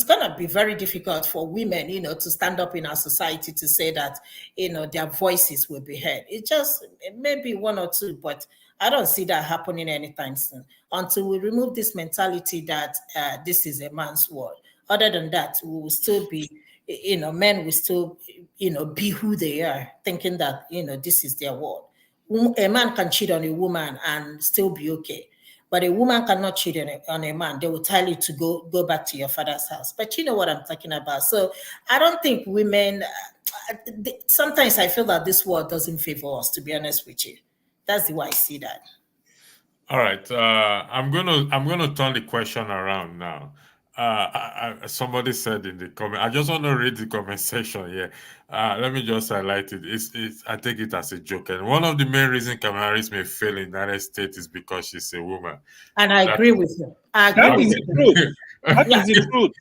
gonna be very difficult for women, to stand up in our society to say that, their voices will be heard. It just maybe one or two, but I don't see that happening anytime soon until we remove this mentality that this is a man's world. Other than that, we will still be, men will still, be who they are, thinking that, this is their world. A man can cheat on a woman and still be okay. But a woman cannot cheat on a man. They will tell you to go back to your father's house. But you know what I'm talking about. So I don't think women, sometimes I feel that this world doesn't favor us, to be honest with you. That's the way I see that. All right. I'm gonna turn the question around now. Somebody said in the comment, I just want to read the comment section here. Let me just highlight it. I take it as a joke. And one of the main reasons Kamala Harris may fail in the United States is because she's a woman. And I agree with you. That is the truth. That is the truth.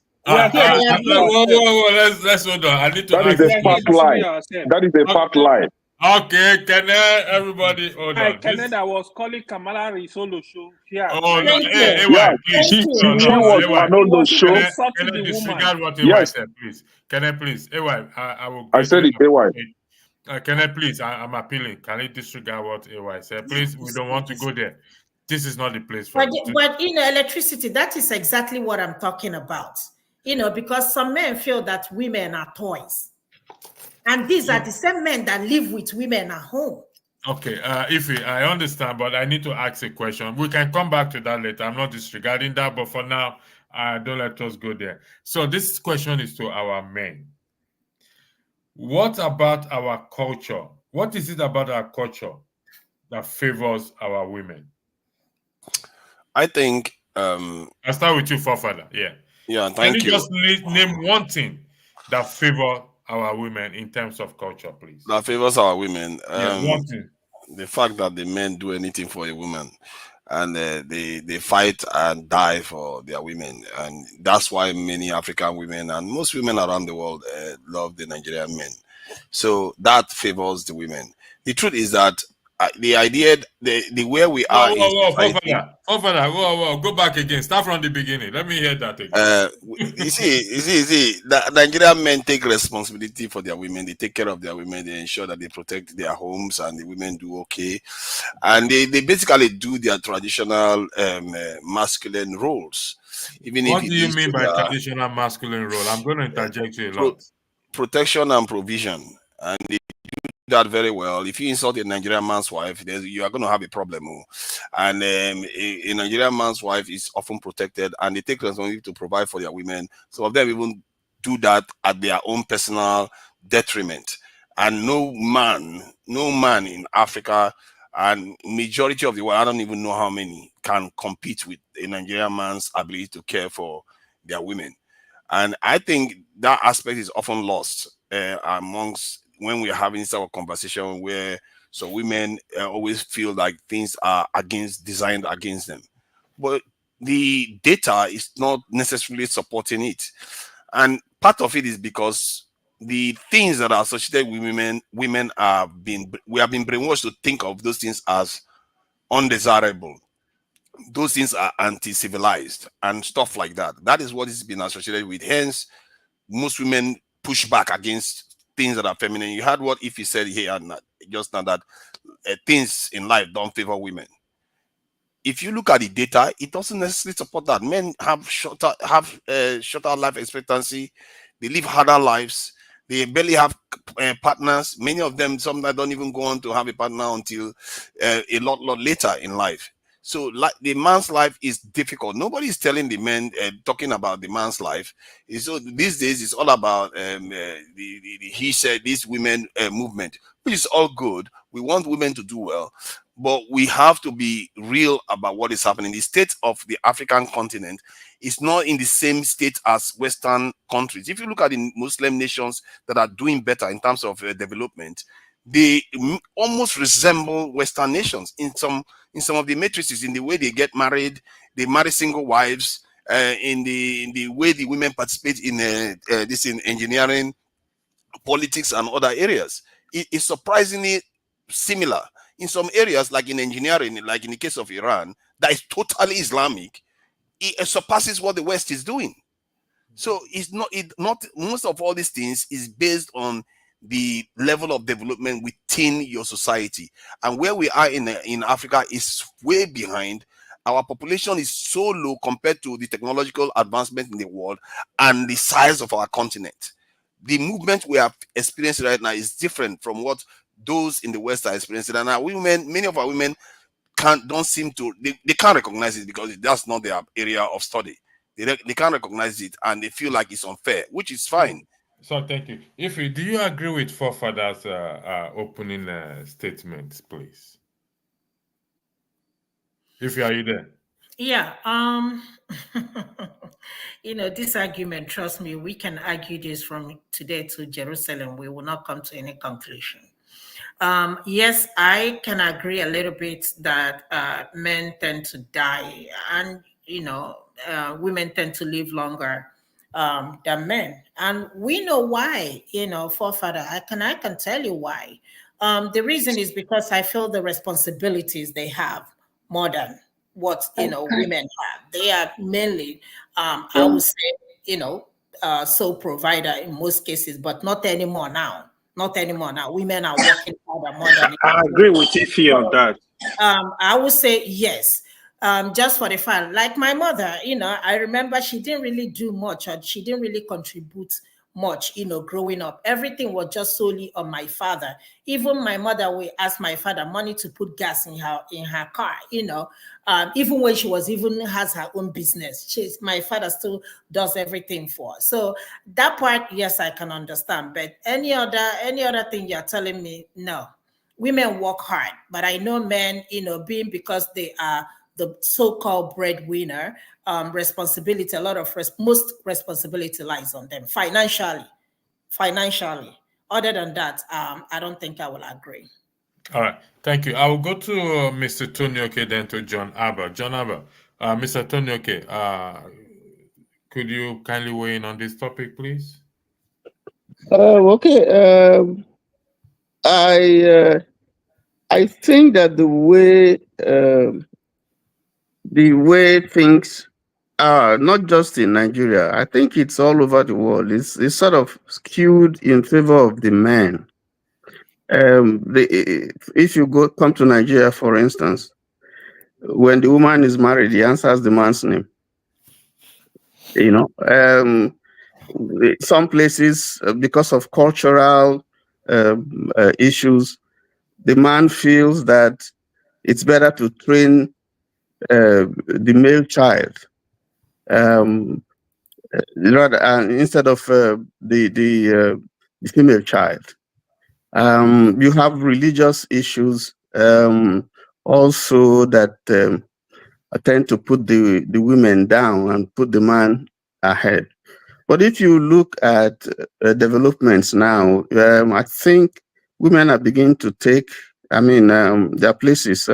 Let's hold on. I need to. That is a fact lie. That is a fact lie. Okay, can everybody hold on? Canada was calling Kamala Harris solo show. Yeah. Oh no, She was an Olo show. Can I disregard what AY said, please? Can I please? AY, I will. I said it, AY. Can I please? I'm appealing. Can you disregard what AY said? Please, we don't want to go there. This is not the place for it. But electricity, that is exactly what I'm talking about. Because some men feel that women are toys. And these are the same men that live with women at home. Okay, Ify, I understand, but I need to ask a question. We can come back to that later. I'm not disregarding that, but for now, don't let us go there. So this question is to our men. What about our culture? What is it about our culture that favors our women? I think... I'll start with you, Forefather. Yeah. Yeah, thank you. Can you just name one thing that favors our women in terms of culture, please? That favors our women. One thing. The fact that the men do anything for a woman, and they fight and die for their women, and that's why many African women and most women around the world love the Nigerian men. So that favors the women. The truth is that the idea, the where we are in society. Whoa, go back again. Start from the beginning. Let me hear that again. You see, the Nigerian men take responsibility for their women. They take care of their women. They ensure that they protect their homes, and the women do okay. And they basically do their traditional masculine roles. Even What if do it you leads mean to by their traditional masculine role? I'm going to interject you a lot. protection and provision, and they do that very well. If you insult a Nigerian man's wife, you are going to have a problem. And a Nigerian man's wife is often protected, and they take responsibility to provide for their women. Some of them even do that at their own personal detriment. And no man in Africa and majority of the world, I don't even know how many, can compete with a Nigerian man's ability to care for their women. And I think that aspect is often lost amongst when we're having this sort of conversation where so women always feel like things are designed against them. But the data is not necessarily supporting it. And part of it is because the things that are associated with women we have been brainwashed to think of those things as undesirable. Those things are anti-civilized and stuff like that. That is what is been associated with. Hence, most women push back against things that are feminine. You heard what Ify said here just now, that things in life don't favor women. If you look at the data, it doesn't necessarily support that. Men have shorter life expectancy. They live harder lives. They barely have partners. Many of them sometimes don't even go on to have a partner until a lot later in life. So like the man's life is difficult. Nobody is telling the men, talking about the man's life. So these days it's all about the he said, this women movement, which is all good. We want women to do well, but we have to be real about what is happening. The state of the African continent is not in the same state as Western countries. If you look at the Muslim nations that are doing better in terms of development, they almost resemble Western nations in some of the matrices, in the way they get married, they marry single wives, in the way the women participate in this in engineering, politics, and other areas. It is surprisingly similar. In some areas, like in engineering, like in the case of Iran, that is totally Islamic, it surpasses what the West is doing. So it's not most of all these things is based on the level of development within your society. And where we are in Africa is way behind. Our population is so low compared to the technological advancement in the world and the size of our continent. The movement we are experiencing right now is different from what those in the West are experiencing. And our women, many of our women don't seem to, they can't recognize it because that's not their area of study. They can't recognize it, and they feel like it's unfair, which is fine. So thank you. Do you agree with forefathers' opening statements, please? Are you there? Yeah. This argument, trust me, we can argue this from today to Jerusalem. We will not come to any conclusion. Yes, I can agree a little bit that men tend to die, and women tend to live longer than men, and we know why. Forefather, I can tell you why. The reason is because I feel the responsibilities they have more than what women have. They are mainly, I would say, sole provider in most cases, but not anymore now. Not anymore now. Women are working harder more than. I agree with Ify on that. I would say yes. Just for the fun, like my mother, I remember she didn't really do much, or she didn't really contribute much, growing up. Everything was just solely on my father. Even my mother would ask my father money to put gas in her car, even when she has her own business. My father still does everything for her. So that part, yes, I can understand. But any other thing you're telling me, no. Women work hard, but I know men, being because they are the so-called breadwinner, responsibility, most responsibility lies on them financially. Other than that, I don't think I will agree. All right, thank you. I will go to Mr. Tonyoke, then to John Abba. John Abba, Mr. Tonyoke, could you kindly weigh in on this topic, please? Okay. I think that the way things are, not just in Nigeria, I think it's all over the world. It's sort of skewed in favor of the men. If you come to Nigeria, for instance, when the woman is married, he answers the man's name. You know, some places, because of cultural issues, the man feels that it's better to train the male child rather instead of the female child. You have religious issues also that tend to put the women down and put the man ahead. But if you look at developments now, I think women are beginning to take, their places.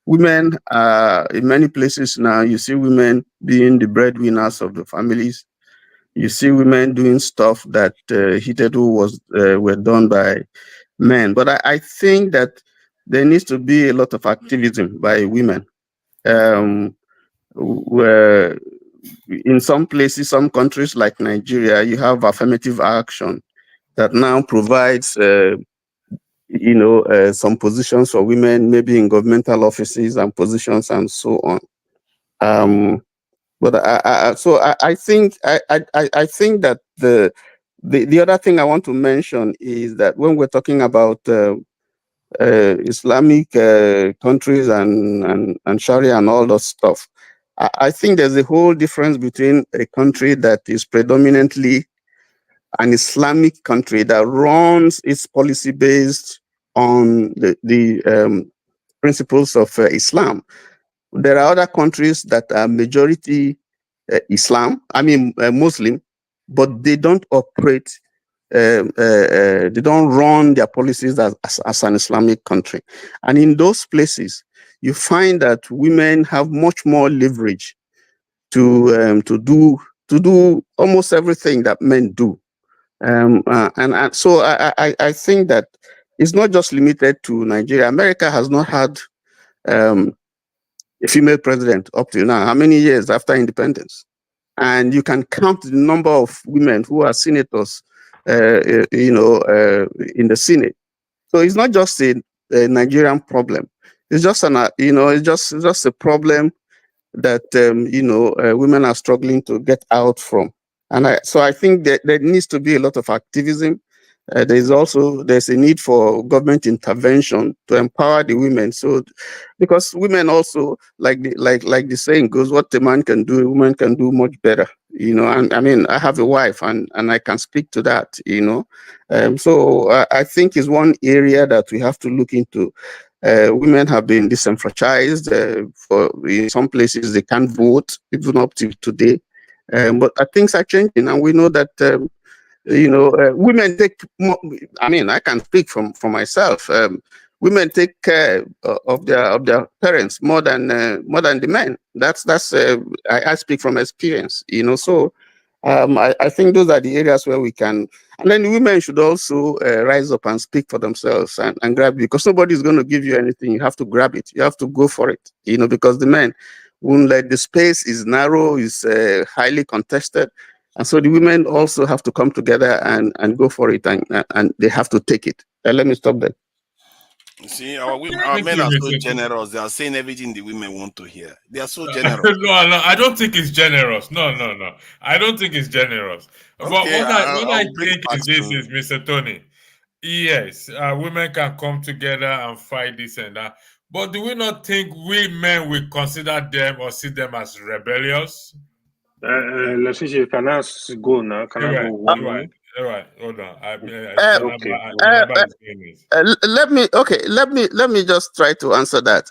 Women are in many places now, you see women being the breadwinners of the families. You see women doing stuff that hitherto were done by men. But I think that there needs to be a lot of activism by women. Where in some places, some countries like Nigeria, you have affirmative action that now provides, some positions for women, maybe in governmental offices and positions and so on. But I think that the other thing I want to mention is that when we're talking about Islamic countries and Sharia and all that stuff, I think there's a whole difference between a country that is predominantly an Islamic country that runs its policy based on the principles of Islam. There are other countries that are majority Muslim, but they don't operate, they don't run their policies as an Islamic country. And in those places, you find that women have much more leverage to do almost everything that men do. So I think that it's not just limited to Nigeria. America has not had a female president up to now. How many years after independence? And you can count the number of women who are senators, in the Senate. So it's not just a Nigerian problem. It's just it's just a problem that women are struggling to get out from. And I think that there needs to be a lot of activism. There's a need for government intervention to empower the women. So, because women also, like the saying goes, what a man can do, a woman can do much better. And I have a wife, and I can speak to that. So I think is one area that we have to look into. Women have been disenfranchised. In some places they can't vote, even up to today. But things are changing, and we know that women take more, I can speak from myself. Women take care of their parents more than the men. That's I speak from experience. So I think those are the areas where we can, and then the women should also rise up and speak for themselves and grab it, because nobody's going to give you anything. You have to grab it. You have to go for it. Because the men won't let. The space is narrow, is highly contested. And so the women also have to come together and go for it, and they have to take it. Let me stop there. See, our men are so generous. They are saying everything the women want to hear. They are so generous. No, I don't think it's generous. No. I don't think it's generous. Okay, but what I think is this, is Mr. Tony. Yes, women can come together and fight this and that. But do we not think we men will consider them or see them as rebellious? Let's see if can I go now. Can I go one minute? All right, hold on. Let me just try to answer that.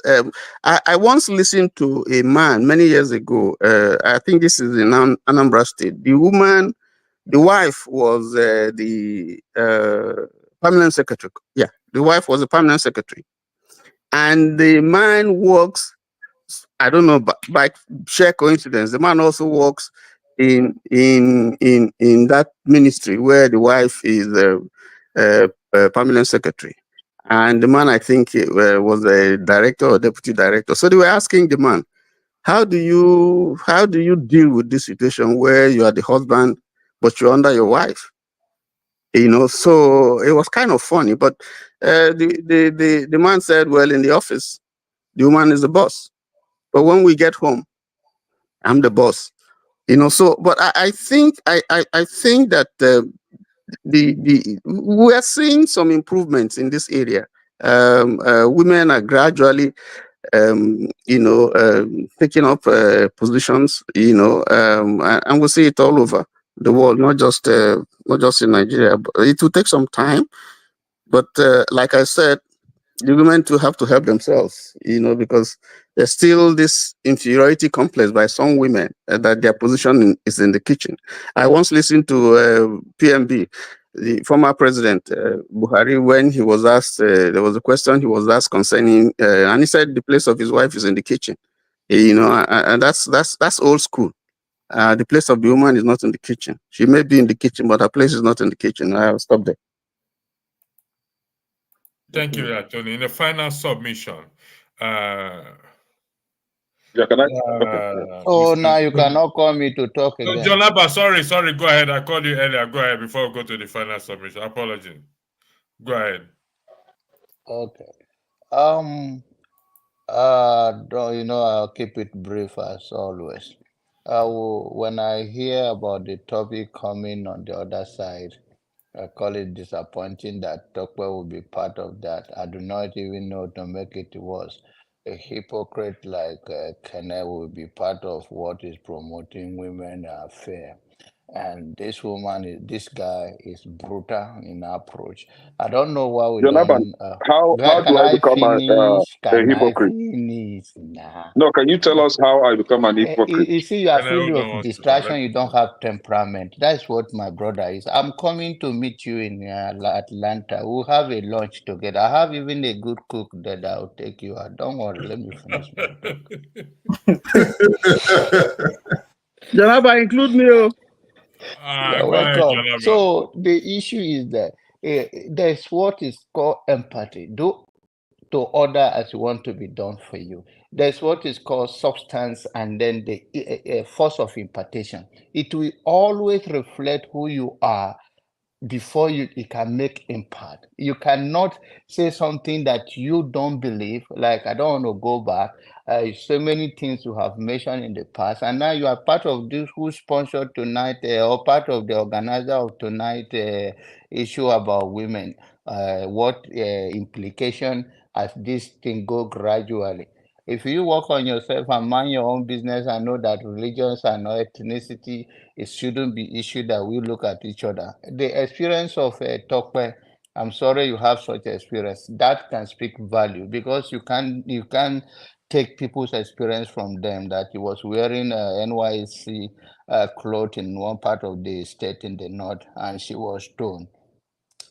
I once listened to a man many years ago. I think this is in Anambra State. The wife was the permanent secretary. Yeah, the wife was a permanent secretary, and the man works. I don't know, but by sheer coincidence, the man also works in that ministry where the wife is a permanent secretary. And the man, I think, was a director or deputy director. So they were asking the man, how do you deal with this situation where you are the husband, but you're under your wife? So it was kind of funny. But the man said, well, in the office, the woman is the boss. But when we get home, I'm the boss. So, but I think that we are seeing some improvements in this area. Women are gradually, taking up positions, and we see it all over the world, not just in Nigeria. But it will take some time. But like I said, the women too have to help themselves, because there's still this inferiority complex by some women that their position is in the kitchen. I once listened to PMB, the former president Buhari, when he was asked, there was a question he was asked concerning, and he said the place of his wife is in the kitchen. And that's old school. The place of the woman is not in the kitchen. She may be in the kitchen, but her place is not in the kitchen. I'll stop there. Thank you, Tony. In the final submission, Yeah, can I? Okay. Oh, now you cannot call me to talk No, again. John Abba, sorry, go ahead. I called you earlier. Go ahead before we go to the final submission. Apology. Go ahead. Okay. I'll keep it brief as always. When I hear about the topic coming on the other side, I call it disappointing that Tokwe will be part of that. I do not even know to make it worse. A hypocrite like Kene will be part of what is promoting women are fair. And this guy is brutal in approach. I don't know why we Jonathan, don't. how Can do I I become finish? a Can I hypocrite? finish? Nah. No, can you tell us how I become an hypocrite? You see, you are And I full hold on of one second. distraction. You don't have temperament. That's what my brother is. I'm coming to meet you in Atlanta. We'll have a lunch together. I have even a good cook that I'll take you out. Don't worry. Let me finish my talk. Janaba, include me. You're Go ahead, welcome. John Abba. So the issue is that there's what is called empathy. Do to order as you want to be done for you. There's what is called substance, and then the force of impartation. It will always reflect who you are before it can make impact. You cannot say something that you don't believe. Like, I don't want to go back. So many things you have mentioned in the past, and now you are part of this who sponsored tonight, or part of the organizer of tonight issue about women. What implication as this thing go gradually? If you work on yourself and mind your own business and know that religions and ethnicity, it shouldn't be issue that we look at each other. The experience of Tokwe, I'm sorry you have such experience. That can speak value, because you can take people's experience from them, that he was wearing a NYC cloth in one part of the state in the north, and she was stoned.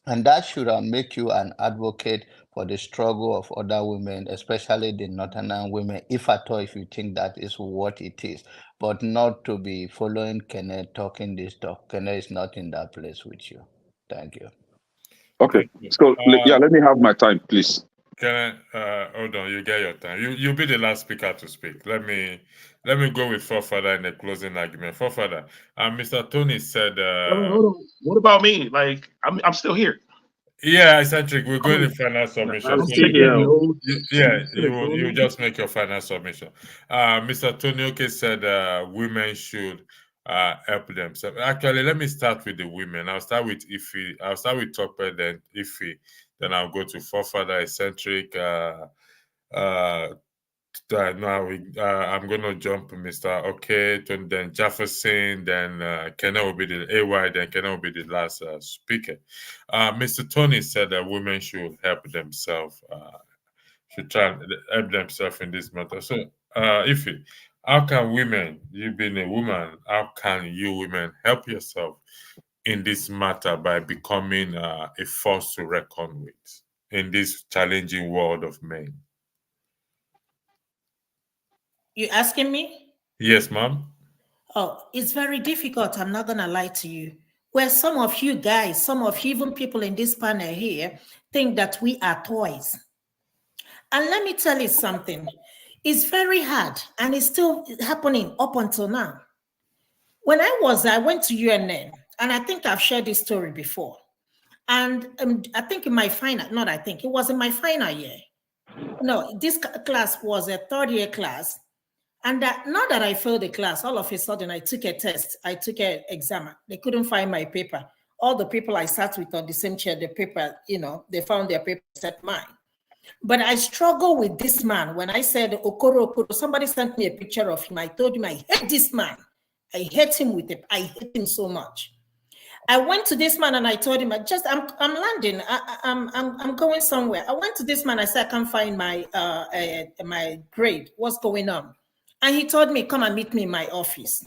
And that should make you an advocate for the struggle of other women, especially the northern women, if at all, if you think that is what it is, but not to be following Kenneth talking this talk. Kenneth is not in that place with you. Thank you. Okay. So let me have my time, please. Can I hold on? You get your time. You'll be the last speaker to speak. Let me go with Forefather in the closing argument. Forefather, Mr. Tony said. Hold on. What about me? Like, I'm still here. Yeah, eccentric. We're going to final submission. I'm So taking you notes. you just make your final submission. Mr. Tonioke said women should help themselves. Actually, let me start with the women. I'll start with Ife. I'll start with Topper, then Ife. Then I'll go to Forefather, eccentric. Now I'm gonna jump Mr. Okay, then Jefferson, then Kenna will be the AY, then Kenna will be the last speaker. Mr. Tony said that women should help themselves, should try and help themselves in this matter. So, how can women, you being a woman, how can you women help yourself in this matter by becoming a force to reckon with in this challenging world of men? You asking me? Yes, ma'am. Oh, it's very difficult. I'm not gonna lie to you. where some of you guys, some of you, even people in this panel here, think that we are toys. And let me tell you something. It's very hard, and it's still happening up until now. When I went to UNN, and I think I've shared this story before. And I think in my final, not I think, it was in my final year. No, this class was a third year class. And not that I failed the class, all of a sudden I took a test, I took an exam. They couldn't find my paper. All the people I sat with on the same chair, the paper, they found their paper except mine. But I struggle with this man. When I said Okoro, somebody sent me a picture of him. I told him, I hate this man. I hate him I hate him so much. I went to this man and I told him, I'm landing. I'm going somewhere. I went to this man. I said, I can't find my grade. What's going on? And he told me, come and meet me in my office.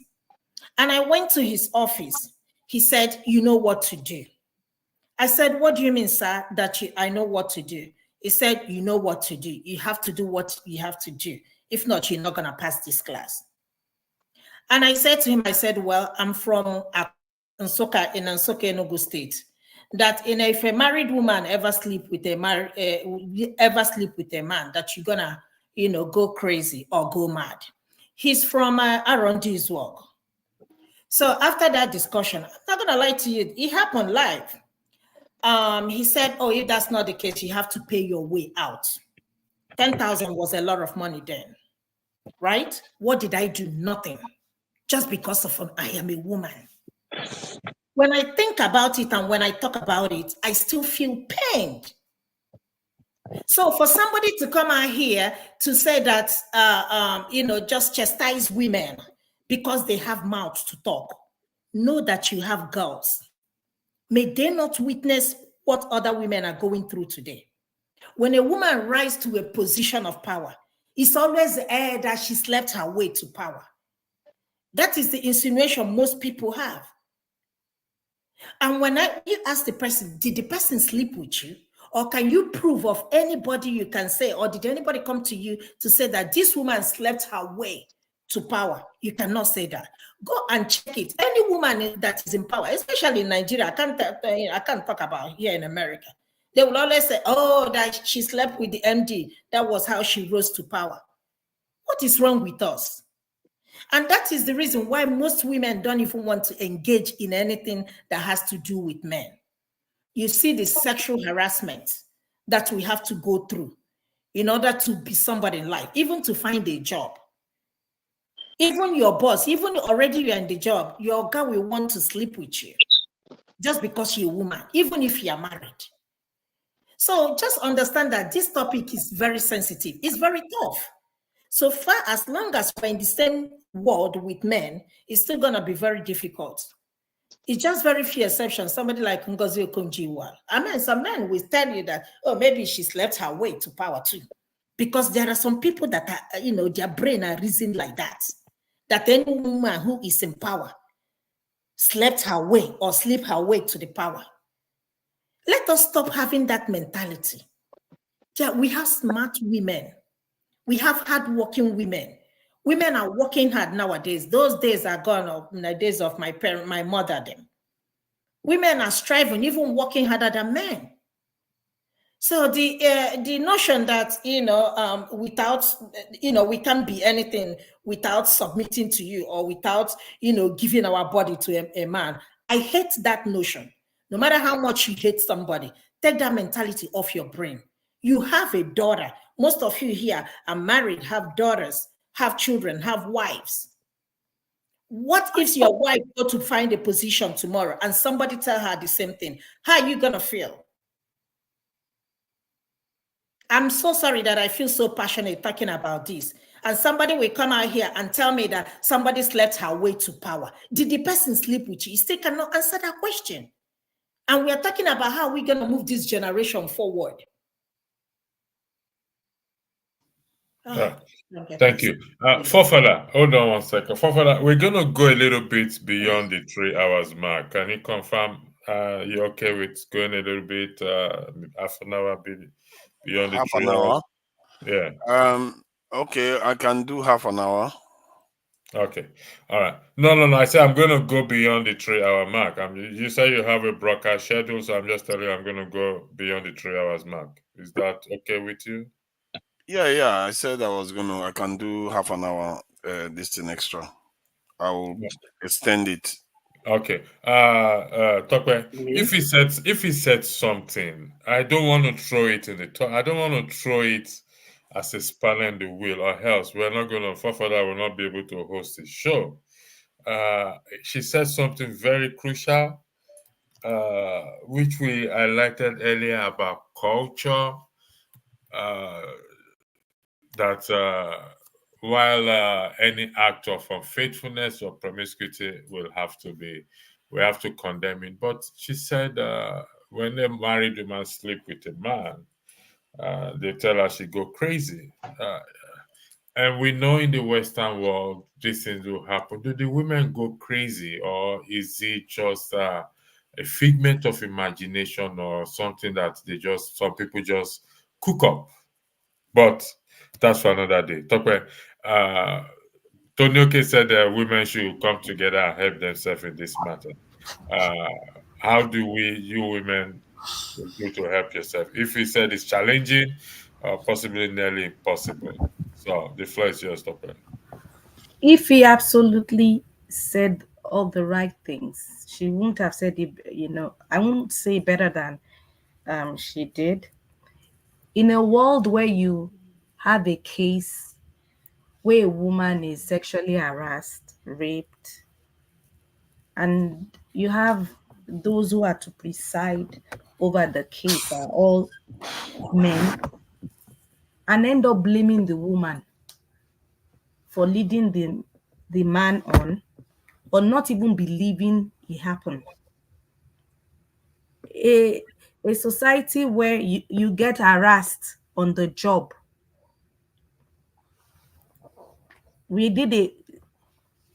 And I went to his office. He said, you know what to do. I said, what do you mean, sir, that I know what to do? He said, you know what to do. You have to do what you have to do. If not, you're not going to pass this class. And I said to him, I said, well, I'm from Nsoka, Enugu State. That if a married woman ever sleep with a man, that you're going to, go crazy or go mad. He's from Arundi's work. So after that discussion, I'm not going to lie to you, it happened live. He said, oh, if that's not the case, you have to pay your way out. 10,000 was a lot of money then, right? What did I do? Nothing. Just because of I am a woman. When I think about it and when I talk about it, I still feel pained. So for somebody to come out here to say that, just chastise women because they have mouths to talk, know that you have girls. May they not witness what other women are going through today. When a woman rises to a position of power, it's always the air that she slept her way to power. That is the insinuation most people have. And when you ask the person, did the person sleep with you? Or can you prove of anybody you can say, or did anybody come to you to say that this woman slept her way to power? You cannot say that. Go and check it. Any woman that is in power, especially in Nigeria, I can't talk about here in America. They will always say, oh, that she slept with the MD. That was how she rose to power. What is wrong with us? And that is the reason why most women don't even want to engage in anything that has to do with men. You see the sexual harassment that we have to go through in order to be somebody in life, even to find a job. Even your boss, even already you're in the job, your guy will want to sleep with you just because you're a woman, even if you're married. So just understand that this topic is very sensitive. It's very tough. So far, as long as we're in the same world with men, it's still going to be very difficult. It's just very few exceptions. Somebody like Ngozi Okonjo-Iweala. I mean, some men will tell you that, oh, maybe she slept her way to power too. Because there are some people that are, their brain are reasoned like that. That any woman who is in power slept her way or sleep her way to the power. Let us stop having that mentality. Yeah, we have smart women. We have hardworking women. Women are working hard nowadays. Those days are gone in the days of my mother. Them. Women are striving, even working harder than men. So the notion that without we can't be anything without submitting to you or without giving our body to a man. I hate that notion. No matter how much you hate somebody, take that mentality off your brain. You have a daughter. Most of you here are married, have daughters, have children, have wives. What if your wife go to find a position tomorrow and somebody tell her the same thing? How are you gonna feel? I'm so sorry that I feel so passionate talking about this. And somebody will come out here and tell me that somebody slept her way to power. Did the person sleep with you? You still cannot answer that question. And we are talking about how we're going to move this generation forward. Thank you. Fofala, hold on 1 second. Fofala, we're going to go a little bit beyond the 3 hours mark. Can you confirm you're okay with going a little bit, half an hour beyond the 3 hours? Yeah. Okay, I can do half an hour. Okay. All right. No. I said I'm going to go beyond the 3-hour mark. You say you have a broadcast schedule, so I'm just telling you I'm going to go beyond the 3 hours mark. Is that okay with you? Yeah. I said I can do half an hour this thing extra. I will extend it. Okay. Tokwe, Me? if he said something, I don't want to throw it in the top. I don't want to throw it as a spanner in the wheel, or else we're not going to. Fafada will not be able to host the show. She said something very crucial, which we highlighted earlier about culture. That while any act of unfaithfulness or promiscuity we have to condemn it. But she said when a married woman sleep with a man, they tell her she go crazy. And we know in the Western world these things will happen. Do the women go crazy, or is it just a figment of imagination, or something that some people just cook up? But that's for another day. Tony Oke said that women should come together and help themselves in this matter. How do you women, do to help yourself? If he said it's challenging, possibly nearly impossible. So the floor is yours, Tokwe. If he absolutely said all the right things, she wouldn't have said it, I won't say better than she did. In a world where you have a case where a woman is sexually harassed, raped, and you have those who are to preside over the case are all men, and end up blaming the woman for leading the man on, or not even believing it happened. A society where you get harassed on the job. We did a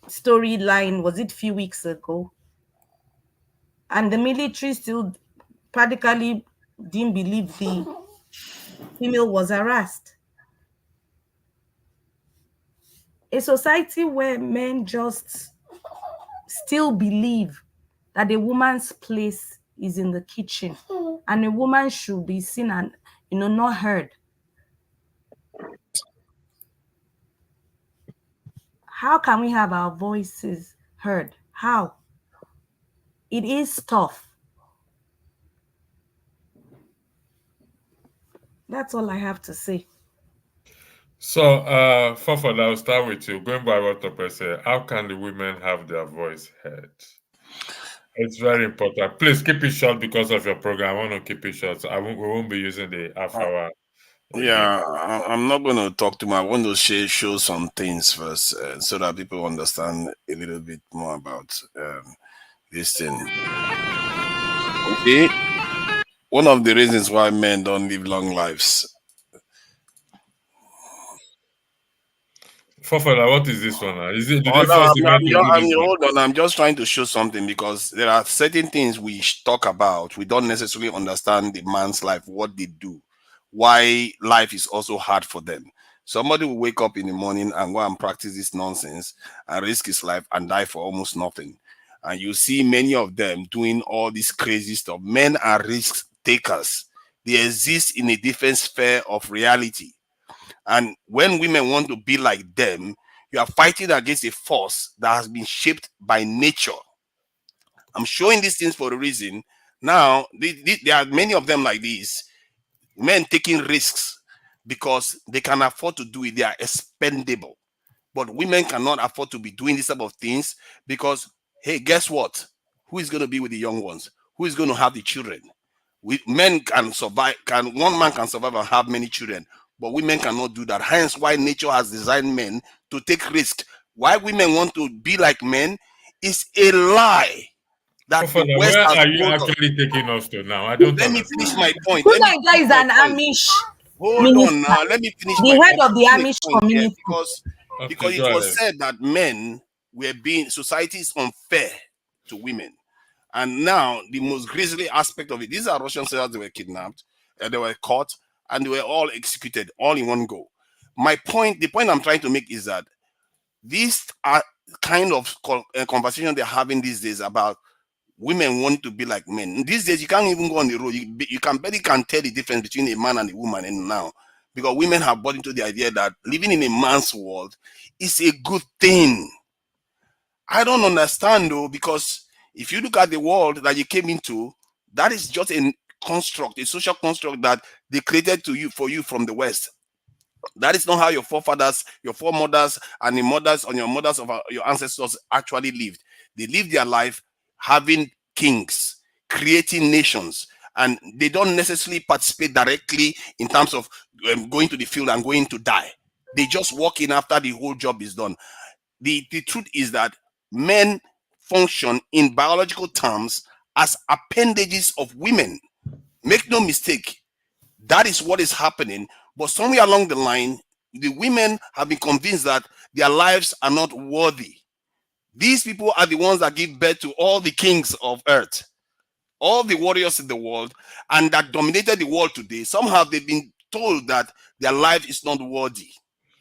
storyline, was it few weeks ago? And the military still practically didn't believe the female was harassed. A society where men just still believe that a woman's place is in the kitchen and a woman should be seen and not heard. How can we have our voices heard? How? It is tough. That's all I have to say. So, Fafad, I'll start with you. Going by what Tokwe said, how can the women have their voice heard? It's very important. Please keep it short because of your program. I want to keep it short. So we won't be using the half hour again. Yeah, I'm not going to talk too much. I want to show some things first so that people understand a little bit more about this thing. Okay. One of the reasons why men don't live long lives. Fafada, what is this one? Do Oh they no, force the men to do this one? hold on. I'm just trying to show something because there are certain things we talk about. We don't necessarily understand the man's life, what they do, why life is also hard for them. Somebody will wake up in the morning and go and practice this nonsense and risk his life and die for almost nothing. And you see many of them doing all this crazy stuff. Men are risk takers. They exist in a different sphere of reality. And when women want to be like them, you are fighting against a force that has been shaped by nature. I'm showing these things for a reason. Now, there are many of them like these men taking risks because they can afford to do it. They are expendable. But women cannot afford to be doing this type of things because, hey, guess what? Who is going to be with the young ones? Who is going to have the children? Men can survive. One man can survive and have many children, but women cannot do that. Hence, why nature has designed men to take risk. Why women want to be like men is a lie that the Fafada, West where has are you told us. actually taking us to now? I don't Let me finish understand. my point. Who Let me Nigeria finish is my an point. Amish Hold on minister, now. Let me finish the my head of the complete Amish point here community. because Okay, it go was ahead. said that men were being society is unfair to women. And now the most grisly aspect of it, these are Russian soldiers. They were kidnapped, they were caught, and they were all executed all in one go. The point I'm trying to make is that These are kind of conversation they're having these days about women want to be like men. These days, you can't even go on the road. You can barely can tell the difference between a man and a woman. And now, because women have bought into the idea that living in a man's world is a good thing. I don't understand though, because if you look at the world that you came into, that is just a construct, a social construct that they created for you from the West. That is not how your forefathers, your foremothers, and the mothers and your mothers of your ancestors actually lived. They lived their life having kings, creating nations, and they don't necessarily participate directly in terms of going to the field and going to die. They just walk in after the whole job is done. The truth is that men function in biological terms as appendages of women. Make no mistake, that is what is happening. But somewhere along the line, the women have been convinced that their lives are not worthy. These people are the ones that give birth to all the kings of earth, all the warriors in the world, and that dominated the world today. Somehow they've been told that their life is not worthy.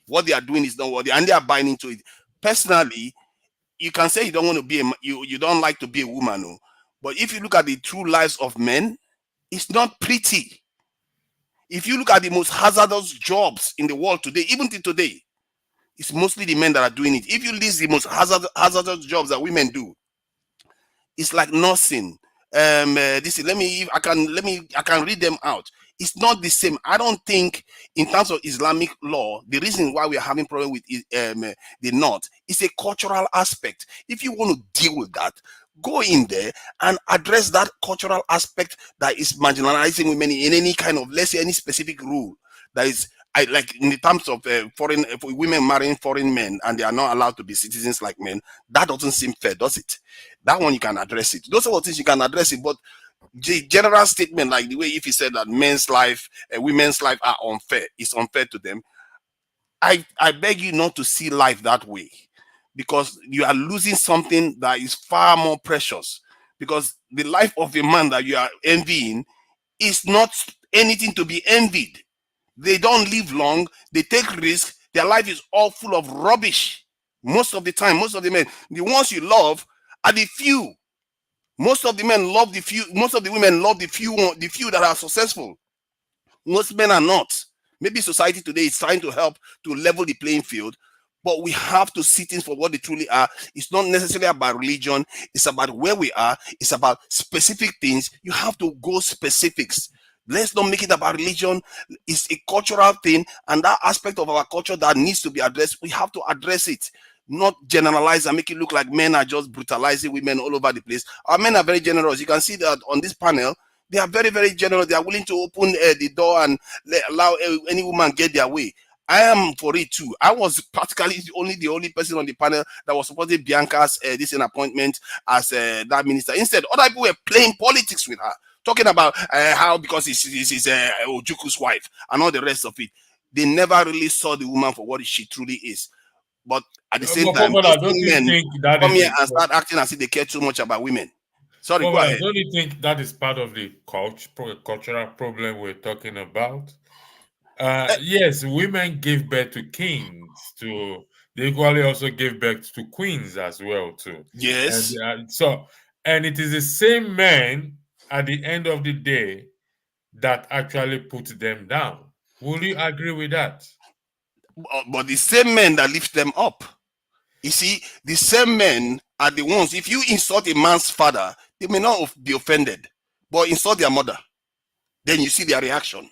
What they are doing is not worthy, and they are buying into it. Personally, you can say you don't want to be you don't like to be a woman, no? But if you look at the true lives of men, it's not pretty. If you look at the most hazardous jobs in the world today, even till today, it's mostly the men that are doing it. If you list the most hazardous jobs that women do, it's like nursing. This is, I can read them out. It's not the same. I don't think in terms of Islamic law, the reason why we are having problem with the North is a cultural aspect. If you want to deal with that, go in there and address that cultural aspect that is marginalizing women in any kind of, let's say, any specific rule that is, like in the terms of foreign women marrying foreign men and they are not allowed to be citizens like men. That doesn't seem fair, does it? That one you can address it. Those are the things you can address it. But the general statement, like the way if he said that men's life and women's life are unfair, it's unfair to them. I beg you not to see life that way, because you are losing something that is far more precious. Because the life of a man that you are envying is not anything to be envied. They don't live long, they take risks, their life is all full of rubbish. Most of the time, most of the men, the ones you love are the few. Most of the men love the few, most of the women love the few that are successful. Most men are not. Maybe society today is trying to help to level the playing field, but we have to see things for what they truly are. It's not necessarily about religion, it's about where we are, it's about specific things. You have to go specifics. Let's not make it about religion. It's a cultural thing, and that aspect of our culture that needs to be addressed, we have to address it. Not generalize and make it look like men are just brutalizing women all over the place. Our men are very generous. You can see that on this panel. They are very, very generous. They are willing to open the door and allow any woman get their way. I am for it too. I was practically the only person on the panel that was supporting Bianca's this appointment as that minister. Instead, other people were playing politics with her, talking about how because she's Ojuku's wife and all the rest of it. They never really saw the woman for what she truly is. But at the same But time, Popala, don't these you men think that come is here a and start acting as if they care too much about women. Sorry, go Popala, ahead. don't you think that is part of the cultural problem we're talking about? Yes, women give birth to kings. They equally also give birth to queens as well too. Yes. And it is the same men at the end of the day that actually put them down. Will you agree with that? But the same men that lift them up. You see, the same men are the ones, if you insult a man's father, they may not be offended, but insult their mother, then you see their reaction.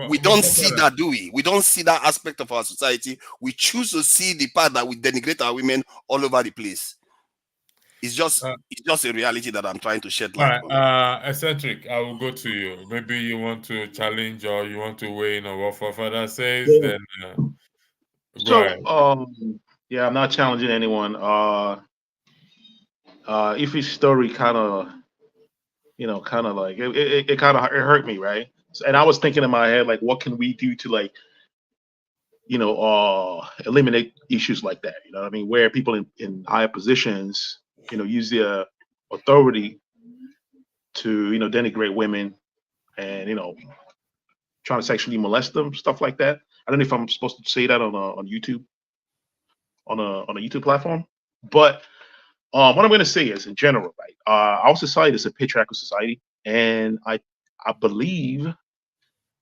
We don't see that, do we? We don't see that aspect of our society. We choose to see the part that we denigrate our women all over the place. It's just a reality that I'm trying to shed light on. Eccentric, I will go to you. Maybe you want to challenge or you want to weigh in on what Father says, then go ahead. So, yeah, I'm not challenging anyone. If his story kind of, kind of like it kind of it hurt me, right? And I was thinking in my head, like, what can we do to like, eliminate issues like that? You know what I mean? Where people in higher positions, use their authority to, denigrate women and, trying to sexually molest them, stuff like that. I don't know if I'm supposed to say that on YouTube. on a YouTube platform. But what I'm going to say is, in general, right, our society is a patriarchal society, and I believe,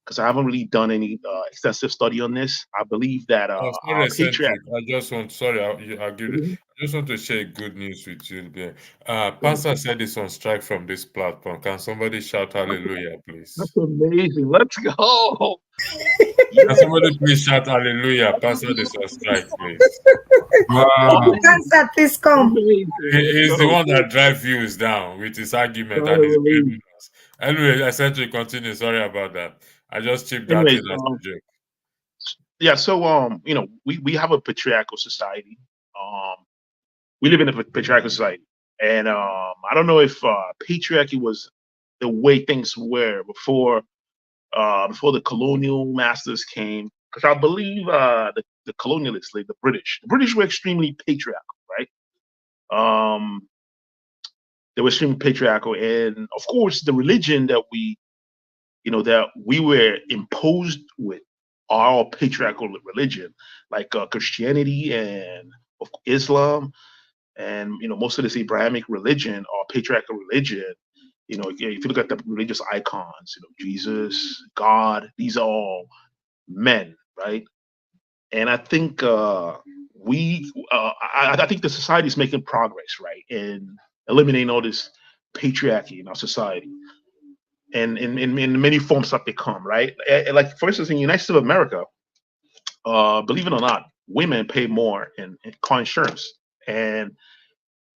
because I haven't really done any extensive study on this, I believe that Sorry, our eccentric. patriarch. I just want, sorry, I'll give you. I just want to share good news with you. Pastor said it's on strike from this platform. Can somebody shout hallelujah, please? That's amazing. Let's go. Can somebody please shout hallelujah? Pastor is on strike, please. Wow. Amazing. Please come. Let's He's the go. one that drive views down with his argument God, and his amazing. blaming us. Anyway, essentially continue. Sorry about that. I just chipped that in Anyways, as a joke. yeah. So we have a patriarchal society. We live in a patriarchal society, and I don't know if patriarchy was the way things were before the colonial masters came, because I believe the colonialists, like the British were extremely patriarchal, right? Um, they were extremely patriarchal, and of course, the religion that we were imposed with, our patriarchal religion, like Christianity and Islam, and most of this Abrahamic religion or patriarchal religion. If you look at the religious icons, Jesus, God, these are all men, right? And I think I think the society is making progress, right, in eliminating all this patriarchy in our society, and in many forms that they come, right? Like for instance, in the United States of America, believe it or not, women pay more in car insurance, and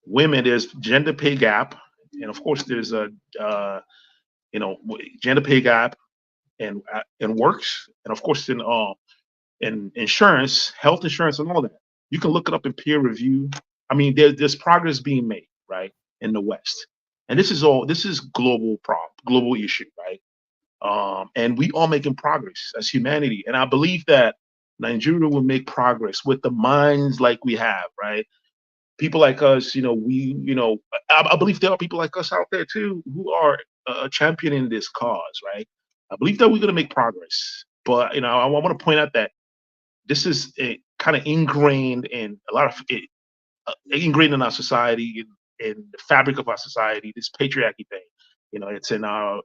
women, there's gender pay gap, and of course there's a gender pay gap in works, and of course in insurance, health insurance, and all that. You can look it up in peer review. I mean, there's progress being made, right, in the West, and this is global issue, right? And we are making progress as humanity, and I believe that Nigeria will make progress with the minds like we have, right? People like us, I believe there are people like us out there too who are championing this cause, right? I believe that we're going to make progress, but I want to point out that this is kind of ingrained in a lot of it, ingrained in our society, in the fabric of our society. This patriarchy thing, it's in our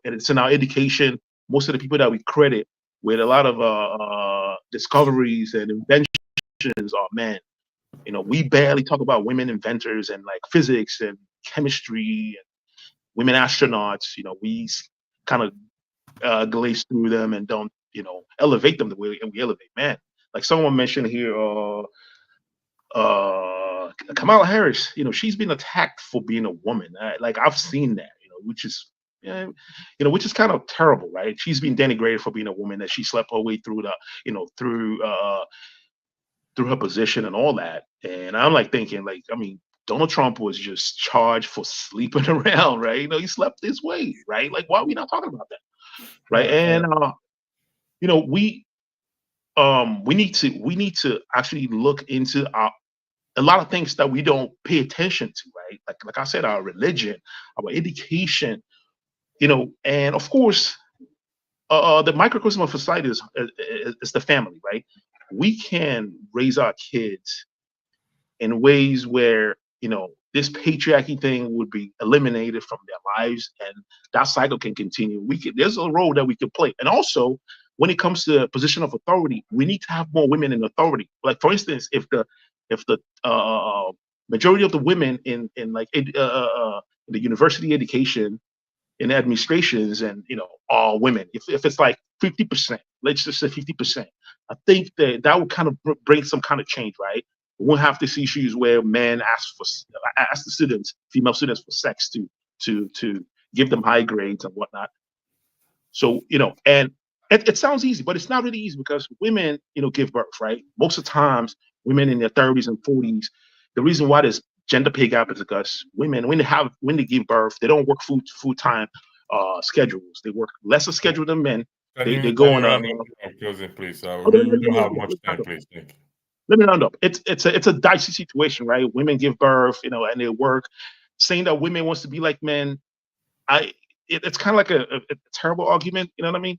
education. Most of the people that we credit with a lot of discoveries and inventions are men. We barely talk about women inventors and like physics and chemistry and women astronauts. We kind of glaze through them and don't, elevate them the way we elevate men. Like someone mentioned here, Kamala Harris. She's been attacked for being a woman. Like I've seen that, which is, which is kind of terrible, right? She's been denigrated for being a woman, that she slept her way through through her position and all that. And I'm like thinking, like, I mean, Donald Trump was just charged for sleeping around, right? He slept his way, right? Like, why are we not talking about that, right? And we need to actually look into a lot of things that we don't pay attention to, right? Like I said, our religion, our education, and of course, the microcosm of society is the family, right? We can raise our kids in ways where this patriarchy thing would be eliminated from their lives, and that cycle can continue. There's a role that we can play, and also when it comes to position of authority, we need to have more women in authority. Like for instance, if the majority of the women in the university education, in administrations, and all women, if it's like 50%, let's just say 50%, I think that would kind of bring some kind of change, right? We won't have this issues where men ask the female students for sex to give them high grades and whatnot. So and it sounds easy, but it's not really easy, because women give birth, right? Most of the times, women in their 30s and 40s, the reason why there's gender pay gap is because women, when they give birth, they don't work full time schedules. They work lesser schedule than men. They Can go on you a round up closing, please? okay, We don't have much time, please. Thank you. let me round up. It's a dicey situation, right? Women give birth, and they work. Saying that women wants to be like men, it's kind of like a terrible argument. You know what I mean?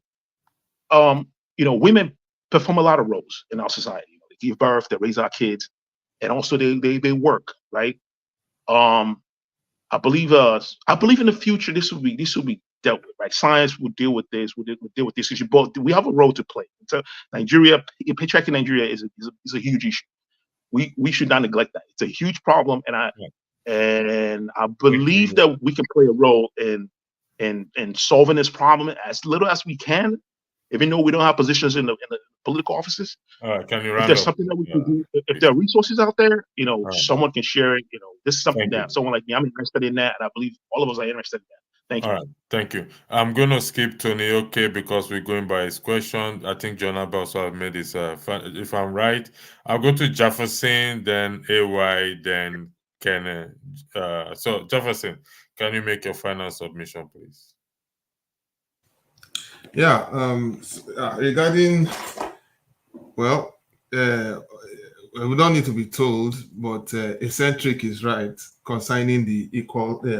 Women perform a lot of roles in our society. They give birth, they raise our kids, and also they work, right? I believe in the future this will be dealt with, right? Science will deal with this, will deal with this issue. But we have a role to play. So Nigeria, patriarchy in Nigeria is a huge issue. We should not neglect that. It's a huge problem, and I believe that we can play a role in solving this problem as little as we can, even though we don't have positions in the political offices. Can you If round there's up? something that we can do, if there are resources out there, right. someone can share it. This is something Thank you. that someone like me, I'm interested in that, and I believe all of us are interested in that. Thank you. All right, thank you. I'm going to skip Tony OK because we're going by his question. I think John Abba also have made his, if I'm right. I'll go to Jefferson, then AY, then Kenneth. So Jefferson, can you make your final submission, please? Yeah, regarding, well, we don't need to be told, but Eccentric is right concerning the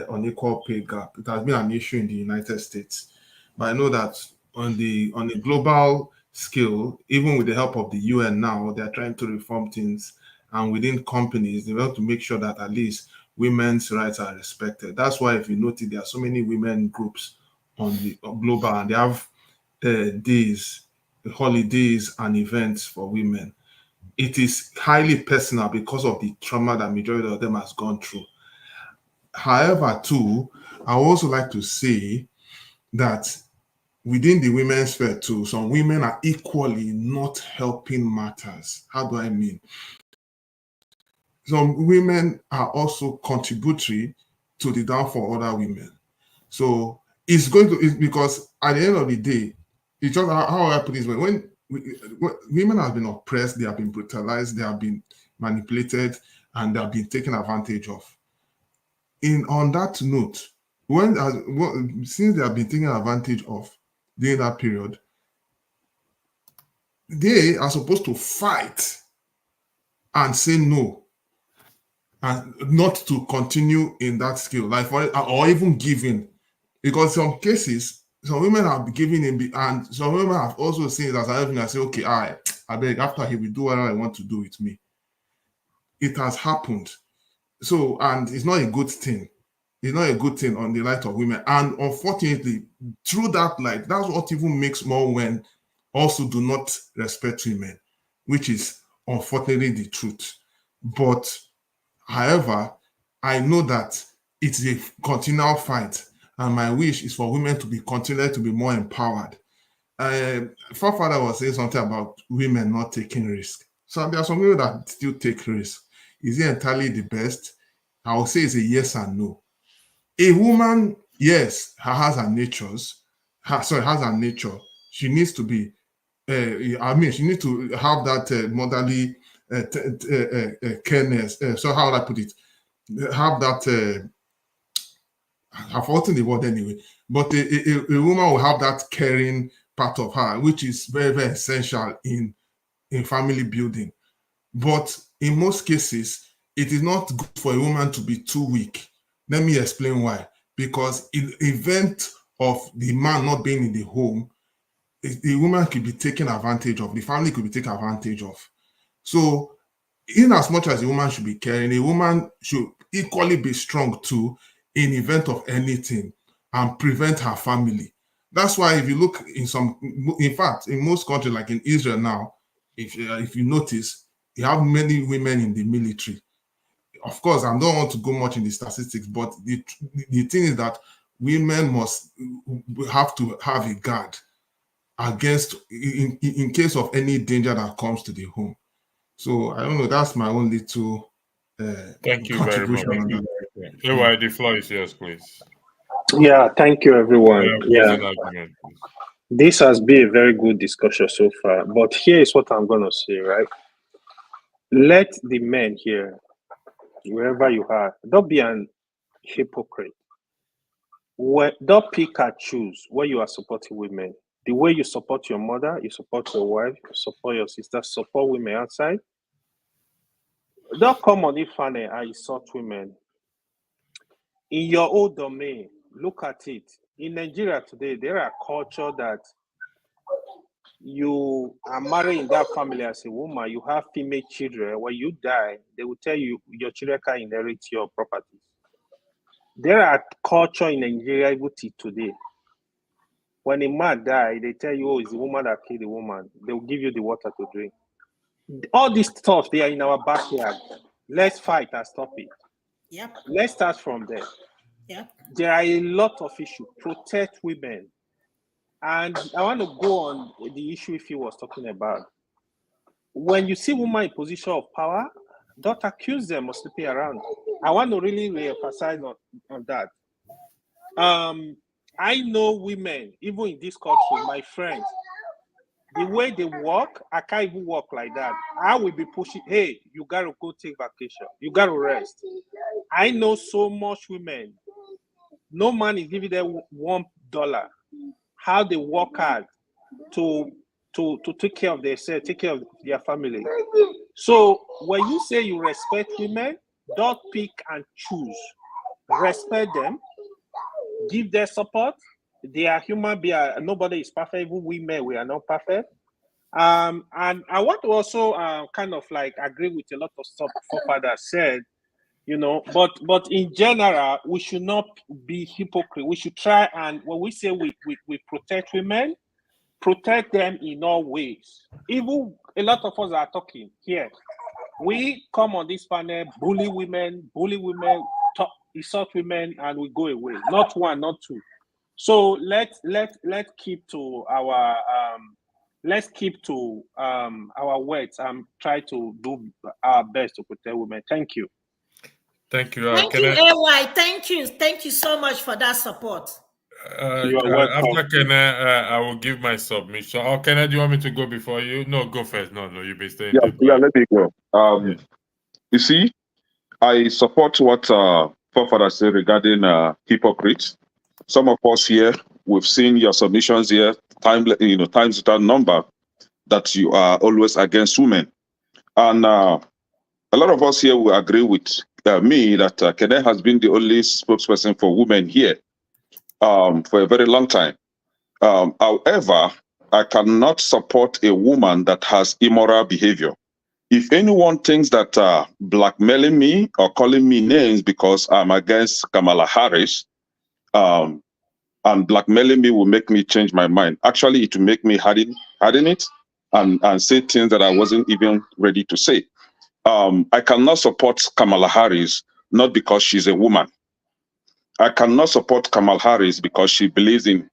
unequal pay gap. It has been an issue in the United States, but I know that on the global scale, even with the help of the UN now, they are trying to reform things, and within companies, they want to make sure that at least women's rights are respected. That's why, if you notice, there are so many women groups on the global, and they have days, holidays, and events for women. It is highly personal because of the trauma that majority of them has gone through. However, too, I would also like to say that within the women's sphere too, some women are equally not helping matters. How do I mean? Some women are also contributory to the downfall of other women. So it's because at the end of the day, it's just how I put this, when women have been oppressed, they have been brutalized, they have been manipulated, and they have been taken advantage of. On that note, since they have been taken advantage of during that period, they are supposed to fight and say no, and not to continue in that skill, or even give in, because some cases, some women have given in, and some women have also seen it as an and say, okay, I beg, after he will do whatever I want to do with me. It has happened. So, and it's not a good thing. It's not a good thing on the light of women. And unfortunately, through that light, that's what even makes more women also do not respect women, which is unfortunately the truth. But however, I know that it's a continual fight, and my wish is for women to be continued to be more empowered. Forefather was saying something about women not taking risk. So there are some women that still take risk. Is it entirely the best? I would say it's a yes and no. A woman, yes, has her natures. Has her nature. She needs to be. She needs to have that motherly careness. So how would I put it? Have that. I've forgotten the word anyway. But a woman will have that caring part of her, which is very, very essential in family building. But in most cases, it is not good for a woman to be too weak. Let me explain why. Because in the event of the man not being in the home, the woman could be taken advantage of, the family could be taken advantage of. So in as much as a woman should be caring, a woman should equally be strong too in event of anything and prevent her family. That's why if you look in fact, in most countries like in Israel now, if you notice, you have many women in the military. Of course, I don't want to go much in the statistics, but the thing is that women must have to have a guard against in case of any danger that comes to the home. So I don't know. That's my only two Thank you very much. contribution on that. AY, the floor is yours, please. Yeah, thank you, everyone. Yeah, Argument, please. this has been a very good discussion so far. But here is what I'm going to say, right? Let the men here, wherever you are, don't be an hypocrite. Don't pick and choose where you are supporting women. The way you support your mother, you support your wife, you support your sister, support women outside. Don't come on Ifane and insult women. In your own domain, look at it. In Nigeria today, there are cultures that you are married in that family as a woman, you have female children. When you die, they will tell you your children can inherit your properties. There are culture in Nigeria even till today. When a man dies, they tell you, oh, it's the woman that killed the woman. They will give you the water to drink. All this stuff, they are in our backyard. Let's fight and stop it. Yep. Let's start from there. Yep. There are a lot of issues. Protect women. And I want to go on the issue if he was talking about. When you see women in position of power, don't accuse them of sleeping around. I want to really re-emphasize on that. I know women, even in this country, my friends, the way they walk, I can't even walk like that. I will be pushing, hey, you got to go take vacation. You got to rest. I know so much women. No man is giving them $1. How they work hard to take care of themselves, take care of their family. So when you say you respect women, don't pick and choose. Respect them. Give their support. They are human beings. Nobody is perfect. Even women, we are not perfect. And I want to also kind of like agree with a lot of stuff forefathers said, you know, but in general, we should not be hypocrite. We should try, and when we say we protect women, protect them in all ways. Even a lot of us are talking here. We come on this panel, bully women, insult women, and we go away. Not one, not two. So let's keep to our our words and try to do our best to protect women. Thank you. Thank you. Thank you, AY. Thank you. Thank you so much for that support. You are welcome. After Kenneth, I will give my submission. Oh, Kenneth, do you want me to go before you? No, go first. No, you've been staying there. Yeah, let me go. You see, I support what forefather said regarding hypocrites. Some of us here, we've seen your submissions here, times without number, that you are always against women. And a lot of us here will agree with me that Kenneth has been the only spokesperson for women here for a very long time. However, I cannot support a woman that has immoral behavior. If anyone thinks that blackmailing me or calling me names because I'm against Kamala Harris, and blackmailing me will make me change my mind. Actually, it will make me harden it and say things that I wasn't even ready to say. I cannot support Kamala Harris, not because she's a woman. I cannot support Kamala Harris because she believes in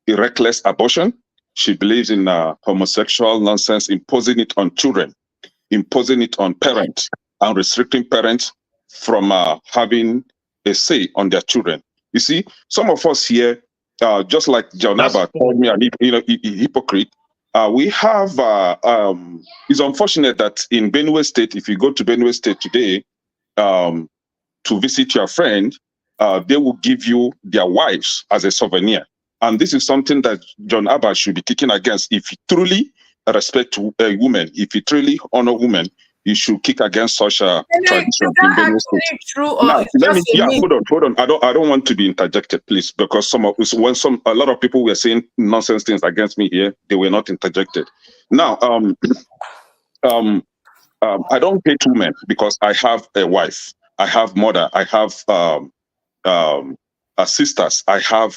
reckless abortion. She believes in homosexual nonsense, imposing it on children, imposing it on parents, and restricting parents from having a say on their children. You see, some of us here, just like John Abba called me a hypocrite, we have, it's unfortunate that in Benue State, if you go to Benue State today to visit your friend, they will give you their wives as a souvenir. And this is something that John Abba should be kicking against. If he truly respect women, if he truly honor women, you should kick against such a tradition in Benue State. True, or Now, it's hold on. I don't want to be interjected, please, because a lot of people were saying nonsense things against me here, they were not interjected. Now, I don't hate women because I have a wife, I have mother, I have sisters, I have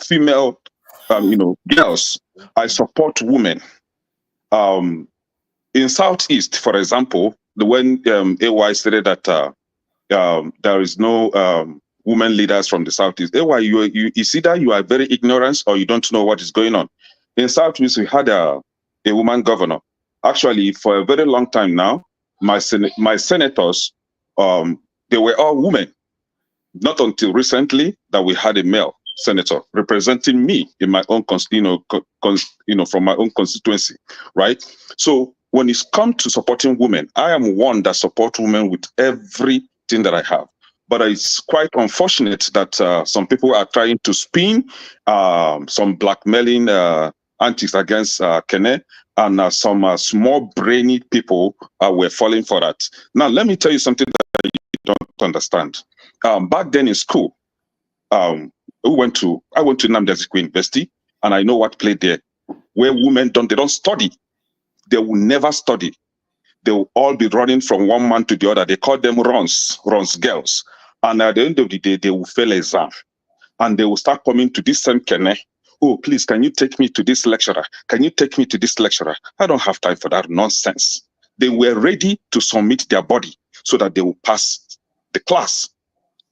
female, girls. I support women. In Southeast, for example, when AY stated that there is no women leaders from the Southeast, AY, you see that you are very ignorant or you don't know what is going on. In Southeast, we had a woman governor. Actually, for a very long time now, my senators, they were all women. Not until recently that we had a male senator representing me in my own, from my own constituency, right? So when it's come to supporting women, I am one that supports women with everything that I have. But it's quite unfortunate that some people are trying to spin some blackmailing antics against Kenneth, and some small brainy people were falling for that. Now, let me tell you something that you don't understand. Back then in school, I went to Nnamdi Azikiwe University, and I know what played there. where women they don't study. They will never study. They will all be running from one man to the other. They call them runs girls. And at the end of the day, they will fail exam. And they will start coming to this same Kene. Oh, please, can you take me to this lecturer? Can you take me to this lecturer? I don't have time for that nonsense. They were ready to submit their body so that they will pass the class.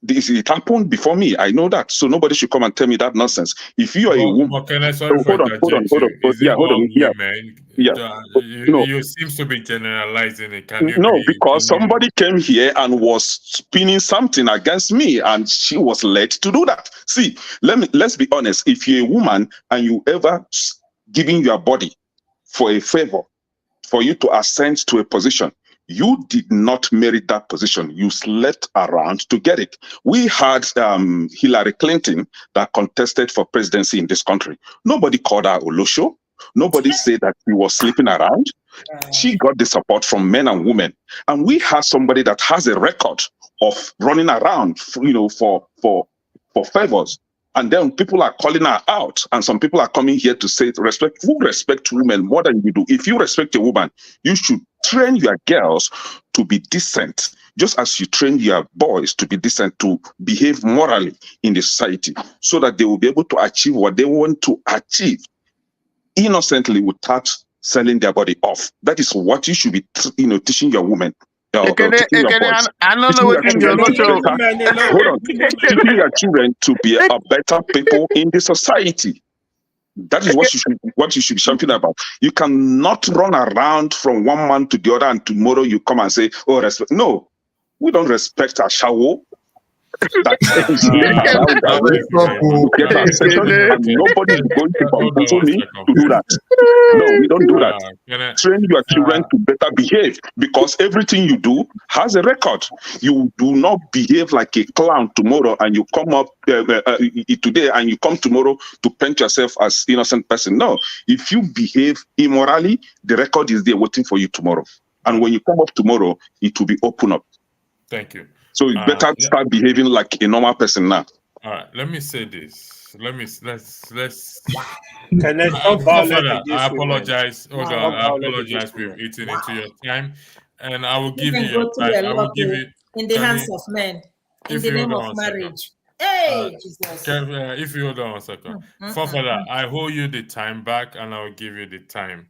It happened before me. I know that. So nobody should come and tell me that nonsense. If you are a woman, hold on. Yeah, hold on. Women? Yeah. You seems to be generalizing it. Can you No, because somebody came here and was spinning something against me, and she was led to do that. See, let's be honest. If you're a woman and you ever giving your body for a favor, for you to ascend to a position, you did not merit that position. You slept around to get it. We had Hillary Clinton that contested for presidency in this country. Nobody called her Olosho. Nobody said that she was sleeping around. She got the support from men and women. And we had somebody that has a record of running around, for favors. And then people are calling her out. And some people are coming here to say, who respect women more than you do? If you respect a woman, you should train your girls to be decent, just as you train your boys to be decent, to behave morally in the society, so that they will be able to achieve what they want to achieve innocently without selling their body off. That is what you should be, teaching your women. Teaching your children to be a better people in the society. That is what you should be championing about. You cannot run around from one man to the other and tomorrow you come and say, oh, respect. No, we don't respect Ashawo. That's and nobody is going to compel me to do that. No, we don't do that. Train your children to better behave, because everything you do has a record. You do not behave like a clown tomorrow and you come up today and you come tomorrow to paint yourself as innocent person. No, if you behave immorally, the record is there waiting for you tomorrow. And when you come up tomorrow, it will be open up. Thank you. So you better start behaving like a normal person now. All right, let me say this. Let's. Can I stop violating this? I apologize. Hold on, I apologize for eating into your time, and I will give you your time. I will give you in the hands of men in the name of marriage. Hey, Jesus. If you hold on 1 second, Father, I hold you the time back, and I will give you the time.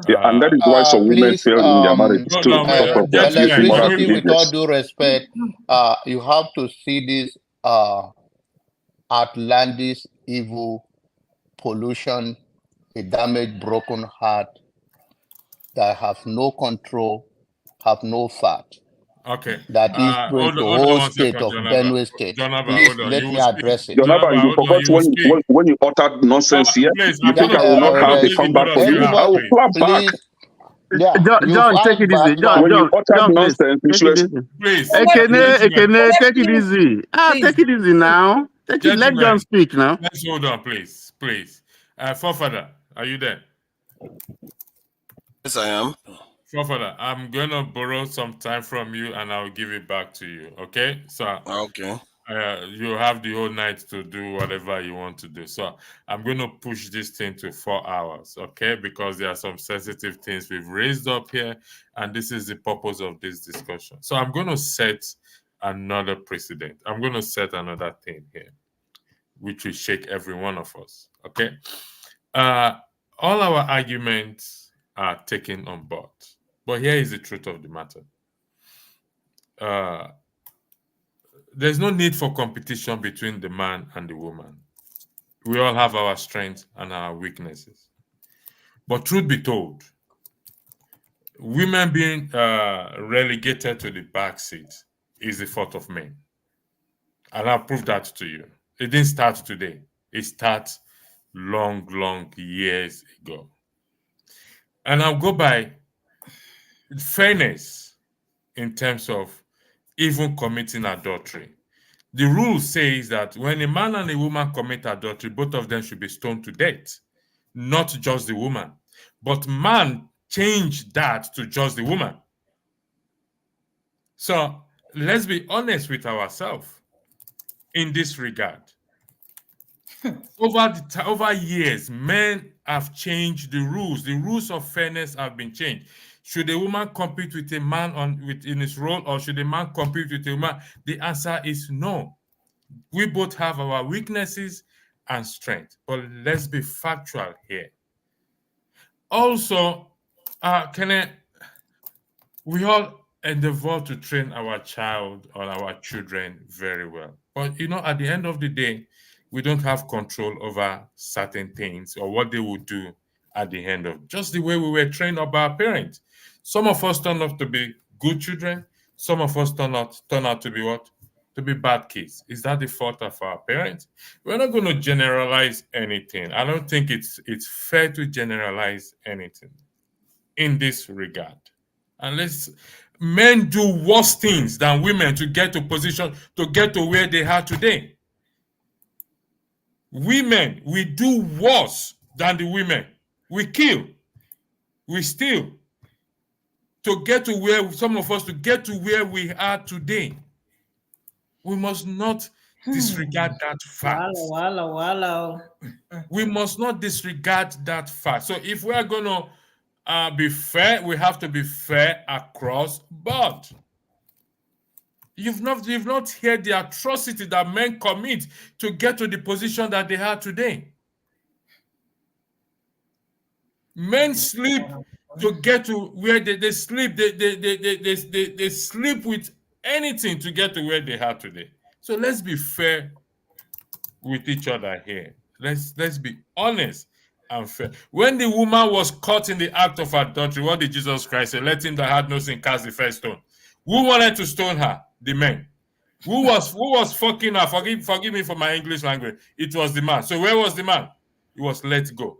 Yeah, and that is why some women fail in their marriage too. Electricity, with all due respect, you have to see this outlandish, evil, pollution, a damaged, broken heart that have no control, have no fat. Okay. That is going to whole state of Benue State. Please let me address it. Jonaba, you forgot when you uttered nonsense here. You think I will not have the comeback for you? I will clap back. Yeah, John, take it easy. When you uttered nonsense, please. Ekene, take it easy. Take it easy now. Let John speak now. Let's hold on, please. Forefather, are you there? Yes, I am. Forefather, I'm going to borrow some time from you and I'll give it back to you, okay? So, okay. You have the whole night to do whatever you want to do. So, I'm going to push this thing to 4 hours, okay? Because there are some sensitive things we've raised up here, and this is the purpose of this discussion. So, I'm going to set another precedent. I'm going to set another thing here, which will shake every one of us, okay? All our arguments are taken on board. But here is the truth of the matter. There's no need for competition between the man and the woman. We all have our strengths and our weaknesses. But truth be told, women being relegated to the back seat is the fault of men. And I'll prove that to you. It didn't start today. It starts long years ago. And I'll go by fairness in terms of even committing adultery. The rule says that when a man and a woman commit adultery, both of them should be stoned to death, not just the woman. But man changed that to just the woman. So let's be honest with ourselves in this regard. Over years, men have changed the rules. The rules of fairness have been changed. Should a woman compete with a man in his role, or should a man compete with a woman? The answer is no. We both have our weaknesses and strengths, but let's be factual here. Also, we all endeavor to train our child or our children very well. But at the end of the day, we don't have control over certain things or what they will do at the end of just the way we were trained up by our parents. Some of us turn out to be good children. Some of us turn out to be what? To be bad kids. Is that the fault of our parents? We're not going to generalize anything. I don't think it's fair to generalize anything in this regard. Unless men do worse things than women to get to position, to get to where they are today. Women, we do worse than the women. We kill, we steal to get to where some of us to get to where we are today. We must not disregard that fact. Wallow. We must not disregard that fact. So if we are going to be fair, we have to be fair across board. You've not heard the atrocity that men commit to get to the position that they are today. Men sleep to get to where they sleep. They sleep with anything to get to where they are today. So let's be fair with each other here. Let's be honest and fair. When the woman was caught in the act of adultery, what did Jesus Christ say? Let him that had no sin cast the first stone. Who wanted to stone her? The men. Who was fucking her? Forgive me for my English language. It was the man. So where was the man? He was let go.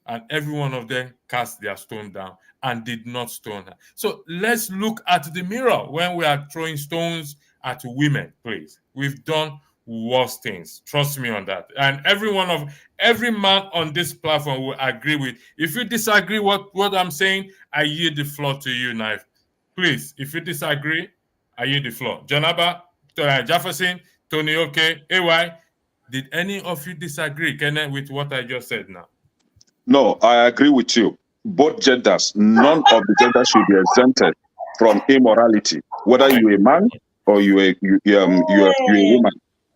And every one of them cast their stone down and did not stone her. So let's look at the mirror when we are throwing stones at women, please. We've done worse things. Trust me on that. And every man on this platform will agree with. If you disagree what I'm saying, I yield the floor to you, Knife. Please, if you disagree, I yield the floor. Janaba, Jefferson, Tony, okay, AY, did any of you disagree, Kenneth, with what I just said now? No, I agree with you. Both genders, none of the genders should be exempted from immorality, whether you're a man or you're a woman.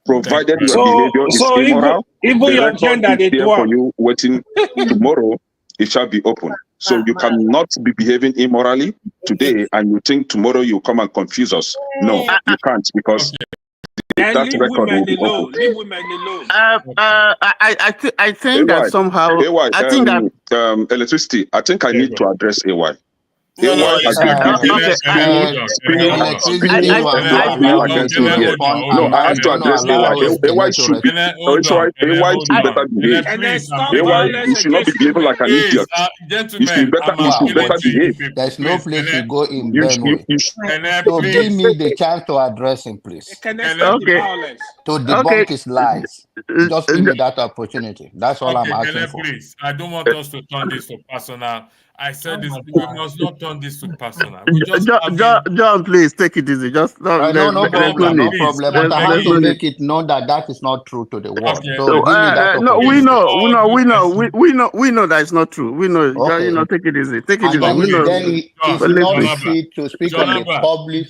Provided your behavior is immoral, even the your record gender, is they there do for you waiting tomorrow. It shall be open. So you cannot be behaving immorally today and you think tomorrow you come and confuse us. No, you can't, because And that leave record will women be alone. open. Leave women alone. I think that somehow AY, I think that electricity. I think I need to address AY. No, AY has been spinning everything against me here. No, I have to address AY. AY should be. AY should better behave. AY, you should not be behaving like an idiot. You should better behave. There's no place you go in You Benue. So give me the chance to address him, please. Okay. To debunk his lies. Just give me that opportunity. That's all I'm asking Kenneth, for. please. I don't want us to turn this to personal. I said this. We must not turn this to personal. We just John, please take it easy. Just No problem. But I have to make it known that that is not true to the world. Okay. So give me that no, opportunity. we know that it's not true. We know. Okay. Take it easy. Take it And easy. then, We know. then he should not be free to speak on the public.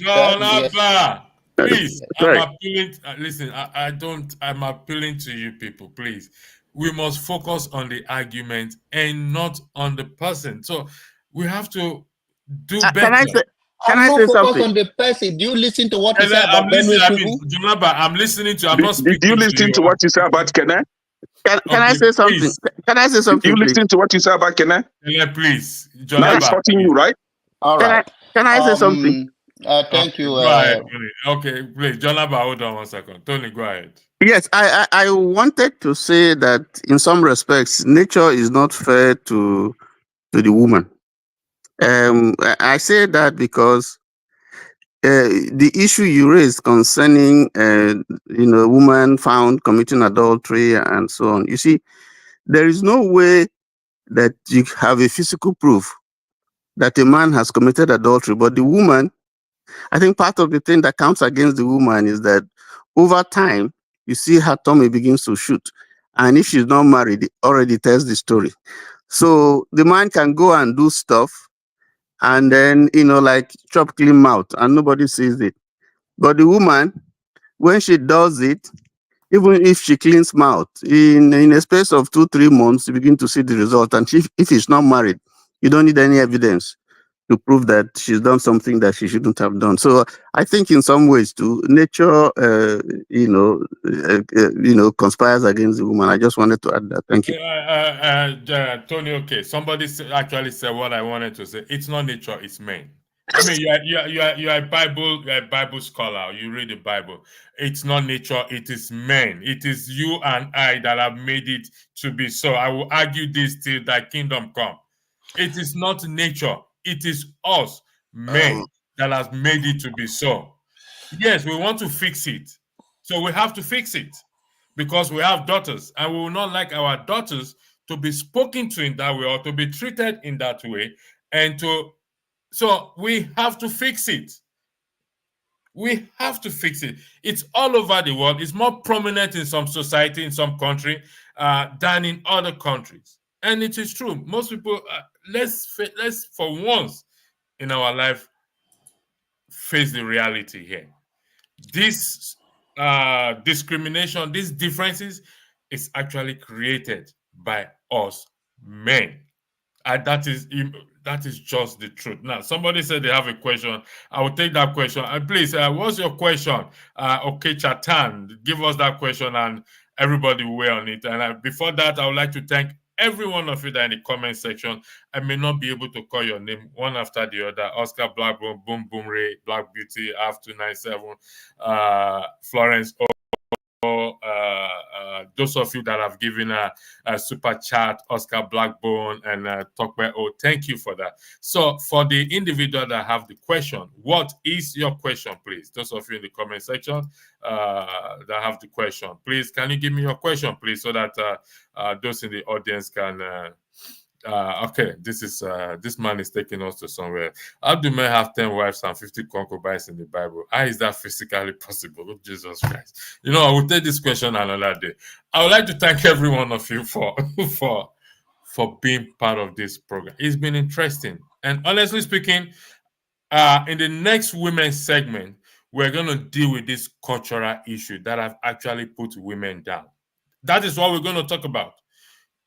Please, I'm appealing. Listen, I'm appealing to you people, please. We must focus on the argument and not on the person. So we have to do better. Can I say something? On the person. Do you listen to what he said about Benue people? I'm listening to. I'm not speaking. Do you listen to what you say about Kenneth? Can I say something? Can I say something? You listen to what you say about Kenneth? Kenneth, please. Now it's hurting you, right? All right. Can I say something? Thank you. Go ahead, Tony. Okay, please. Jonaba, hold on 1 second. Tony, go ahead. Yes, I wanted to say that in some respects, nature is not fair to the woman. I say that because the issue you raised concerning, woman found committing adultery and so on. You see, there is no way that you have a physical proof that a man has committed adultery, but the woman, I think part of the thing that counts against the woman is that over time, you see her tummy begins to shoot. And if she's not married, it already tells the story. So the man can go and do stuff and then, like chop clean mouth and nobody sees it. But the woman, when she does it, even if she cleans mouth, in a space of 2-3 months, you begin to see the result. And if she's not married, you don't need any evidence to prove that she's done something that she shouldn't have done. So I think in some ways too, nature, conspires against the woman. I just wanted to add that. Thank you. Tony, okay. Somebody actually said what I wanted to say. It's not nature, it's men. I mean, you're a Bible scholar. You read the Bible. It's not nature, it is men. It is you and I that have made it to be so. I will argue this till thy kingdom come. It is not nature, it is us, men, that has made it to be so. Yes, we want to fix it. So we have to fix it because we have daughters, and we will not like our daughters to be spoken to in that way or to be treated in that way. So we have to fix it. We have to fix it. It's all over the world. It's more prominent in some society, in some country, than in other countries. And it is true. Most people, let's for once in our life face the reality here. This discrimination, these differences is actually created by us men. And that is just the truth. Now, somebody said they have a question. I will take that question. And please, what's your question? Okay, Chatan, give us that question and everybody will weigh on it. And before that, I would like to thank every one of you that in the comment section. I may not be able to call your name one after the other. Oscar Blackburn, Boom Boom Ray, Black Beauty, F297, Florence those of you that have given a super chat, Oscar Blackbone and Tokwe O, thank you for that. So for the individual that have the question, what is your question, please? Those of you in the comment section that have the question, please, can you give me your question, please, so that those in the audience can okay, this man is taking us to somewhere. How do men have 10 wives and 50 concubines in the Bible? How is that physically possible? Oh, Jesus Christ. I will take this question another day. I would like to thank every one of you for being part of this program. It's been interesting. And honestly speaking, in the next women's segment, we're going to deal with this cultural issue that have actually put women down. That is what we're going to talk about.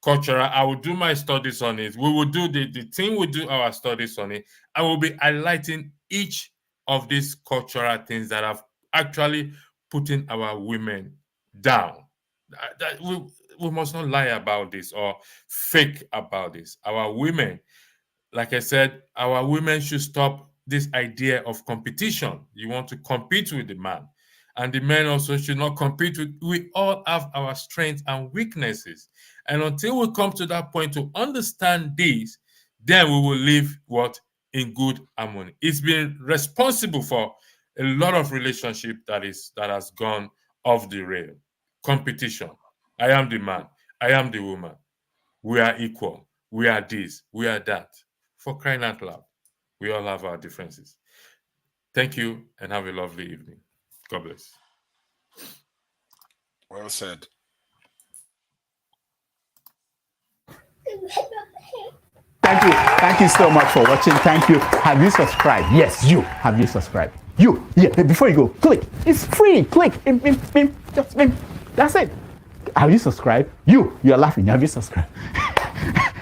Cultural. I will do my studies on it. We will do the team will do our studies on it. I will be highlighting each of these cultural things that have actually putting our women down. We must not lie about this or fake about this. Our women, like I said, our women should stop this idea of competition. You want to compete with the man. And the men also should not compete with. We all have our strengths and weaknesses. And until we come to that point to understand this, then we will live in good harmony. It's been responsible for a lot of relationship that has gone off the rail. Competition. I am the man. I am the woman. We are equal. We are this. We are that. For crying out loud. We all have our differences. Thank you and have a lovely evening. God bless. Well said. Thank you so much for watching. Thank you. Have you subscribed? Yes, you. Have you subscribed? You. Yeah, before you go, click. It's free. Click. Just that's it. Have you subscribed? You're laughing. Have you subscribed?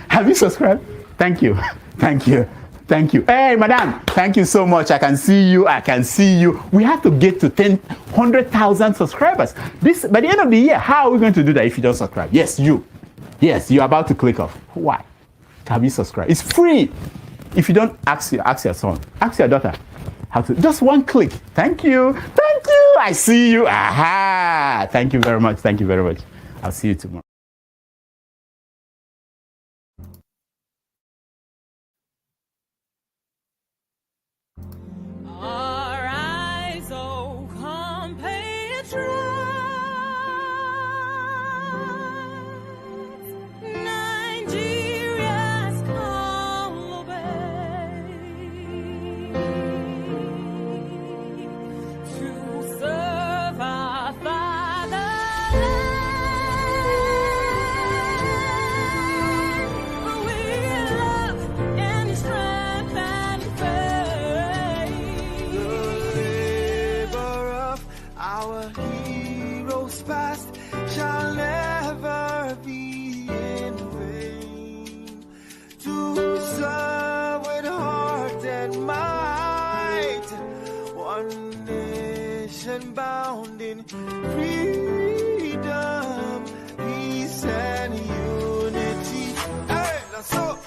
Have you subscribed? Thank you. Thank you. Thank you. Hey, madam, thank you so much. I can see you. We have to get to 100,000 subscribers. By the end of the year, how are we going to do that if you don't subscribe? Yes, you. Yes, you're about to click off. Why? Have you subscribed? It's free. If you don't, ask your son, ask your daughter. How to? Just one click. Thank you. Thank you. I see you. Aha. Thank you very much. Thank you very much. I'll see you tomorrow. Arise, O compatriots, Nigeria's call obey, to serve our fatherland. nation bound in freedom, peace and unity. Hey, that's so.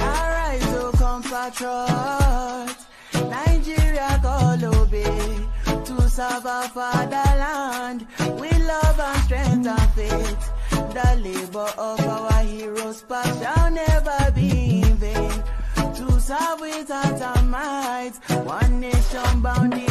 Arise, O compatriots, Nigeria call obey to serve our fatherland with love and strength and faith. The labor of our heroes past shall never be in vain. To serve with heart and might, one nation bound in